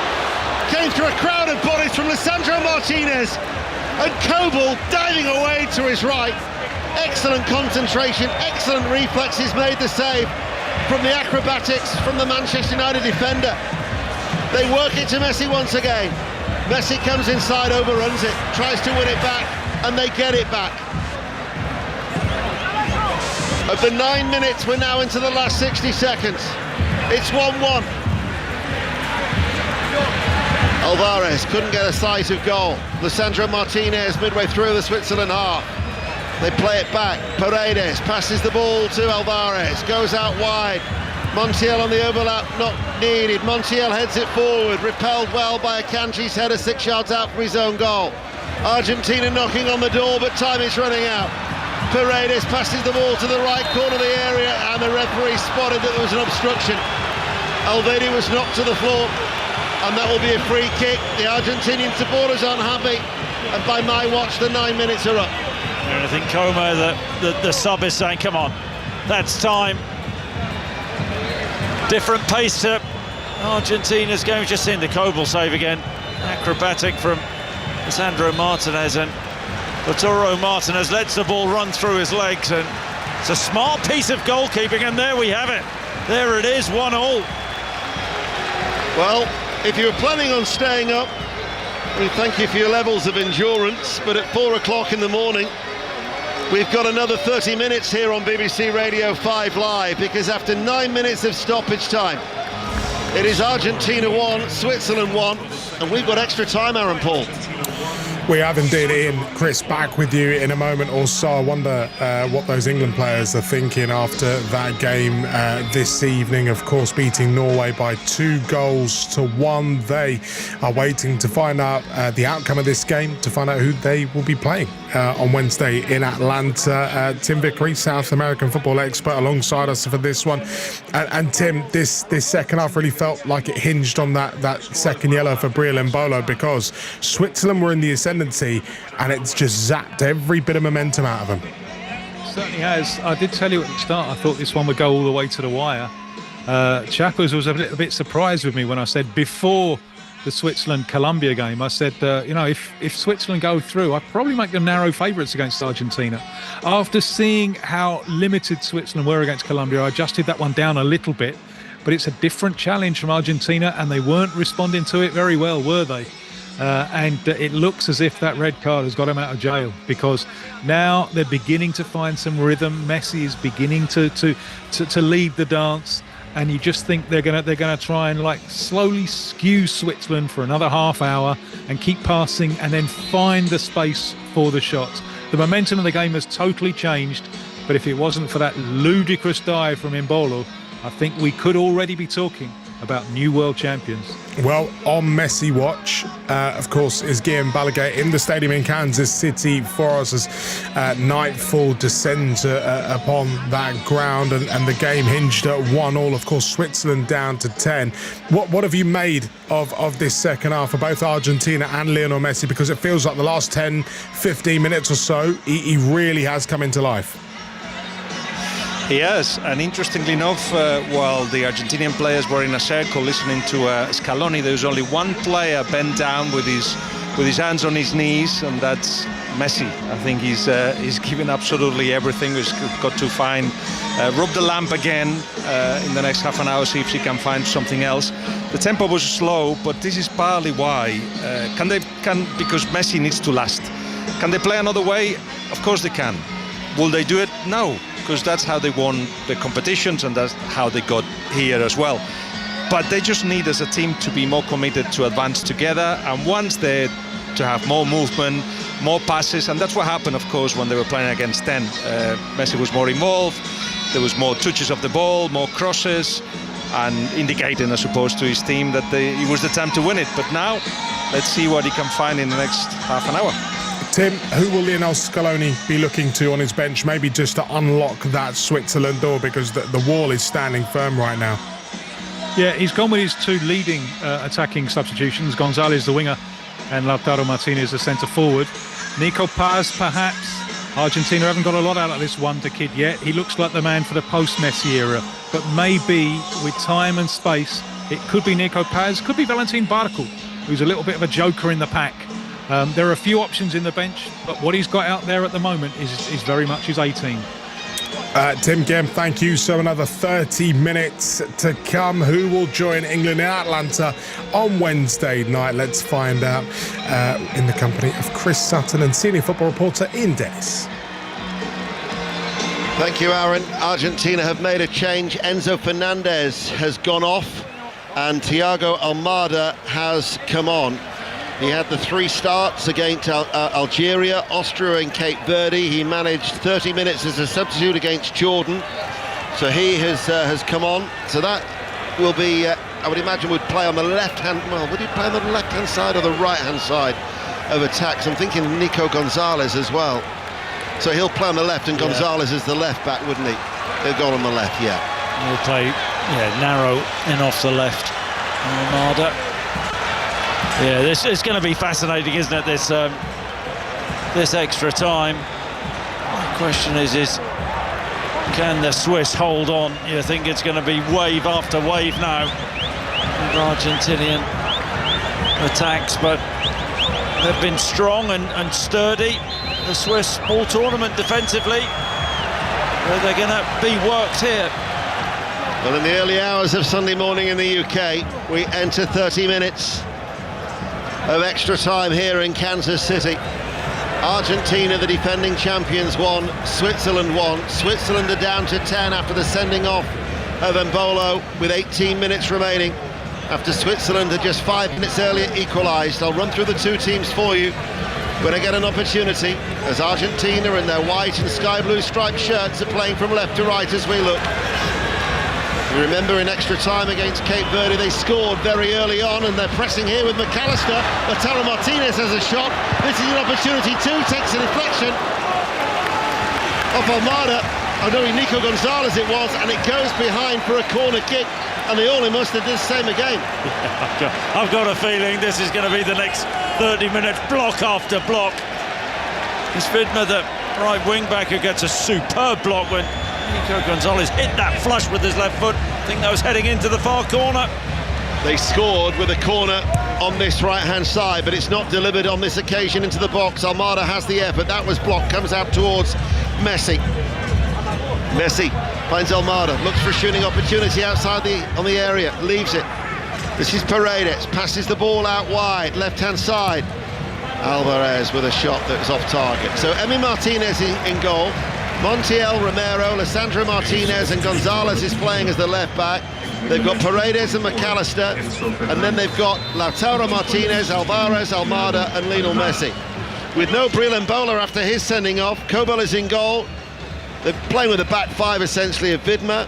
came through a crowd of bodies from Lisandro Martinez, and Coble diving away to his right. Excellent concentration, excellent reflexes, made the save from the acrobatics from the Manchester United defender. They work it to Messi once again. Messi comes inside, overruns it, tries to win it back, and they get it back. Of the 9 minutes, we're now into the last 60 seconds. It's 1-1. Alvarez couldn't get a sight of goal. Lisandro Martinez midway through the Switzerland half. They play it back. Paredes passes the ball to Alvarez, goes out wide. Montiel on the overlap, not needed. Montiel heads it forward, repelled well by Akanji's header 6 yards out from his own goal. Argentina knocking on the door, but time is running out. Paredes passes the ball to the right corner of the area, and the referee spotted that there was an obstruction. Alvedi was knocked to the floor, and that will be a free kick. The Argentinian supporters aren't happy, and by my watch, the 9 minutes are up. And I think Como, the sub, is saying, come on, that's time. Different pace to Argentina's game. We've just seen the Coble save again. Acrobatic from Lisandro Martinez, and Lautaro Martinez lets the ball run through his legs, and it's a smart piece of goalkeeping, and there we have it. There it is, 1-1. Well, if you were planning on staying up, we thank you for your levels of endurance, but at 4 o'clock in the morning, we've got another 30 minutes here on BBC Radio 5 Live, because after 9 minutes of stoppage time, it is Argentina 1, Switzerland 1, and we've got extra time, Aaron Paul. We have indeed. Ian, Chris, back with you in a moment or so. I wonder what those England players are thinking after that game this evening. Of course, beating Norway by 2-1. They are waiting to find out the outcome of this game, to find out who they will be playing on Wednesday in Atlanta. Tim Vickery, South American football expert, alongside us for this one. And Tim, this second half really felt like it hinged on that second yellow for Briel Embolo, because Switzerland were in the ascendancy, and it's just zapped every bit of momentum out of them. Certainly has. I did tell you at the start I thought this one would go all the way to the wire. Chappers was a little bit surprised with me when I said before the Switzerland-Colombia game, I said, if Switzerland go through, I'd probably make them narrow favourites against Argentina. After seeing how limited Switzerland were against Colombia, I adjusted that one down a little bit, but it's a different challenge from Argentina, and they weren't responding to it very well, were they? And it looks as if that red card has got him out of jail, because now they're beginning to find some rhythm. Messi is beginning to lead the dance, and you just think they're gonna try and like slowly skew Switzerland for another half hour and keep passing and then find the space for the shots. The momentum of the game has totally changed, but if it wasn't for that ludicrous dive from Embolo, I think we could already be talking about new world champions. Well, on Messi watch, of course, is Guillaume Balaguer in the stadium in Kansas City for us as nightfall descends upon that ground, and the game hinged at 1-1. Of course, Switzerland down to 10. What have you made of this second half for both Argentina and Lionel Messi? Because it feels like the last 10, 15 minutes or so, he really has come into life. Yes, and interestingly enough, while the Argentinian players were in a circle listening to Scaloni, there was only one player bent down with his hands on his knees, and that's Messi. I think he's given absolutely everything. He's got to find, rub the lamp again in the next half an hour, see if he can find something else. The tempo was slow, but this is partly why. Because Messi needs to last. Can they play another way? Of course they can. Will they do it? No, because that's how they won the competitions, and that's how they got here as well. But they just need, as a team, to be more committed to advance together, and once they to have more movement, more passes, and that's what happened, of course, when they were playing against 10. Messi was more involved, there was more touches of the ball, more crosses, and indicating, I suppose, to his team that it was the time to win it. But now, let's see what he can find in the next half an hour. Tim, who will Lionel Scaloni be looking to on his bench, maybe just to unlock that Switzerland door, because the wall is standing firm right now? Yeah, he's gone with his two leading attacking substitutions, Gonzalez the winger and Lautaro Martinez the centre forward. Nico Paz, perhaps. Argentina haven't got a lot out of this wonder kid yet. He looks like the man for the post-Messi era, but maybe with time and space, it could be Nico Paz, could be Valentin Barco. who's a little bit of a joker in the pack. There are a few options in the bench, but what he's got out there at the moment is very much his 18. Tim Gem, thank you. So another 30 minutes to come. Who will join England in Atlanta on Wednesday night? Let's find out in the company of Chris Sutton and senior football reporter Ian Dennis. Thank you, Aaron. Argentina have made a change. Enzo Fernandez has gone off and Thiago Almada has come on. He had the 3 starts against Algeria, Austria and Cape Verde. He managed 30 minutes as a substitute against Jordan. So he has come on. So that will be, I would imagine, would play on the left-hand... Well, would he play on the left-hand side or the right-hand side of attacks? I'm thinking Nico Gonzalez as well. So he'll play on the left and Gonzalez is the left-back, wouldn't he? He'll go on the left, yeah. He'll play narrow in off the left. Almada. Yeah, this is going to be fascinating, isn't it? This extra time. The question is can the Swiss hold on? You think it's going to be wave after wave now with Argentinian attacks, but they've been strong and sturdy. The Swiss all tournament defensively. Are they going to be worked here? Well, in the early hours of Sunday morning in the UK, we enter 30 minutes of extra time here in Kansas City. Argentina, the defending champions, won. Switzerland won. Switzerland are down to 10 after the sending off of Embolo with 18 minutes remaining. After Switzerland had just 5 minutes earlier equalised. I'll run through the 2 teams for you when I get an opportunity, as Argentina in their white and sky blue striped shirts are playing from left to right as we look. You remember in extra time against Cape Verde they scored very early on, and they're pressing here with McAllister. Lautaro Martinez has a shot. This is an opportunity too, takes a deflection off Almada. I know Nico Gonzalez it was, and it goes behind for a corner kick, and they all must have did the same again. I've got a feeling this is going to be the next 30 minutes, block after block. It's Vidma, the right wing back, who gets a superb block when Nico Gonzalez hit that flush with his left foot. I think that was heading into the far corner. They scored with a corner on this right-hand side, but it's not delivered on this occasion into the box. Almada has the effort. That was blocked, comes out towards Messi. Messi finds Almada, looks for a shooting opportunity outside on the area, leaves it. This is Paredes, passes the ball out wide, left-hand side. Alvarez with a shot that was off target. So Emi Martinez in goal. Montiel, Romero, Lisandro Martinez and Gonzalez is playing as the left back. They've got Paredes and McAllister, and then they've got Lautaro Martinez, Alvarez, Almada and Lionel Messi. With no Breel Embolo after his sending off, Kobel is in goal. They're playing with a back 5 essentially of Vidma,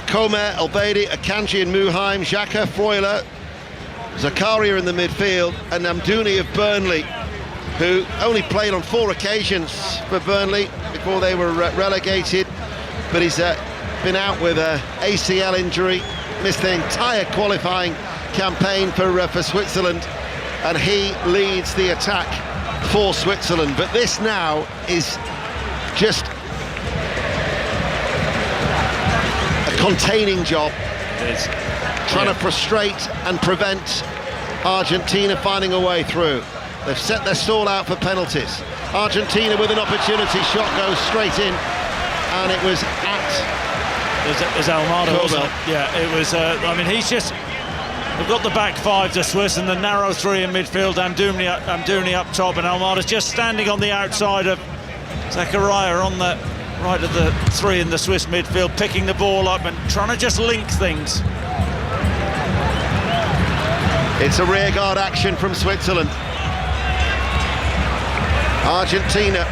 Comer, Elbeidi, Akanji and Muheim, Xhaka, Freuler, Zakaria in the midfield, and Amdouni of Burnley, who only played on 4 occasions for Burnley before they were relegated, but he's been out with a ACL injury, missed the entire qualifying campaign for Switzerland, and he leads the attack for Switzerland. But this now is just a containing job. It's trying to frustrate and prevent Argentina finding a way through. They've set their stall out for penalties. Argentina with an opportunity, shot goes straight in, and it was at... It was Almada, wasn't it? Yeah, it was, I mean, he's just... They've got the back 5 to Swiss and the narrow 3 in midfield, Amdouni up top, and Almada's just standing on the outside of Zakaria on the right of the 3 in the Swiss midfield, picking the ball up and trying to just link things. It's a rearguard action from Switzerland. Argentina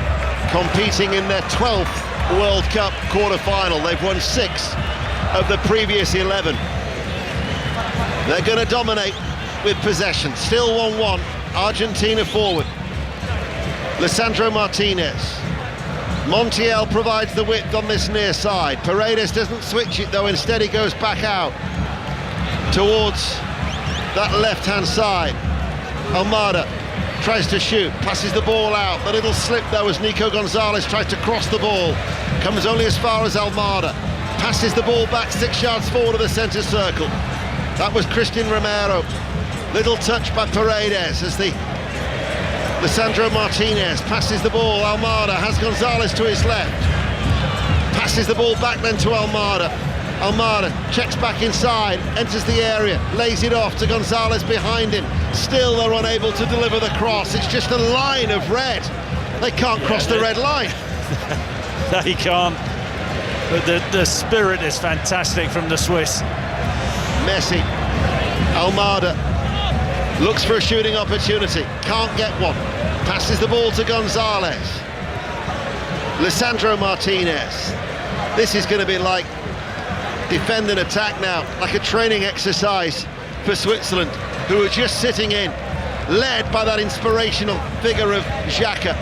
competing in their 12th World Cup quarter-final. They've won 6 of the previous 11. They're going to dominate with possession. Still 1-1. Argentina forward. Lisandro Martinez. Montiel provides the width on this near side. Paredes doesn't switch it though. Instead he goes back out towards that left-hand side. Almada tries to shoot, passes the ball out. The little slip though as Nico Gonzalez tries to cross the ball. Comes only as far as Almada. Passes the ball back 6 yards forward of the centre circle. That was Christian Romero. Little touch by Paredes as the Lisandro Martinez passes the ball. Almada has Gonzalez to his left. Passes the ball back then to Almada. Almada checks back inside, enters the area, lays it off to Gonzalez behind him. Still they're unable to deliver the cross. It's just a line of red. They can't cross the red line. They can't. But the spirit is fantastic from the Swiss. Messi, Almada looks for a shooting opportunity, can't get one. Passes the ball to Gonzalez. Lisandro Martinez. This is going to be like defend and attack now, like a training exercise for Switzerland, who are just sitting in, led by that inspirational figure of Xhaka.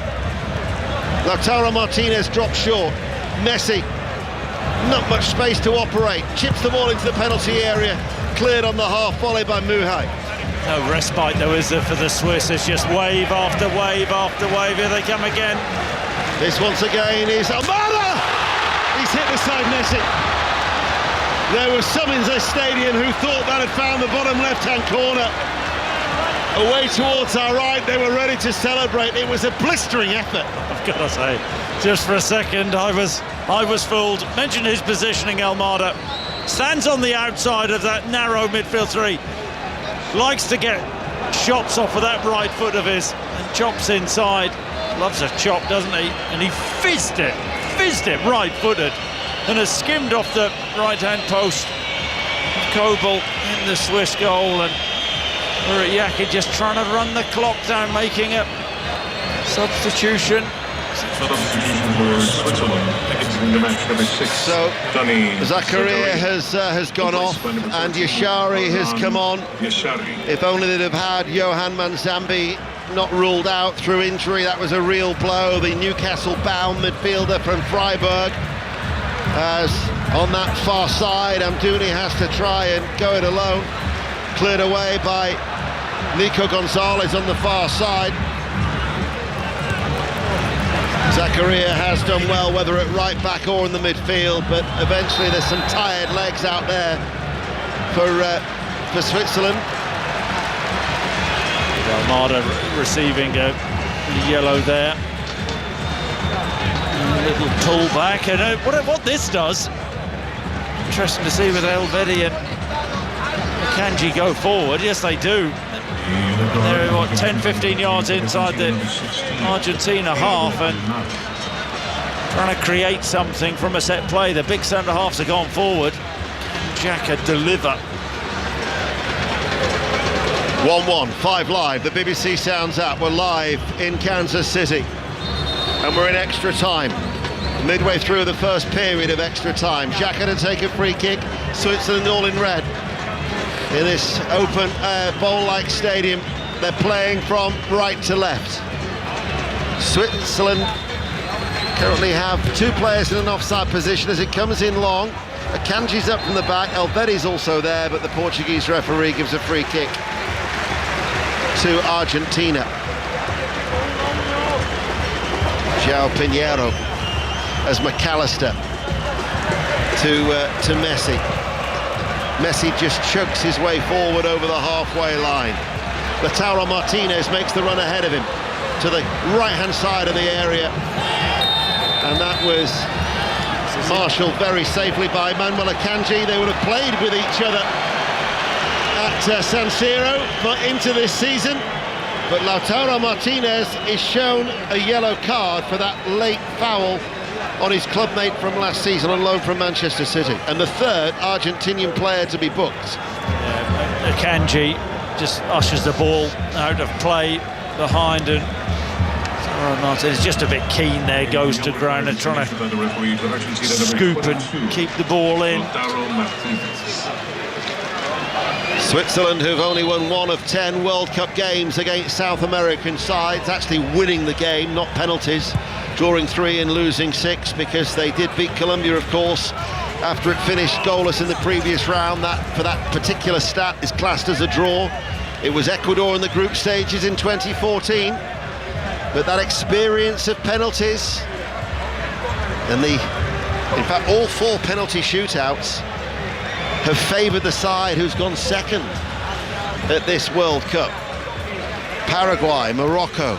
Lautaro Martinez drops short. Messi, not much space to operate, chips the ball into the penalty area, cleared on the half volley by Muhai. No respite though, is there, for the Swiss? It's just wave after wave after wave. Here they come again. This once again is Almada! He's hit beside Messi. There were some in the stadium who thought that had found the bottom left-hand corner. Away towards our right, they were ready to celebrate. It was a blistering effort. I've got to say, just for a second, I was fooled. Mentioned his positioning, Almada. Stands on the outside of that narrow midfield three. Likes to get shots off of that right foot of his and chops inside. Loves a chop, doesn't he? And he fizzed it right-footed and has skimmed off the right-hand post of Kobel in the Swiss goal. And Uriaki just trying to run the clock down, making a substitution. So Zakaria has gone off and Yashari has come on. If only they'd have had Johan Manzambi not ruled out through injury. That was a real blow. The Newcastle-bound midfielder from Freiburg, as on that far side, Amdouni has to try and go it alone. Cleared away by Nico Gonzalez on the far side. Zakaria has done well, whether at right back or in the midfield, but eventually there's some tired legs out there for Switzerland. Almada receiving a yellow there. A little pull back, and what this does, interesting to see with Elvedi and Kanji go forward. Yes, they do. They're 10-15 yards inside the Argentina half and trying to create something from a set play. The big centre halves have gone forward. Xhaka deliver. 1-1, 5 Live, the BBC Sounds app. We're live in Kansas City and we're in extra time, midway through the first period of extra time. Xhaka to take a free kick, Switzerland all in red in this open bowl-like stadium. They're playing from right to left. Switzerland currently have two players in an offside position as it comes in long. Akanji's up from the back, Elvedi's also there, but the Portuguese referee gives a free kick to Argentina. João Pinheiro as McAllister to Messi. Messi just chokes his way forward over the halfway line. Lautaro Martinez makes the run ahead of him to the right-hand side of the area. And that was marshalled very safely by Manuel Akanji. They would have played with each other at San Siro into this season. But Lautaro Martinez is shown a yellow card for that late foul on his clubmate from last season on loan from Manchester City, and the third Argentinian player to be booked. Yeah, Akanji just ushers the ball out of play behind, and Martinez is just a bit keen there, goes to ground and trying to scoop and keep the ball in. Switzerland, who've only won 1 of 10 World Cup games against South American sides, actually winning the game, not penalties, drawing 3 and losing 6, because they did beat Colombia, of course, after it finished goalless in the previous round. That, for that particular stat, is classed as a draw. It was Ecuador in the group stages in 2014, but that experience of penalties and in fact, all 4 penalty shootouts have favoured the side who's gone second at this World Cup. Paraguay, Morocco,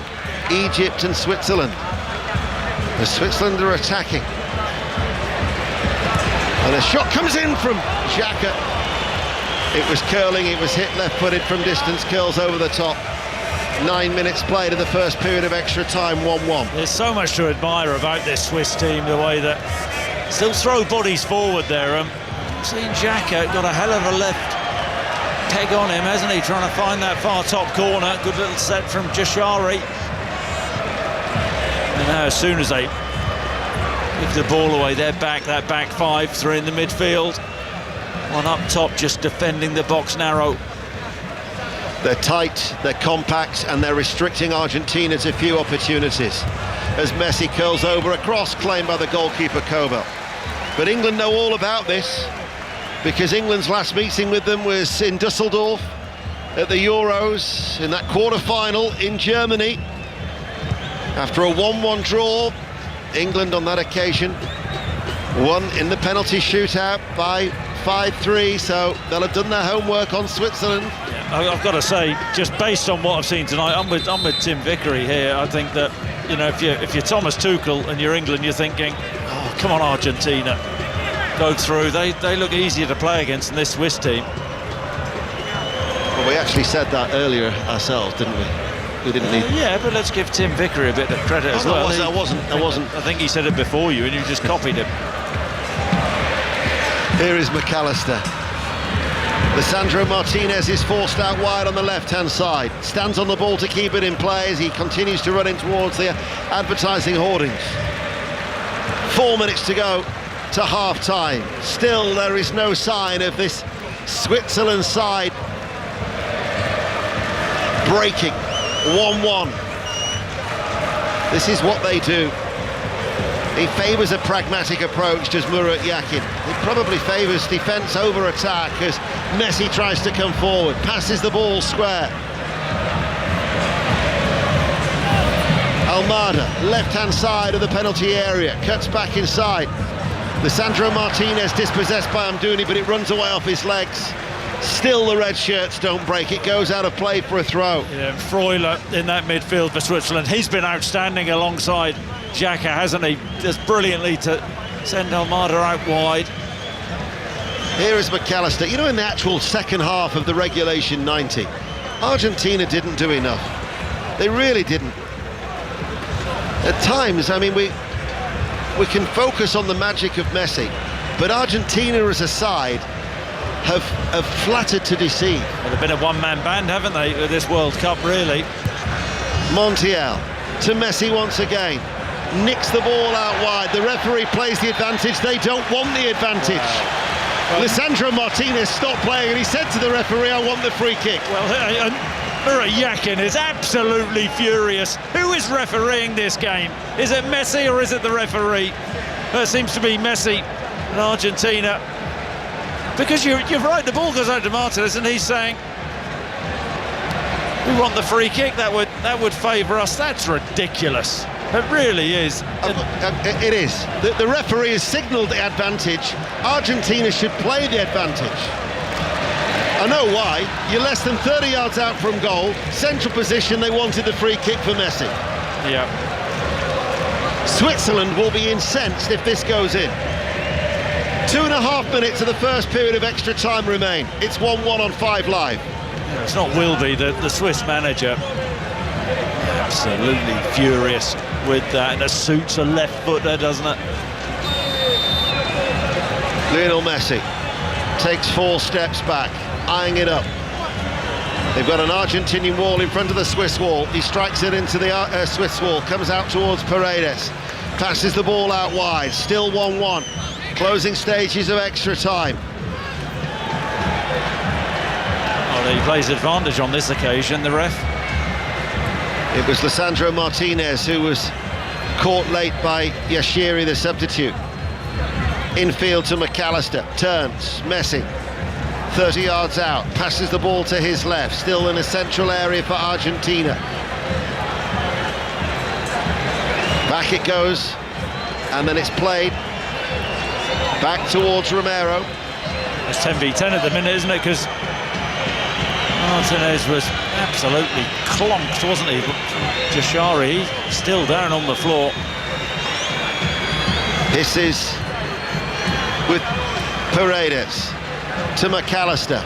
Egypt and Switzerland. The Switzerland are attacking. And a shot comes in from Xhaka. It was curling, it was hit left-footed from distance, curls over the top. 9 minutes played in the first period of extra time, 1-1. There's so much to admire about this Swiss team, the way that still throw bodies forward there. Seeing Xhaka got a hell of a left peg on him, hasn't he? Trying to find that far top corner. Good little set from Jashari. And now as soon as they give the ball away, they're back, that back five, three in the midfield. One up top, just defending the box narrow. They're tight, they're compact, and they're restricting Argentina to few opportunities. As Messi curls over a cross claimed by the goalkeeper Kobel. But England know all about this, because England's last meeting with them was in Dusseldorf at the Euros in that quarter-final in Germany. After a 1-1 draw, England on that occasion won in the penalty shootout by 5-3, so they'll have done their homework on Switzerland. Yeah, I've got to say, just based on what I've seen tonight, I'm with Tim Vickery here. I think that, you know, if you're Thomas Tuchel and you're England, you're thinking, oh, come on, Argentina, go through. They look easier to play against than this Swiss team. Well, we actually said that earlier ourselves, didn't we? We didn't need... Yeah, but let's give Tim Vickery a bit of credit as well. I wasn't. I think he said it before you and you just copied him. Here is McAllister. Lisandro Martinez is forced out wide on the left-hand side. Stands on the ball to keep it in play as he continues to run in towards the advertising hoardings. 4 minutes to go to half-time. Still, there is no sign of this Switzerland side breaking. 1-1. This is what they do. He favours a pragmatic approach, does Murat Yakin. He probably favours defence over attack as Messi tries to come forward, passes the ball square. Almada, left-hand side of the penalty area, cuts back inside. Lisandro Martinez dispossessed by Amdouni, but it runs away off his legs. Still the red shirts don't break, it goes out of play for a throw. Yeah, Freuler in that midfield for Switzerland. He's been outstanding alongside Xhaka, hasn't he? Just brilliantly to send Almada out wide. Here is McAllister. You know, in the actual second half of the regulation 90, Argentina didn't do enough. They really didn't. At times, I mean, we can focus on the magic of Messi, but Argentina as a side have flattered to deceive. Well, they've been a one-man band, haven't they, with this World Cup, really? Montiel to Messi once again. Nicks the ball out wide. The referee plays the advantage. They don't want the advantage. Well, Lisandro Martinez stopped playing and he said to the referee, I want the free kick. Well, Murat Yakin is absolutely furious. Who is refereeing this game? Is it Messi or is it the referee? It seems to be Messi in Argentina. Because you're right, the ball goes out to Martinez and he's saying, we want the free kick, that would favour us. That's ridiculous. It really is. It is. The referee has signalled the advantage. Argentina should play the advantage. I know why. You're less than 30 yards out from goal. Central position, they wanted the free kick for Messi. Yeah. Switzerland will be incensed if this goes in. 2.5 minutes of the first period of extra time remain. It's 1-1 on 5 Live. Yeah, it's not Wilby, the Swiss manager. Absolutely furious with that. And it suits a left footer, doesn't it? Lionel Messi takes 4 steps back, eyeing it up. They've got an Argentinian wall in front of the Swiss wall. He strikes it into the Swiss wall, comes out towards Paredes, passes the ball out wide, still 1-1. Closing stages of extra time. Well, he plays advantage on this occasion, the ref. It was Lisandro Martinez who was caught late by Yashiri, the substitute. Infield to McAllister, turns, Messi, 30 yards out, passes the ball to his left, still in a central area for Argentina. Back it goes, and then it's played back towards Romero. It's 10v10 at the minute, isn't it? Because Martinez was absolutely clonked, wasn't he? But Jashari still down on the floor. This is with Paredes to McAllister.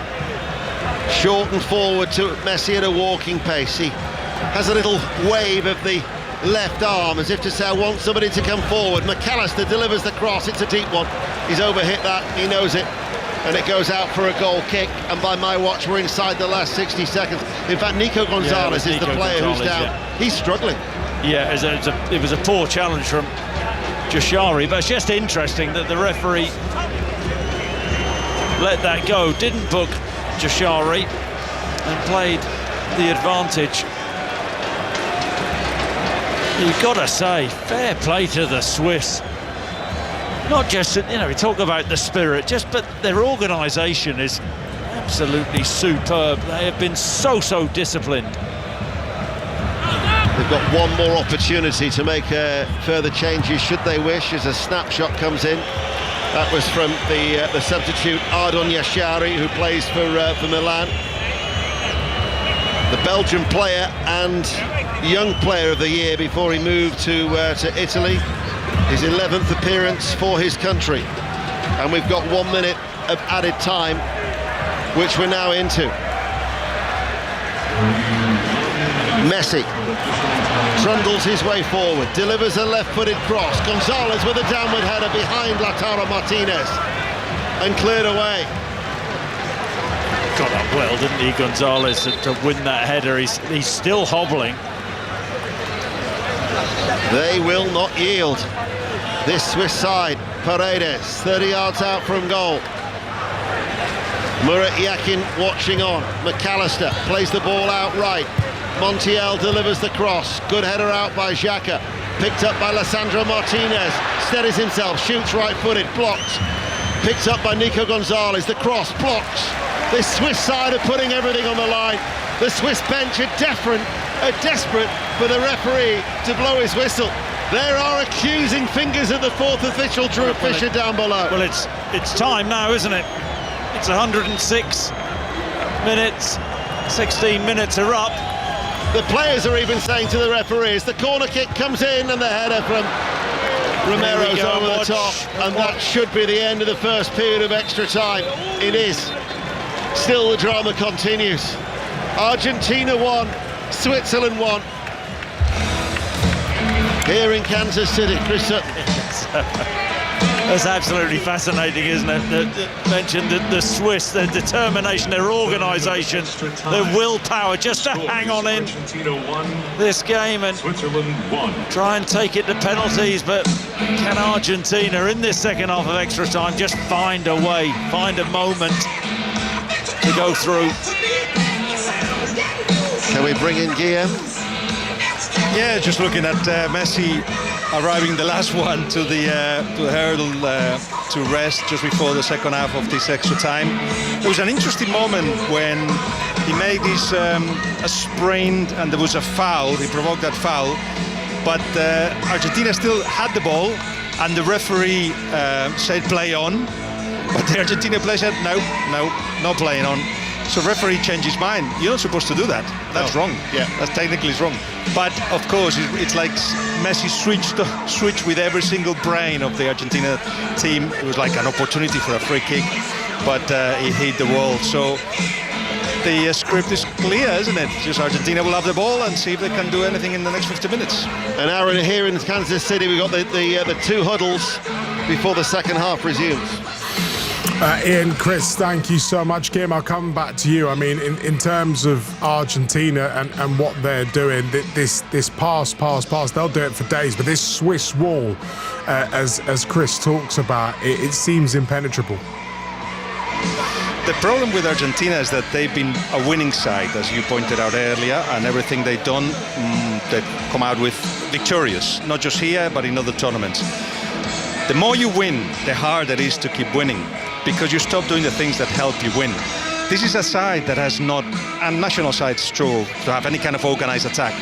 Short and forward to Messi at a walking pace. He has a little wave of the left arm as if to say, I want somebody to come forward. McAllister delivers the cross. It's a deep one. He's overhit that. He knows it. And it goes out for a goal kick. And by my watch, we're inside the last 60 seconds. In fact, Nico Gonzalez is the player who's down. Yeah. He's struggling. Yeah, it was a poor challenge from Jashari, but it's just interesting that the referee let that go, didn't book Jashari and played the advantage. You've got to say, fair play to the Swiss. Not just, we talk about the spirit, but their organisation is absolutely superb. They have been so disciplined. They've got one more opportunity to make further changes should they wish, as a snapshot comes in. That was from the substitute Ardon Jashari, who plays for Milan. The Belgian player and young player of the year before he moved to Italy. His 11th appearance for his country. And we've got 1 minute of added time, which we're now into. Messi trundles his way forward, delivers a left-footed cross. Gonzalez with a downward header behind Lautaro Martinez and cleared away. Got up well, didn't he, Gonzalez, to win that header. He's still hobbling. They will not yield. This Swiss side, Paredes, 30 yards out from goal. Murat Yakin watching on. McAllister plays the ball out right. Montiel delivers the cross. Good header out by Xhaka. Picked up by Lissandro Martinez. Steadies himself, shoots right-footed, blocked. Picked up by Nico Gonzalez. The cross blocked. This Swiss side are putting everything on the line. The Swiss bench are desperate for the referee to blow his whistle. There are accusing fingers at the fourth official, Drew Fisher, down below. Well, it's time now, isn't it? It's 106 minutes. 16 minutes are up. The players are even saying to the referees, the corner kick comes in and the header from Romero's over the top. And that should be the end of the first period of extra time. It is. Still the drama continues. Argentina won, Switzerland won. Here in Kansas City, Chris Sutton. That's absolutely fascinating, isn't it? Mentioned the Swiss, their determination, their organisation, their willpower just to hang on in this game and try and take it to penalties. But can Argentina, in this second half of extra time, just find a way, find a moment to go through? Can we bring in Guillaume? Yeah, just looking at Messi arriving the last one to the hurdle to rest just before the second half of this extra time. It was an interesting moment when he made this a sprain and there was a foul. He provoked that foul, but Argentina still had the ball and the referee said play on, but the Argentina player said no playing on. So referee changed his mind. You're not supposed to do that. That's wrong. Yeah, that's technically wrong. But of course, it's like Messi switched with every single brain of the Argentina team. It was like an opportunity for a free kick, but he hit the wall. So the script is clear, isn't it? Just Argentina will have the ball and see if they can do anything in the next 50 minutes. And Aaron, here in Kansas City, we've got the two huddles before the second half resumes. Ian, Chris, thank you so much. Kim, I'll come back to you. I mean, in terms of Argentina and what they're doing, this pass, they'll do it for days. But this Swiss wall, as Chris talks about, it seems impenetrable. The problem with Argentina is that they've been a winning side, as you pointed out earlier, and everything they've done, they've come out with victorious, not just here, but in other tournaments. The more you win, the harder it is to keep winning, because you stop doing the things that help you win. This is a side that has not, and national sides struggle to have any kind of organized attack,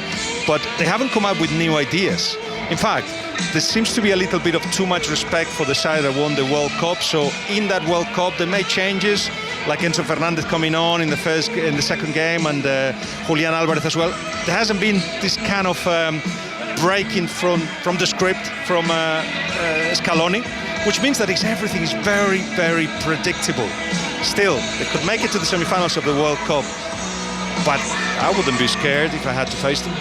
but they haven't come up with new ideas. In fact, there seems to be a little bit of too much respect for the side that won the World Cup, so in that World Cup they made changes, like Enzo Fernandez coming on in the second game, and Julian Alvarez as well. There hasn't been this kind of breaking from the script from Scaloni, which means that everything is very, very predictable. Still, they could make it to the semi-finals of the World Cup, but I wouldn't be scared if I had to face them.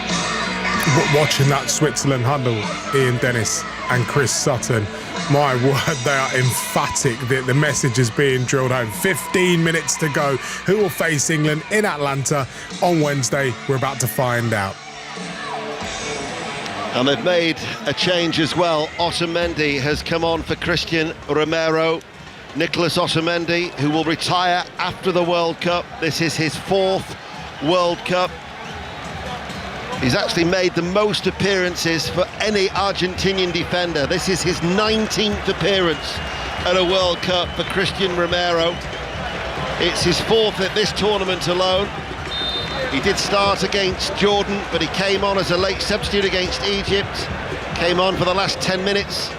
Watching that Switzerland huddle, Ian Dennis and Chris Sutton, my word, they are emphatic. The message is being drilled home. 15 minutes to go. Who will face England in Atlanta on Wednesday? We're about to find out. And they've made a change as well. Otamendi has come on for Christian Romero. Nicolas Otamendi, who will retire after the World Cup. This is his 4th World Cup. He's actually made the most appearances for any Argentinian defender. This is his 19th appearance at a World Cup for Christian Romero. It's his 4th at this tournament alone. He did start against Jordan, but he came on as a late substitute against Egypt. Came on for the last 10 minutes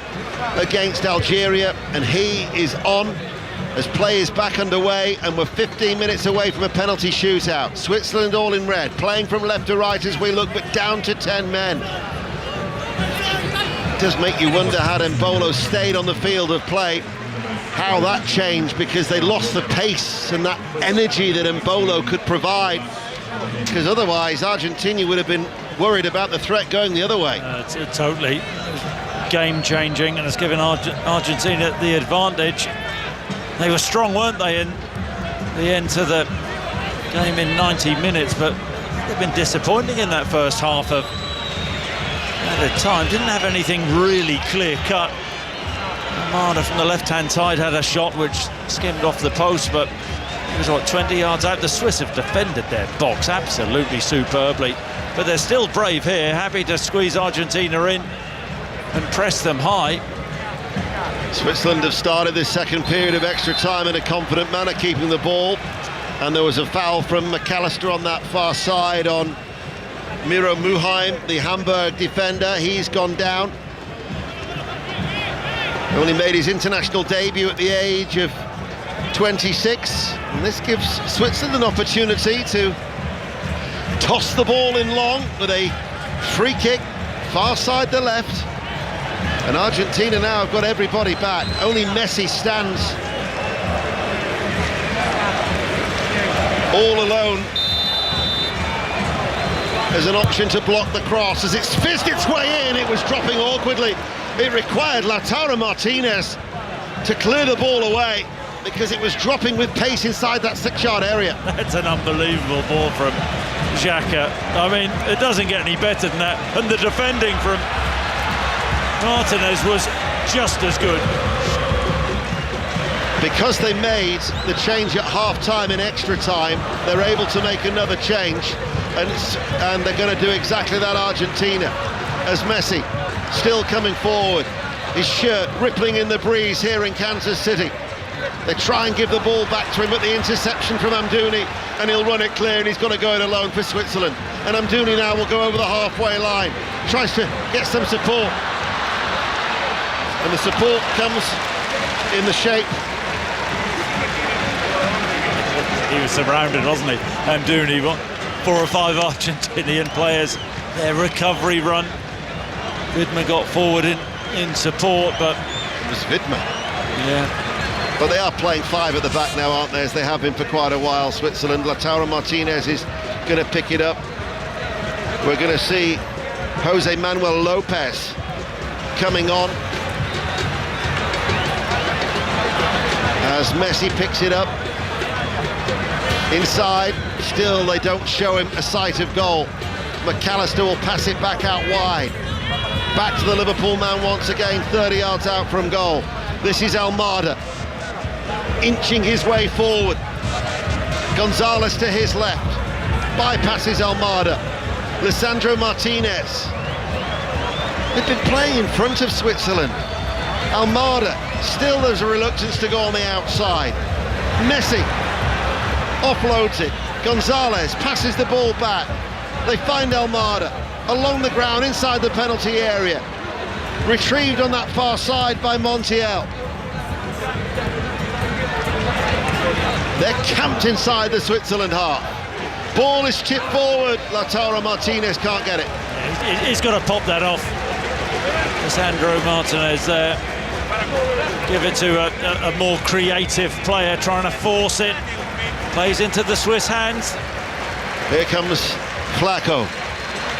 against Algeria, and he is on as play is back underway, and we're 15 minutes away from a penalty shootout. Switzerland all in red, playing from left to right as we look, but down to 10 men. It does make you wonder, had Embolo stayed on the field of play, how that changed, because they lost the pace and that energy that Embolo could provide, because otherwise Argentina would have been worried about the threat going the other way. Totally game-changing, and it's given Argentina the advantage. They were strong, weren't they, in the end to the game in 90 minutes, but they've been disappointing in that first half of at a time. Didn't have anything really clear-cut. Armada from the left-hand side had a shot which skimmed off the post, but it was, 20 yards out. The Swiss have defended their box absolutely superbly, but they're still brave here, happy to squeeze Argentina in and press them high. Switzerland have started this second period of extra time in a confident manner, keeping the ball, and there was a foul from McAllister on that far side on Miro Muheim, the Hamburg defender. He's gone down. Only made his international debut at the age of 26, and this gives Switzerland an opportunity to toss the ball in long with a free kick, far side the left. And Argentina now have got everybody back. Only Messi stands all alone as an option to block the cross. As it's fizzed its way in, it was dropping awkwardly. It required Lautaro Martinez to clear the ball away because it was dropping with pace inside that 6-yard area. That's an unbelievable ball from Xhaka. I mean, it doesn't get any better than that. And the defending from Martinez was just as good. Because they made the change at half-time in extra time, they're able to make another change, and they're going to do exactly that, Argentina, as Messi still coming forward, his shirt rippling in the breeze here in Kansas City. They try and give the ball back to him, but the interception from Amdouni, and he'll run it clear, and he's going to go it alone for Switzerland. And Amdouni now will go over the halfway line, tries to get some support. And the support comes in the shape. He was surrounded, wasn't he? Amdouni, 4 or 5 Argentinian players. Their recovery run. Widmer got forward in support, but it was Widmer. Yeah. But they are playing 5 at the back now, aren't they? As they have been for quite a while. Switzerland. Lautaro Martinez is going to pick it up. We're going to see Jose Manuel Lopez coming on as Messi picks it up inside. Still they don't show him a sight of goal. McAllister will pass it back out wide, back to the Liverpool man once again, 30 yards out from goal. This is Almada inching his way forward. Gonzalez to his left, bypasses Almada. Lisandro Martinez. They've been playing in front of Switzerland. Almada, still there's a reluctance to go on the outside. Messi offloads it. Gonzalez passes the ball back. They find Almada along the ground inside the penalty area. Retrieved on that far side by Montiel. They're camped inside the Switzerland half. Ball is chipped forward. Lautaro Martinez can't get it. He's got to pop that off. Sandro Martinez there. Give it to a more creative player trying to force it. Plays into the Swiss hands. Here comes Flaco,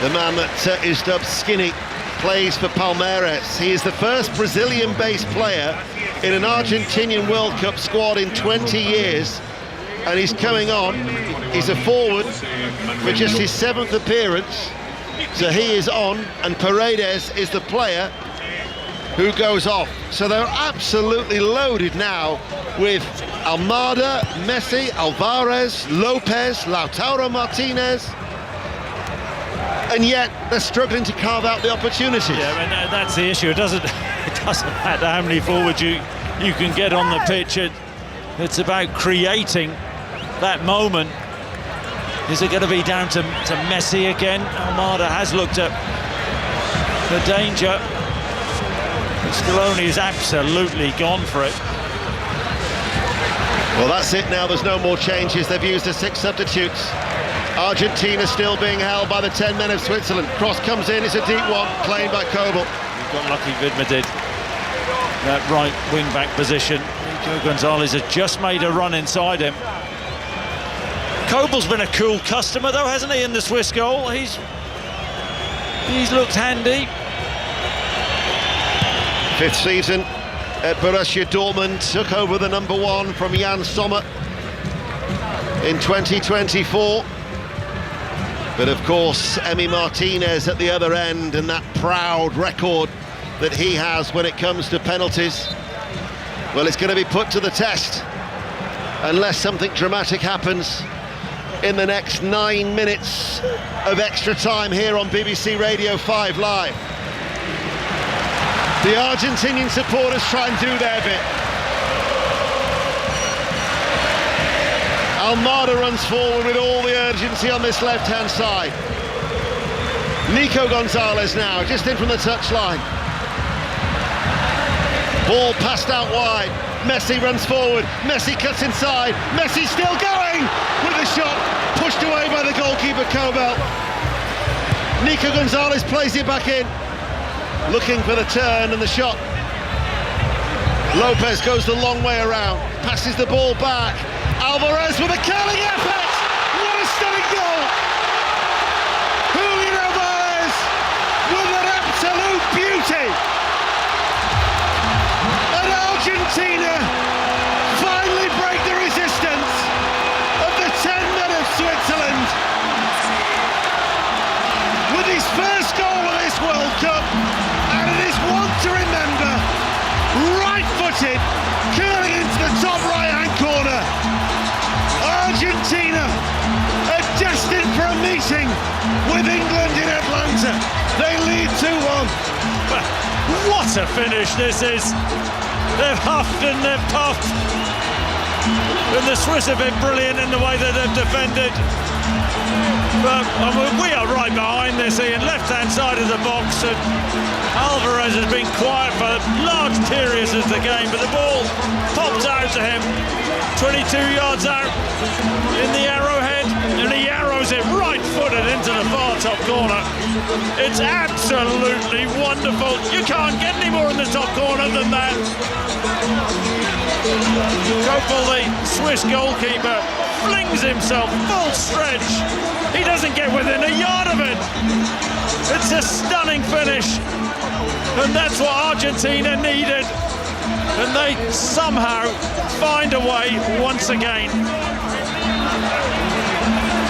the man that is dubbed Skinny, plays for Palmeiras. He is the first Brazilian-based player in an Argentinian World Cup squad in 20 years, and he's coming on. He's a forward for just his 7th appearance, so he is on, and Paredes is the player who goes off. So they're absolutely loaded now with Almada, Messi, Alvarez, Lopez, Lautaro Martinez, and yet they're struggling to carve out the opportunities. Yeah, and that's the issue. It doesn't matter how many forwards you can get on the pitch. It's about creating that moment. Is it going to be down to Messi again? Almada has looked at the danger. Scaloni is absolutely gone for it. Well, that's it now. There's no more changes. They've used the 6 substitutes. Argentina still being held by the 10 men of Switzerland. Cross comes in, it's a deep one, claimed by Kobel. You've got lucky Vidma did that right wing-back position. Nico Gonzalez has just made a run inside him. Kobel's been a cool customer though, hasn't he, in the Swiss goal? He's looked handy. 5th season at Borussia Dortmund, took over the number 1 from Jan Sommer in 2024. But of course, Emi Martinez at the other end, and that proud record that he has when it comes to penalties, well, it's going to be put to the test unless something dramatic happens in the next 9 minutes of extra time here on BBC Radio 5 Live. The Argentinian supporters try and do their bit. Almada runs forward with all the urgency on this left-hand side. Nico Gonzalez now, just in from the touchline. Ball passed out wide. Messi runs forward. Messi cuts inside. Messi still going with the shot. Pushed away by the goalkeeper, Kobel. Nico Gonzalez plays it back in. Looking for the turn and the shot. Lopez goes the long way around, passes the ball back. Alvarez with a curling effort! What a stunning goal! Julian Alvarez with an absolute beauty! And Argentina finally break the resistance of the 10 men of Switzerland. With his first goal of this World Cup, and it is one to remember, right-footed, curling into the top right-hand corner. Argentina are destined for a meeting with England in Atlanta. They lead 2-1. What a finish this is. They've huffed and they've puffed. And the Swiss have been brilliant in the way that they've defended. But we are right behind this, Ian, left-hand side of the box, and Alvarez has been quiet for large periods of the game, but the ball popped out to him, 22 yards out in the arrowhead, and he arrows it right-footed into the far top corner. It's absolutely wonderful. You can't get any more in the top corner than that. Kobel, the Swiss goalkeeper, flings himself full stretch. He doesn't get within a yard of it. It's a stunning finish, and that's what Argentina needed, and they somehow find a way once again.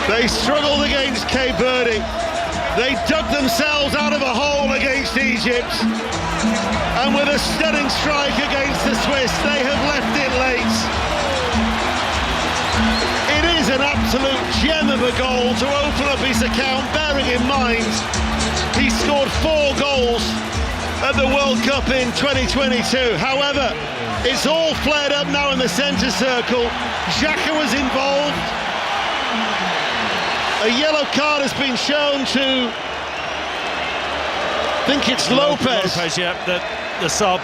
They struggled against Cape Verde. They dug themselves out of a hole against Egypt, and with a stunning strike against the Swiss, they have left it late. It is an absolute gem of a goal to open up his account, bearing in mind he scored 4 goals at the World Cup in 2022. However, it's all flared up now in the centre circle. Xhaka was involved. A yellow card has been shown to, I think it's Lopez. Lopez, yeah, the sub.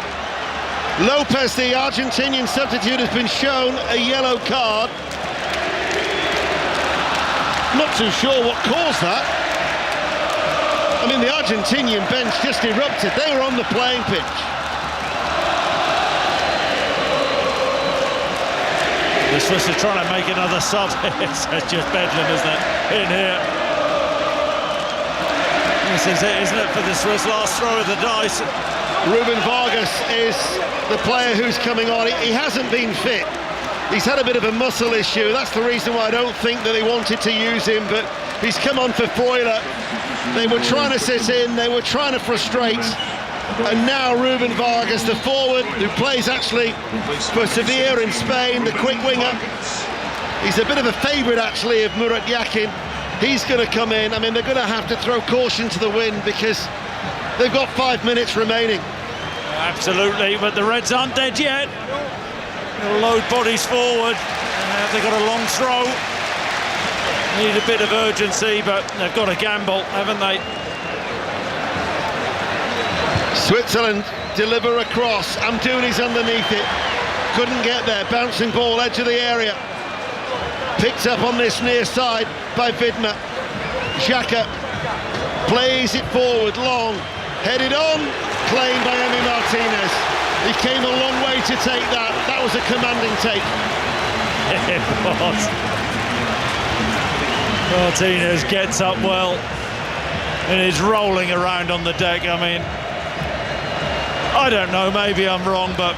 Lopez, the Argentinian substitute, has been shown a yellow card. Not too sure what caused that. I mean, the Argentinian bench just erupted. They were on the playing pitch. The Swiss are trying to make another sub. It's just bedlam, isn't it, in here? This is it, isn't it, for the Swiss? Last throw of the dice. Ruben Vargas is the player who's coming on. He hasn't been fit. He's had a bit of a muscle issue. That's the reason why I don't think that they wanted to use him, but he's come on for Freuler. They were trying to sit in, they were trying to frustrate. And now Ruben Vargas, the forward, who plays actually for Sevilla in Spain, the quick winger. He's a bit of a favourite actually of Murat Yakin. He's going to come in. I mean, they're going to have to throw caution to the wind because they've got 5 minutes remaining. Absolutely, but the Reds aren't dead yet. They'll load bodies forward. They've got a long throw. Need a bit of urgency, but they've got to gamble, haven't they? Switzerland deliver across. Amdouni's underneath it. Couldn't get there. Bouncing ball, edge of the area. Picked up on this near side by Widmer. Xhaka plays it forward, long. Headed on. Claimed by Emi Martinez. He came a long way to take that. That was a commanding take. It was. Martinez gets up well and is rolling around on the deck. I mean, I don't know, maybe I'm wrong, but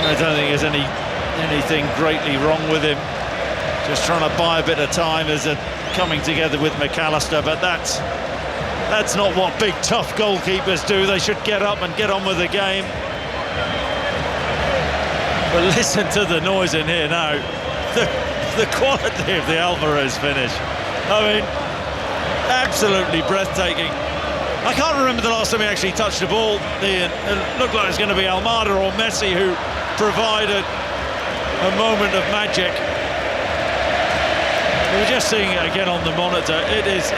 I don't think there's anything greatly wrong with him. Just trying to buy a bit of time as a coming together with McAllister, but that's not what big tough goalkeepers do. They should get up and get on with the game. But listen to the noise in here now. The quality of the Alvarez finish. I mean, absolutely breathtaking. I can't remember the last time he actually touched the ball. It looked like it was going to be Almada or Messi who provided a moment of magic. We're just seeing it again on the monitor. It's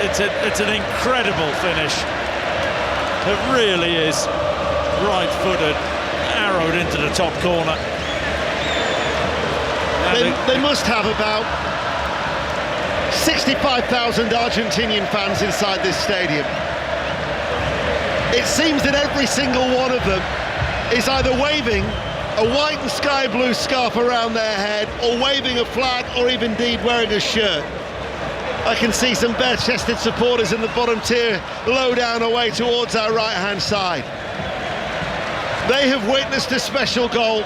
an incredible finish. It really is. Right-footed, arrowed into the top corner. They must have about 65,000 Argentinian fans inside this stadium. It seems that every single one of them is either waving a white and sky blue scarf around their head, or waving a flag, or even indeed wearing a shirt. I can see some bare-chested supporters in the bottom tier, low down away towards our right-hand side. They have witnessed a special goal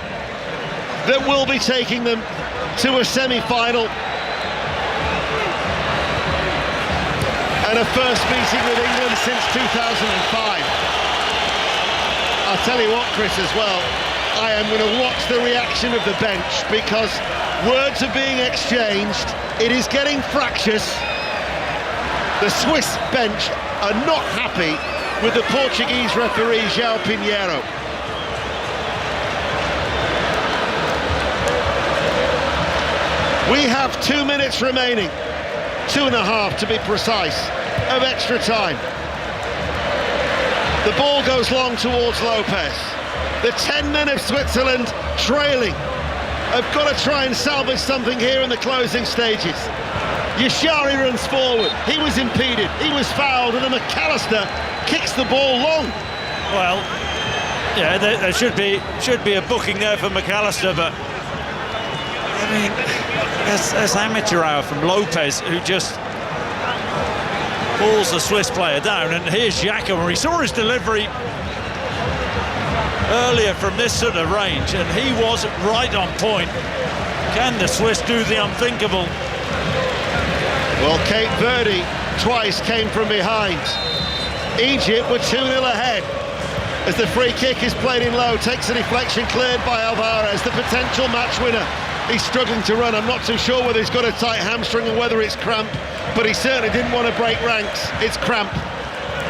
that will be taking them to a semi-final. And a first meeting with England since 2005. I'll tell you what, Chris, as well, I am going to watch the reaction of the bench, because words are being exchanged. It is getting fractious. The Swiss bench are not happy with the Portuguese referee, João Pinheiro. We have 2 minutes remaining, 2.5 to be precise, of extra time. The ball goes long towards Lopez. The 10 men of Switzerland trailing have got to try and salvage something here in the closing stages. Yashari runs forward. He was impeded. He was fouled, and then McAllister kicks the ball long. Well, yeah, there should be a booking there for McAllister, but I mean, there's amateur hour from Lopez, who just pulls the Swiss player down. And here's Xhaka, where he saw his delivery earlier from this sort of range, and he was right on point. Can the Swiss do the unthinkable? Well, Cape Verde twice came from behind. Egypt were 2-0 ahead as the free kick is played in low, takes a deflection, cleared by Alvarez, the potential match winner. He's struggling to run. I'm not too sure whether he's got a tight hamstring or whether it's cramp, but he certainly didn't want to break ranks. It's cramp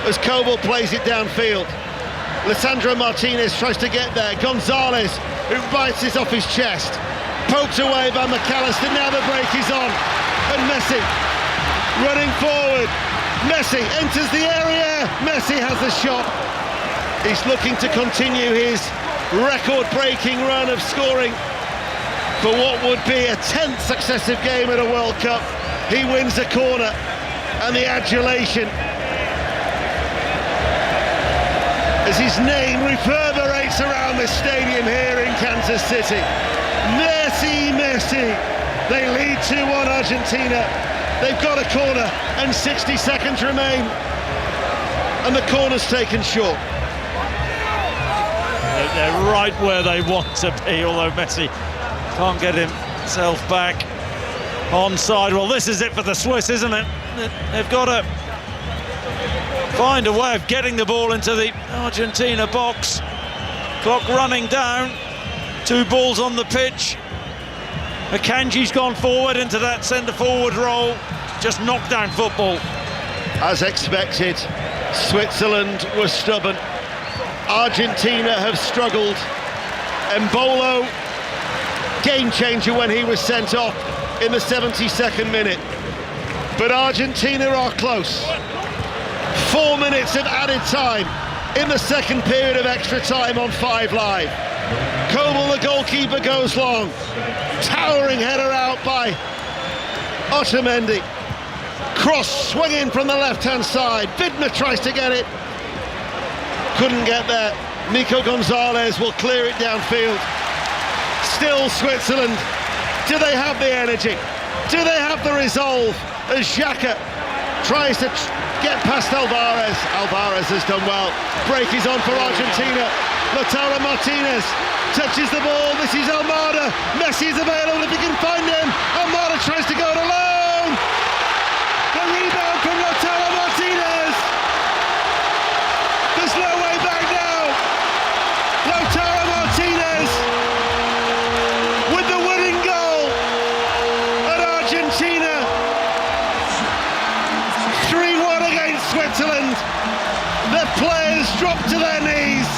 as Kobel plays it downfield. Lisandro Martinez tries to get there. Gonzalez, who bites it off his chest, poked away by McAllister. Now the break is on, and Messi running forward. Messi enters the area. Messi has the shot. He's looking to continue his record-breaking run of scoring for what would be a 10th successive game at a World Cup. He wins the corner, and the adulation as his name reverberates around the stadium here in Kansas City. Messi, Messi. They lead 2-1 Argentina. They've got a corner and 60 seconds remain, and the corner's taken short. They're right where they want to be, although Messi can't get himself back onside. Well, this is it for the Swiss, isn't it? They've got to find a way of getting the ball into the Argentina box. Clock running down. 2 balls on the pitch. Akanji's gone forward into that centre-forward role. Just knockdown football. As expected, Switzerland was stubborn. Argentina have struggled. Embolo, game changer when he was sent off in the 72nd minute. But Argentina are close. 4 minutes of added time in the second period of extra time on 5 Live. Kobel, the goalkeeper, goes long. Towering header out by Otamendi. Cross swinging from the left-hand side. Vidna tries to get it. Couldn't get there. Nico Gonzalez will clear it downfield. Still Switzerland. Do they have the energy? Do they have the resolve? As Xhaka tries to get past Alvarez. Alvarez has done well. Break is on for Argentina. Lautaro Martinez touches the ball. This is Almada. Messi is available if he can find him. Almada tries to go it alone. The rebound from Lautaro Martinez. There's no way back now. Lautaro Martinez with the winning goal at Argentina. 3-1 against Switzerland. The players drop to their knees.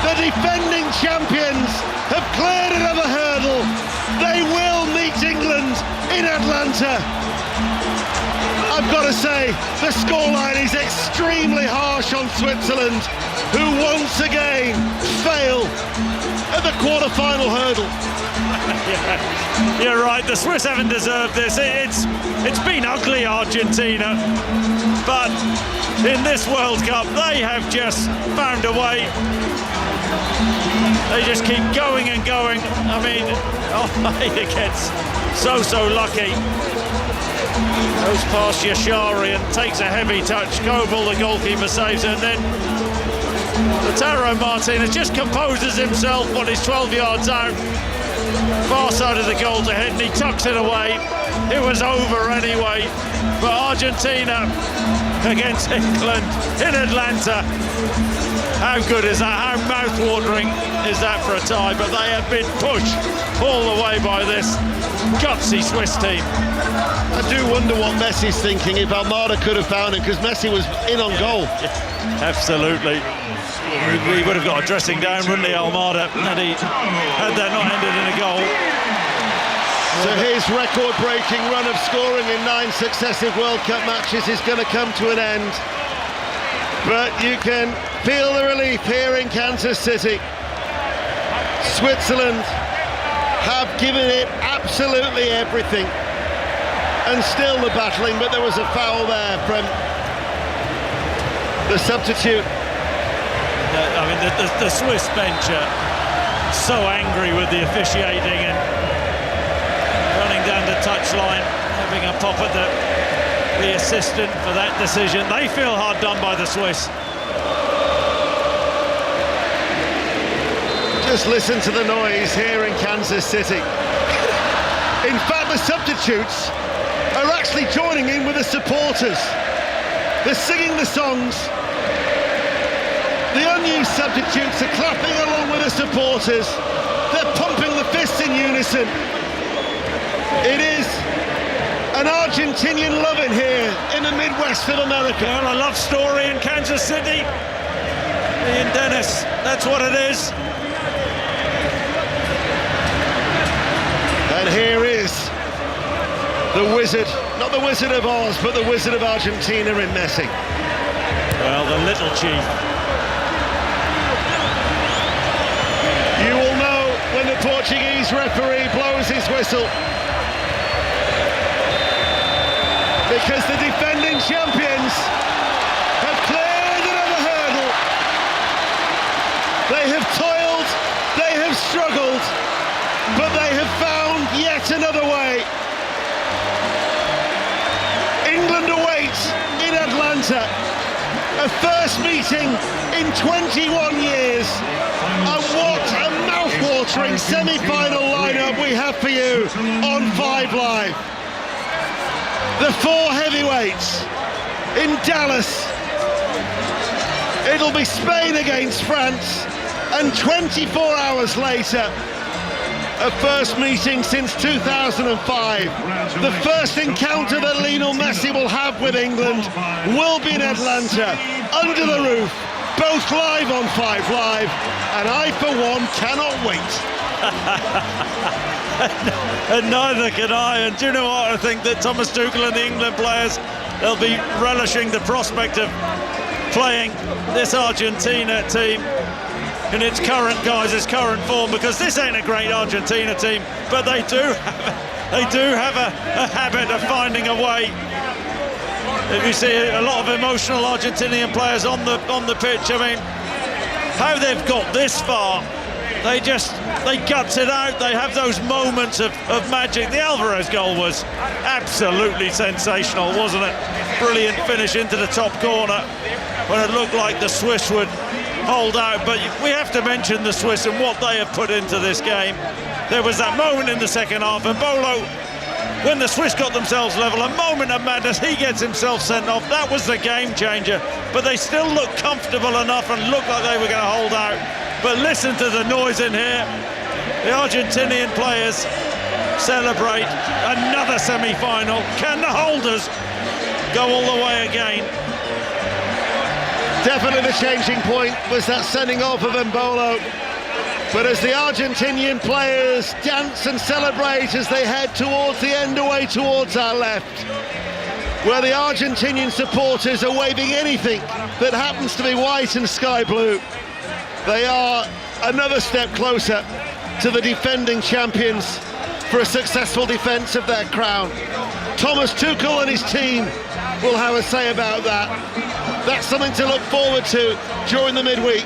The defending champions have cleared another hurdle. They will meet England in Atlanta. I've got to say, the scoreline is extremely harsh on Switzerland, who once again fail at the quarter-final hurdle. Yeah, you're right, the Swiss haven't deserved this. It's been ugly, Argentina, but in this World Cup they have just found a way. They just keep going and going. I mean, it gets so lucky. Goes past Yashari and takes a heavy touch. Kobel, the goalkeeper, saves it, and then Lautaro Martinez just composes himself when he's 12 yards out, far side of the goal to hit, and he tucks it away. It was over anyway. But Argentina against England in Atlanta. How good is that? How mouth-watering is that for a tie? But they have been pushed all the way by this gutsy Swiss team. I do wonder what Messi's thinking if Almada could have found him, because Messi was in on goal. Yeah, absolutely. He would have got a dressing down, wouldn't he, Almada? Had that not ended in a goal. So his record-breaking run of scoring in 9 successive World Cup matches is going to come to an end. But you can feel the relief here in Kansas City. Switzerland have given it absolutely everything. And still the battling, but there was a foul there from the substitute. I mean, the Swiss bench are so angry with the officiating and running down the touchline, having a pop at the assistant for that decision. They feel hard done by the Swiss. Just listen to the noise here in Kansas City. In fact, the substitutes are actually joining in with the supporters. They're singing the songs. The unused substitutes are clapping along with the supporters. They're pumping the fists in unison. It is an Argentinian loving here in the Midwest of America. Well, a love story in Kansas City. Ian Dennis, that's what it is. And here is the wizard, not the Wizard of Oz, but the Wizard of Argentina in Messi. Well, the little chief. You will know when the Portuguese referee blows blows his whistle, because the defending champions have cleared another hurdle. They have toiled, they have struggled, but they have found yet another way. England awaits in Atlanta, a first meeting in 21 years, and what a mouth-watering semi-final lineup we have for you on 5 Live. The 4 heavyweights in Dallas. It'll be Spain against France, and 24 hours later, a first meeting since 2005. The first encounter that Lionel Messi will have with England will be in Atlanta, under the roof, both live on 5 Live, and I, for one, cannot wait. And neither can I. And do you know what? I think that Thomas Tuchel and the England players, they'll be relishing the prospect of playing this Argentina team in its current guise, its current form, because this ain't a great Argentina team, but they do have a habit of finding a way. If you see a lot of emotional Argentinian players on the pitch, I mean, how they've got this far, they guts it out. They have those moments of magic. The Alvarez goal was absolutely sensational, wasn't it? Brilliant finish into the top corner when it looked like the Swiss would hold out, but we have to mention the Swiss and what they have put into this game. There was that moment in the second half, and Bolo, when the Swiss got themselves level, a moment of madness, he gets himself sent off. That was the game changer, but they still looked comfortable enough and looked like they were going to hold out. But listen to the noise in here. The Argentinian players celebrate another semi-final. Can the holders go all the way again? Definitely the changing point was that sending off of Embolo. But as the Argentinian players dance and celebrate as they head towards the end away towards our left, where the Argentinian supporters are waving anything that happens to be white and sky blue, they are another step closer to the defending champions for a successful defence of their crown. Thomas Tuchel and his team will have a say about that. That's something to look forward to during the midweek.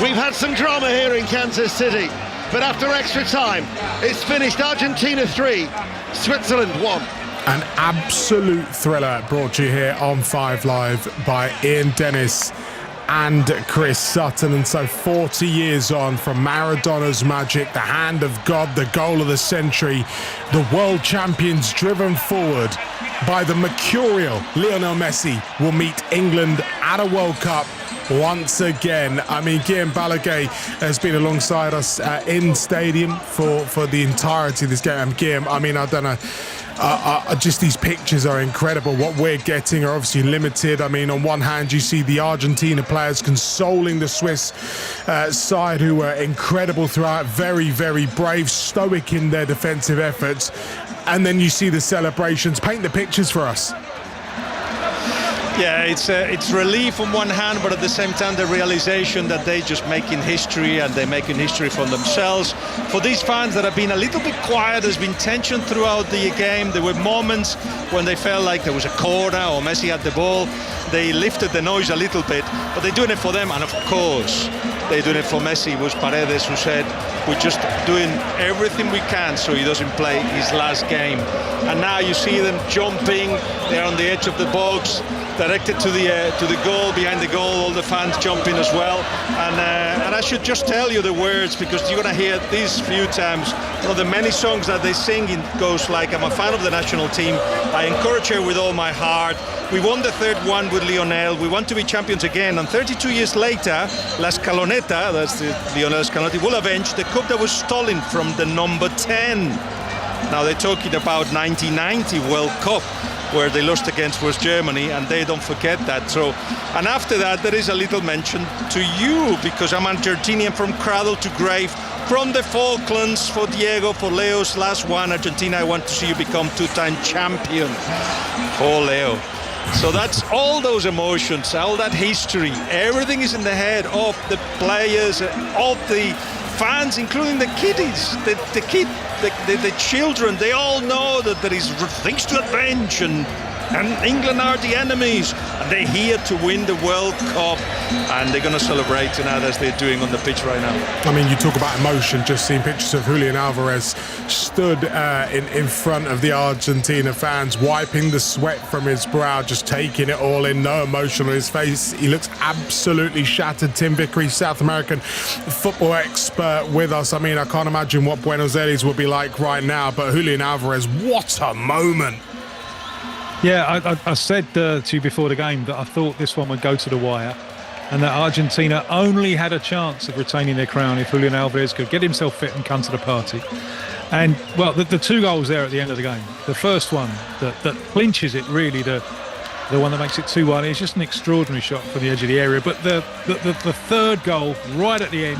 We've had some drama here in Kansas City, but after extra time, it's finished Argentina 3, Switzerland 1. An absolute thriller brought to you here on 5 Live by Ian Dennis and Chris Sutton. And so 40 years on from Maradona's magic, the hand of God, the goal of the century, the world champions driven forward by the mercurial Lionel Messi will meet England at a World Cup once again. I mean, Guillaume Balaguer has been alongside us in stadium for the entirety of this game. And Guillaume, I mean, I don't know, just these pictures are incredible. What we're getting are obviously limited. I mean, on one hand, you see the Argentina players consoling the Swiss side, who were incredible throughout, very, very brave, stoic in their defensive efforts. And then you see the celebrations. Paint the pictures for us. Yeah, it's relief on one hand, but at the same time the realization that they're just making history, and they're making history for themselves. For these fans that have been a little bit quiet, there's been tension throughout the game. There were moments when they felt like there was a corner or Messi had the ball. They lifted the noise a little bit, but they're doing it for them, and of course they're doing it for Messi. It was Paredes who said, we're just doing everything we can so he doesn't play his last game. And now you see them jumping, they're on the edge of the box, directed to the goal, behind the goal, all the fans jumping as well. And I should just tell you the words, because you're going to hear these few times. One of the many songs that they sing, it goes like, I'm a fan of the national team, I encourage her with all my heart. We won the third one with Lionel. We want to be champions again. And 32 years later, La Scaloneta, that's the Lionel Scaloni, will avenge the cup that was stolen from the number 10. Now they're talking about 1990 World Cup, where they lost against West Germany, and they don't forget that. So, and after that, there is a little mention to you, because I'm Argentinian from cradle to grave, from the Falklands, for Diego, for Leo's last one. Argentina, I want to see you become two-time champion. For Leo. So that's all those emotions, all that history, everything is in the head of the players, of the fans, including the kiddies, the children, they all know that there is things to avenge and England are the enemies and they're here to win the World Cup and they're going to celebrate tonight as they're doing on the pitch right now. I mean, you talk about emotion, just seeing pictures of Julian Alvarez stood in front of the Argentina fans, wiping the sweat from his brow, just taking it all in, no emotion on his face. He looks absolutely shattered. Tim Vickery, South American football expert with us. I mean, I can't imagine what Buenos Aires would be like right now, but Julian Alvarez, what a moment. Yeah, I said to you before the game that I thought this one would go to the wire and that Argentina only had a chance of retaining their crown if Julian Alvarez could get himself fit and come to the party. And, well, the two goals there at the end of the game, the first one that clinches it, really, the one that makes it 2-1, is just an extraordinary shot from the edge of the area. But the third goal, right at the end,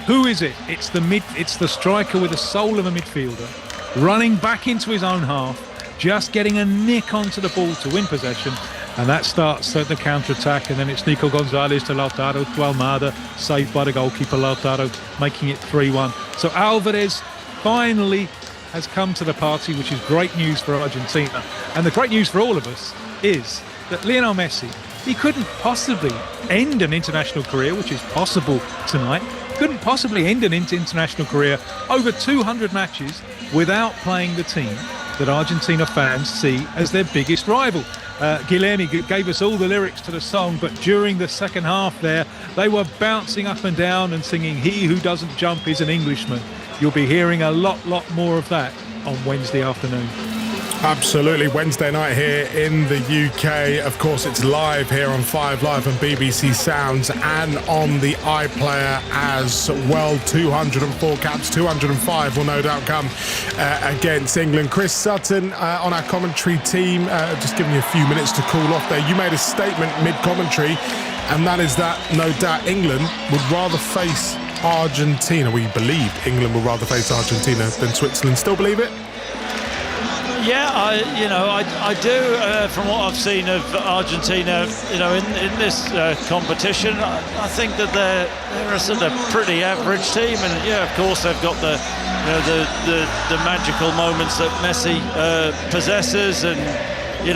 who is it? It's the striker with the soul of a midfielder, running back into his own half, just getting a nick onto the ball to win possession, and that starts the counter-attack, and then it's Nico Gonzalez to Lautaro to Almada, saved by the goalkeeper Lautaro, making it 3-1. So Alvarez finally has come to the party, which is great news for Argentina. And the great news for all of us is that Lionel Messi, he couldn't possibly end an international career, which is possible tonight, couldn't possibly end an international career over 200 matches without playing the team that Argentina fans see as their biggest rival. Guilherme gave us all the lyrics to the song, but during the second half there, they were bouncing up and down and singing "He who doesn't jump is an Englishman." You'll be hearing a lot more of that on Wednesday afternoon. Absolutely. Wednesday night here in the UK. Of course, it's live here on 5 Live and BBC Sounds and on the iPlayer as well. 204 caps, 205 will no doubt come against England. Chris Sutton on our commentary team, just giving you a few minutes to cool off there. You made a statement mid-commentary, and that is that no doubt England would rather face Argentina. We believed England would rather face Argentina than Switzerland. Still believe it? Yeah, I do. From what I've seen of Argentina, in this competition, I think that they're a sort of pretty average team, and yeah, of course they've got the magical moments that Messi possesses, and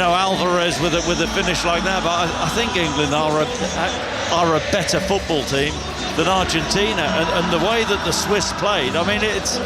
Alvarez with a finish like that. But I think England are a better football team than Argentina, and the way that the Swiss played, I mean, it's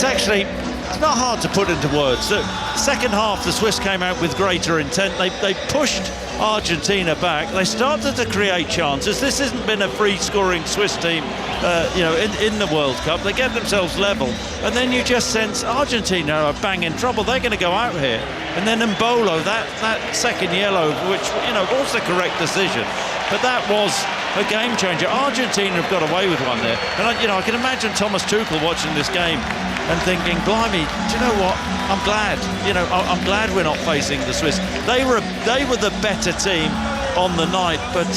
actually. It's not hard to put into words. The second half, the Swiss came out with greater intent. They pushed Argentina back. They started to create chances. This hasn't been a free-scoring Swiss team, in the World Cup. They get themselves level, and then you just sense Argentina are bang in trouble. They're going to go out here, and then Mbolo, that second yellow, which was the correct decision, but that was a game changer. Argentina have got away with one there, and I can imagine Thomas Tuchel watching this game and thinking, blimey, do you know what? I'm glad. I'm glad we're not facing the Swiss. They were the better team on the night, but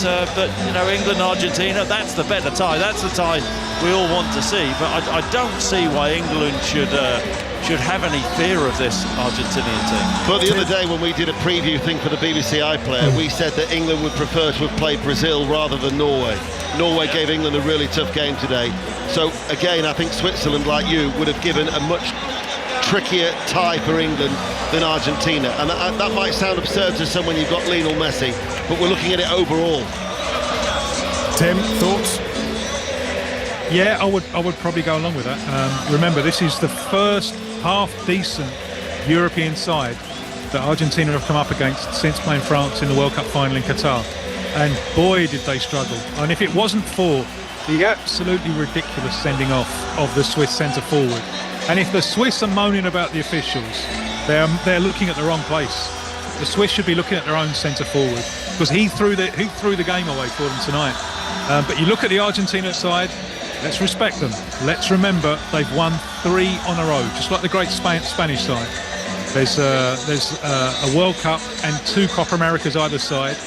England, Argentina, that's the better tie. That's the tie we all want to see. But I don't see why England should have any fear of this Argentinian team. But the other day when we did a preview thing for the BBC iPlayer, we said that England would prefer to have played Brazil rather than Norway. Norway gave England a really tough game today. So again, I think Switzerland, like you, would have given a much trickier tie for England than Argentina. And that might sound absurd to someone you've got Lionel Messi, but we're looking at it overall. Tim, thoughts? Yeah, I would probably go along with that. Remember, this is the first half-decent European side that Argentina have come up against since playing France in the World Cup final in Qatar. And boy, did they struggle. And if it wasn't for the absolutely ridiculous sending off of the Swiss centre-forward, and if the Swiss are moaning about the officials, they're looking at the wrong place. The Swiss should be looking at their own centre-forward, because he threw the game away for them tonight. But you look at the Argentina side, let's respect them. Let's remember they've won 3 on a row, just like the great Spanish side. There's a World Cup and 2 Copa Americas either side,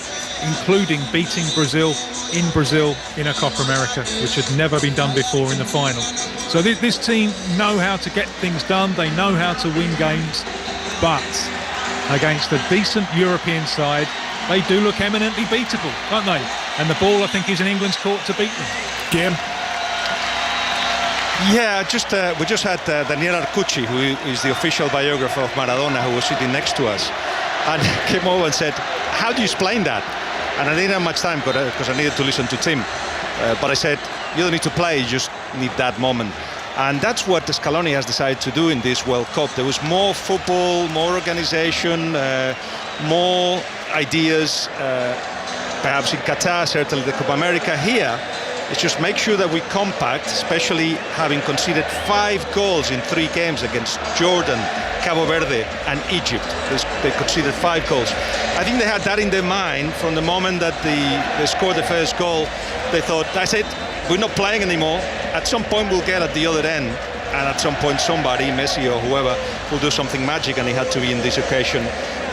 including beating Brazil in a Copa America, which had never been done before in the final. So this team know how to get things done. They know how to win games, but against a decent European side, they do look eminently beatable, don't they? And the ball, I think, is in England's court to beat them. Jim? Yeah, we just had Daniel Arcucci, who is the official biographer of Maradona, who was sitting next to us, and came over and said, "How do you explain that?" And I didn't have much time because I needed to listen to Tim. But I said, "You don't need to play; you just need that moment." And that's what Scaloni has decided to do in this World Cup. There was more football, more organisation, more ideas. Perhaps in Qatar, certainly the Copa America. Here, it's just make sure that we compact, especially having conceded 5 goals in 3 games against Jordan, Cabo Verde and Egypt. They conceded 5 goals. I think they had that in their mind from the moment that they scored the first goal. They thought, that's it, we're not playing anymore. At some point we'll get at the other end, and at some point somebody, Messi or whoever, will do something magic, and it had to be in this occasion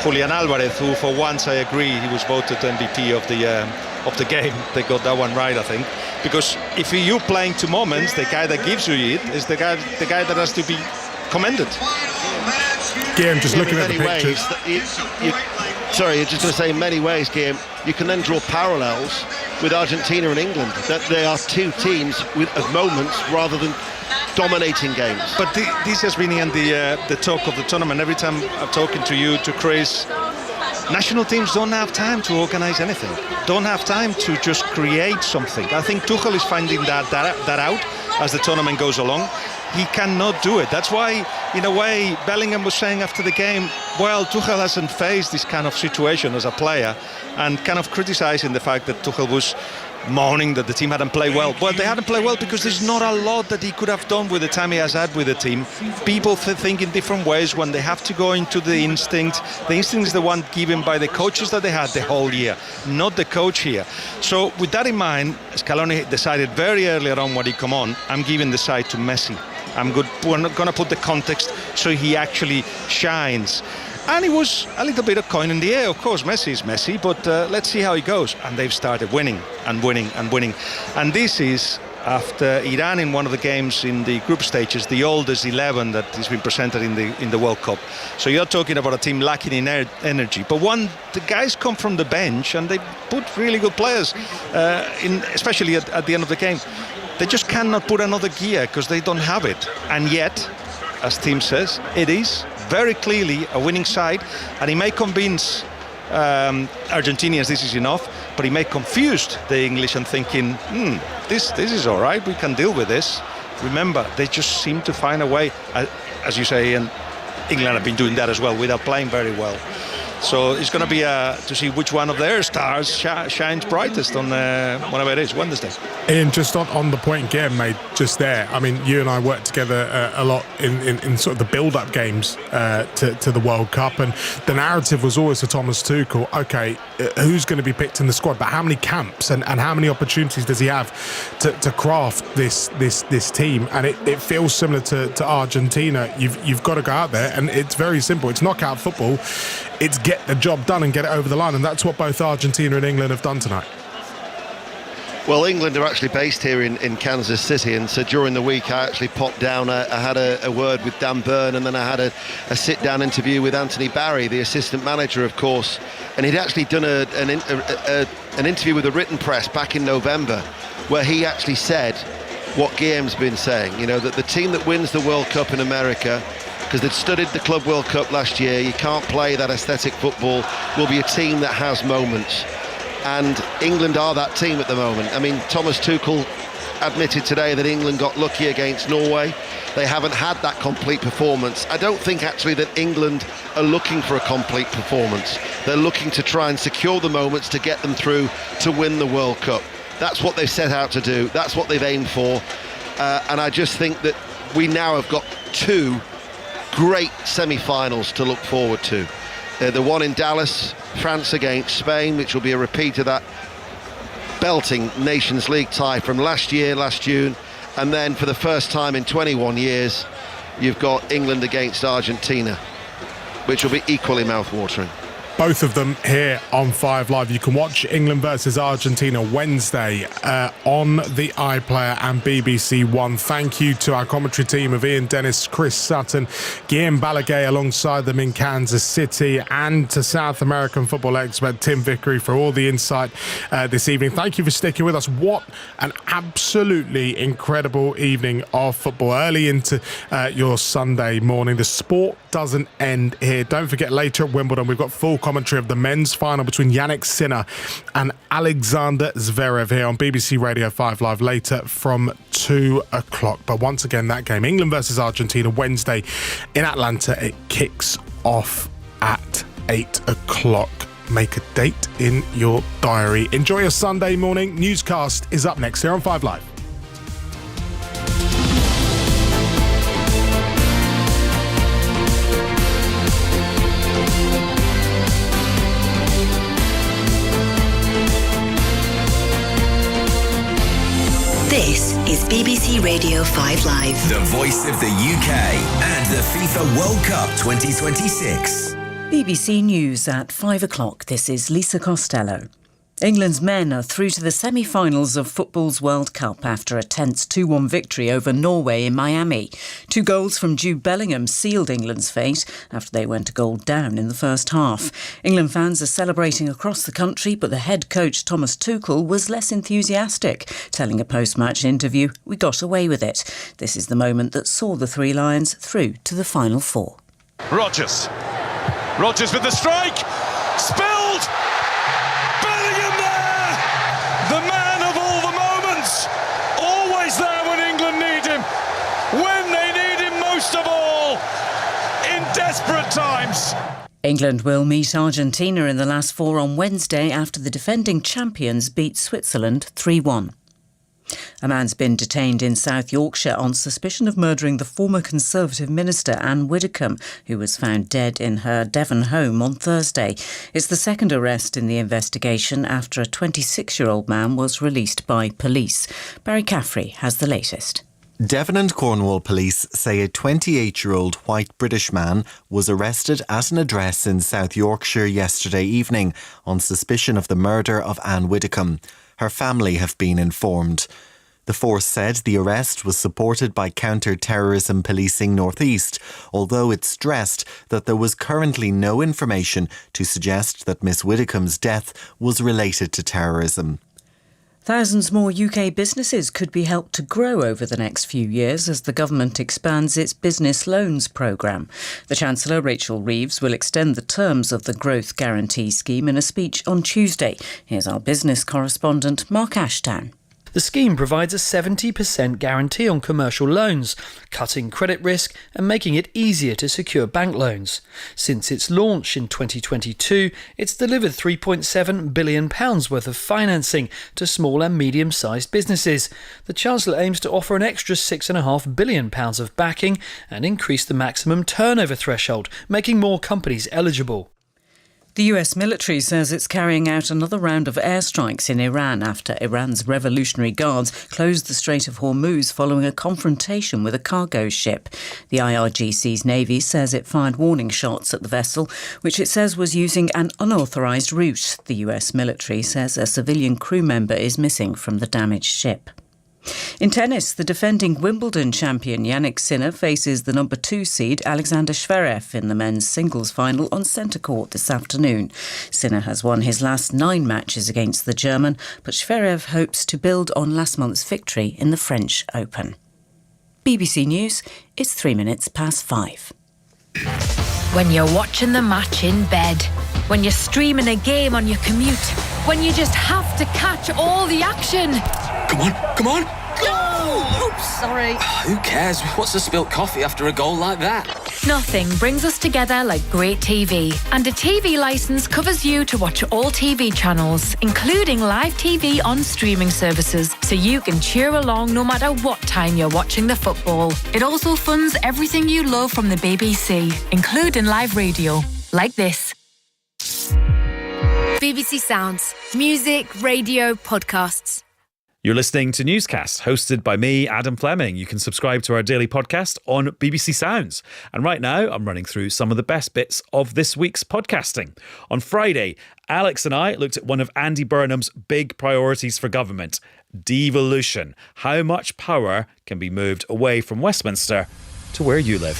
Julian Alvarez, who for once, I agree, he was voted MVP of the game. They got that one right, I think, because if you're playing to moments, the guy that gives you it is the guy that has to be commended. Yeah, I'm just looking at the pictures. Sorry, you're just going to say in many ways, Guillaume, you can then draw parallels with Argentina and England, that they are 2 teams of moments rather than dominating games. But this has been in the talk of the tournament. Every time I'm talking to you, to Chris, national teams don't have time to organise anything, don't have time to just create something. I think Tuchel is finding that out as the tournament goes along. He cannot do it. That's why, in a way, Bellingham was saying after the game, well, Tuchel hasn't faced this kind of situation as a player, and kind of criticising the fact that Tuchel was moaning that the team hadn't played well. Well, they hadn't played well because there's not a lot that he could have done with the time he has had with the team. People think in different ways when they have to go into the instinct. The instinct is the one given by the coaches that they had the whole year, not the coach here. So with that in mind, Scaloni decided very early on when he come on, I'm giving the side to Messi. We're not going to put the context so he actually shines. And it was a little bit of coin in the air. Of course, Messi is Messi, but let's see how he goes. And they've started winning and winning and winning. And this is after Iran in one of the games in the group stages, the oldest 11 that has been presented in the World Cup. So you're talking about a team lacking in energy. But the guys come from the bench and they put really good players especially at the end of the game. They just cannot put another gear because they don't have it. And yet, as Tim says, it is very clearly a winning side, and he may convince Argentinians this is enough, but he may confuse the English and thinking, this is all right, we can deal with this. Remember, they just seem to find a way, as you say, and England have been doing that as well without playing very well. So it's going to be to see which one of their stars shines brightest on whatever it is, Wednesday. Ian, just on the point Guillaume made just there, I mean, you and I worked together a lot in sort of the build-up games to the World Cup, and the narrative was always for Thomas Tuchel, okay, who's going to be picked in the squad, but how many camps and how many opportunities does he have to craft this team? And it feels similar to Argentina. You've got to go out there, and it's very simple. It's knockout football. It's get the job done and get it over the line, and that's what both Argentina and England have done tonight. Well, England are actually based here in Kansas City, and so during the week I actually popped down. I had a word with Dan Burn, and then I had a sit-down interview with Anthony Barry, the assistant manager, of course, and he'd actually done an interview with the written press back in November, where he actually said what Guillaume's been saying, that the team that wins the World Cup in America, because they'd studied the Club World Cup last year, you can't play that aesthetic football, will be a team that has moments. And England are that team at the moment. I mean, Thomas Tuchel admitted today that England got lucky against Norway. They haven't had that complete performance. I don't think actually that England are looking for a complete performance. They're looking to try and secure the moments to get them through to win the World Cup. That's what they've set out to do. That's what they've aimed for. And I just think that we now have got 2 great semi-finals to look forward to. The one in Dallas, France against Spain, which will be a repeat of that belting Nations League tie from last June, and then for the first time in 21 years, you've got England against Argentina, which will be equally mouth-watering. both of them here on 5 Live. You can watch England versus Argentina Wednesday on the iPlayer and BBC One. Thank you to our commentary team of Ian Dennis, Chris Sutton, Guillaume Balaguer alongside them in Kansas City, and to South American football expert Tim Vickery for all the insight this evening. Thank you for sticking with us. What an absolutely incredible evening of football early into your Sunday morning. The sport doesn't end here. Don't forget, later at Wimbledon we've got full commentary of the men's final between Yannick Sinner and Alexander Zverev here on BBC Radio 5 Live later from 2 o'clock. But once again, that game, England versus Argentina, Wednesday in Atlanta, it kicks off at 8 o'clock. Make a date in your diary. Enjoy your Sunday morning. Newscast is up next here on 5 Live. This is BBC Radio 5 Live. The voice of the UK and the FIFA World Cup 2026. BBC News at 5 o'clock. This is Lisa Costello. England's men are through to the semi-finals of football's World Cup after a tense 2-1 victory over Norway in Miami. 2 goals from Jude Bellingham sealed England's fate after they went a goal down in the first half. England fans are celebrating across the country, but the head coach Thomas Tuchel was less enthusiastic, telling a post-match interview, "We got away with it." This is the moment that saw the Three Lions through to the Final Four. Rodgers with the strike, spilled! Bellingham there! The man of all the moments! Always there when England need him, when they need him most of all, in desperate times. England will meet Argentina in the last 4 on Wednesday after the defending champions beat Switzerland 3-1. A man's been detained in South Yorkshire on suspicion of murdering the former Conservative minister Anne Widdecombe, who was found dead in her Devon home on Thursday. It's the second arrest in the investigation after a 26-year-old man was released by police. Barry Caffrey has the latest. Devon and Cornwall police say a 28-year-old white British man was arrested at an address in South Yorkshire yesterday evening on suspicion of the murder of Anne Widdecombe. Her family have been informed. The force said the arrest was supported by Counter-Terrorism Policing North East, although it stressed that there was currently no information to suggest that Miss Widdecombe's death was related to terrorism. Thousands more UK businesses could be helped to grow over the next few years as the government expands its business loans programme. The Chancellor, Rachel Reeves, will extend the terms of the Growth Guarantee Scheme in a speech on Tuesday. Here's our business correspondent, Mark Ashdown. The scheme provides a 70% guarantee on commercial loans, cutting credit risk and making it easier to secure bank loans. Since its launch in 2022, it's delivered £3.7 billion worth of financing to small and medium-sized businesses. The Chancellor aims to offer an extra £6.5 billion of backing and increase the maximum turnover threshold, making more companies eligible. The US military says it's carrying out another round of airstrikes in Iran after Iran's Revolutionary Guards closed the Strait of Hormuz following a confrontation with a cargo ship. The IRGC's Navy says it fired warning shots at the vessel, which it says was using an unauthorised route. The US military says a civilian crew member is missing from the damaged ship. In tennis, the defending Wimbledon champion Yannick Sinner faces the number 2 seed Alexander Zverev in the men's singles final on centre court this afternoon. Sinner has won his last 9 matches against the German, but Zverev hopes to build on last month's victory in the French Open. BBC News, it's 3 minutes past 5. When you're watching the match in bed, when you're streaming a game on your commute, when you just have to catch all the action. Come on, Go! Oops, sorry. Who cares? What's a spilt coffee after a goal like that? Nothing brings us together like great TV. And a TV licence covers you to watch all TV channels, including live TV on streaming services, so you can cheer along no matter what time you're watching the football. It also funds everything you love from the BBC, including live radio, like this. BBC Sounds. Music, radio, podcasts. You're listening to Newscast, hosted by me, Adam Fleming. You can subscribe to our daily podcast on BBC Sounds. And right now, I'm running through some of the best bits of this week's podcasting. On Friday, Alex and I looked at one of Andy Burnham's big priorities for government, devolution. How much power can be moved away from Westminster to where you live?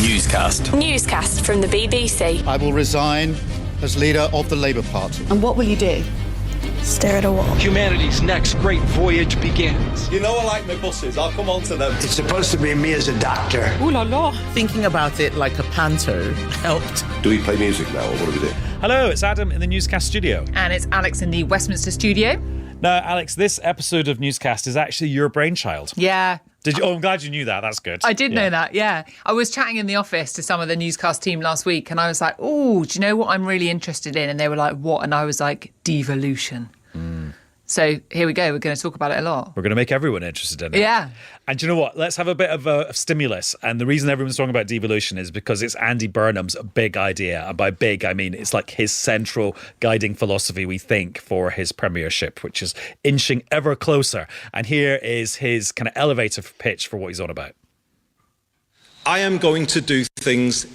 Newscast. Newscast from the BBC. I will resign as leader of the Labour Party. And what will you do? Stare at a wall. Humanity's next great voyage begins. You know I like my buses. I'll come on to them. It's supposed to be me as a doctor. Ooh la la. Thinking about it like a panto helped. Do we play music now, or what do we do? Hello, it's Adam in the Newscast studio. And it's Alex in the Westminster studio. Now, Alex, this episode of Newscast is actually your brainchild. Yeah. Did you? Oh, I'm glad you knew that. That's good. I did know that, yeah. I was chatting in the office to some of the Newscast team last week and I was like, oh, do you know what I'm really interested in? And they were like, what? And I was like, devolution. So here we go. We're going to talk about it a lot. We're going to make everyone interested in it. Yeah. And you know what? Let's have a bit of a stimulus. And the reason everyone's talking about devolution is because it's Andy Burnham's big idea. And by big, I mean it's like his central guiding philosophy, we think, for his premiership, which is inching ever closer. And here is his kind of elevator pitch for what he's on about. I am going to do things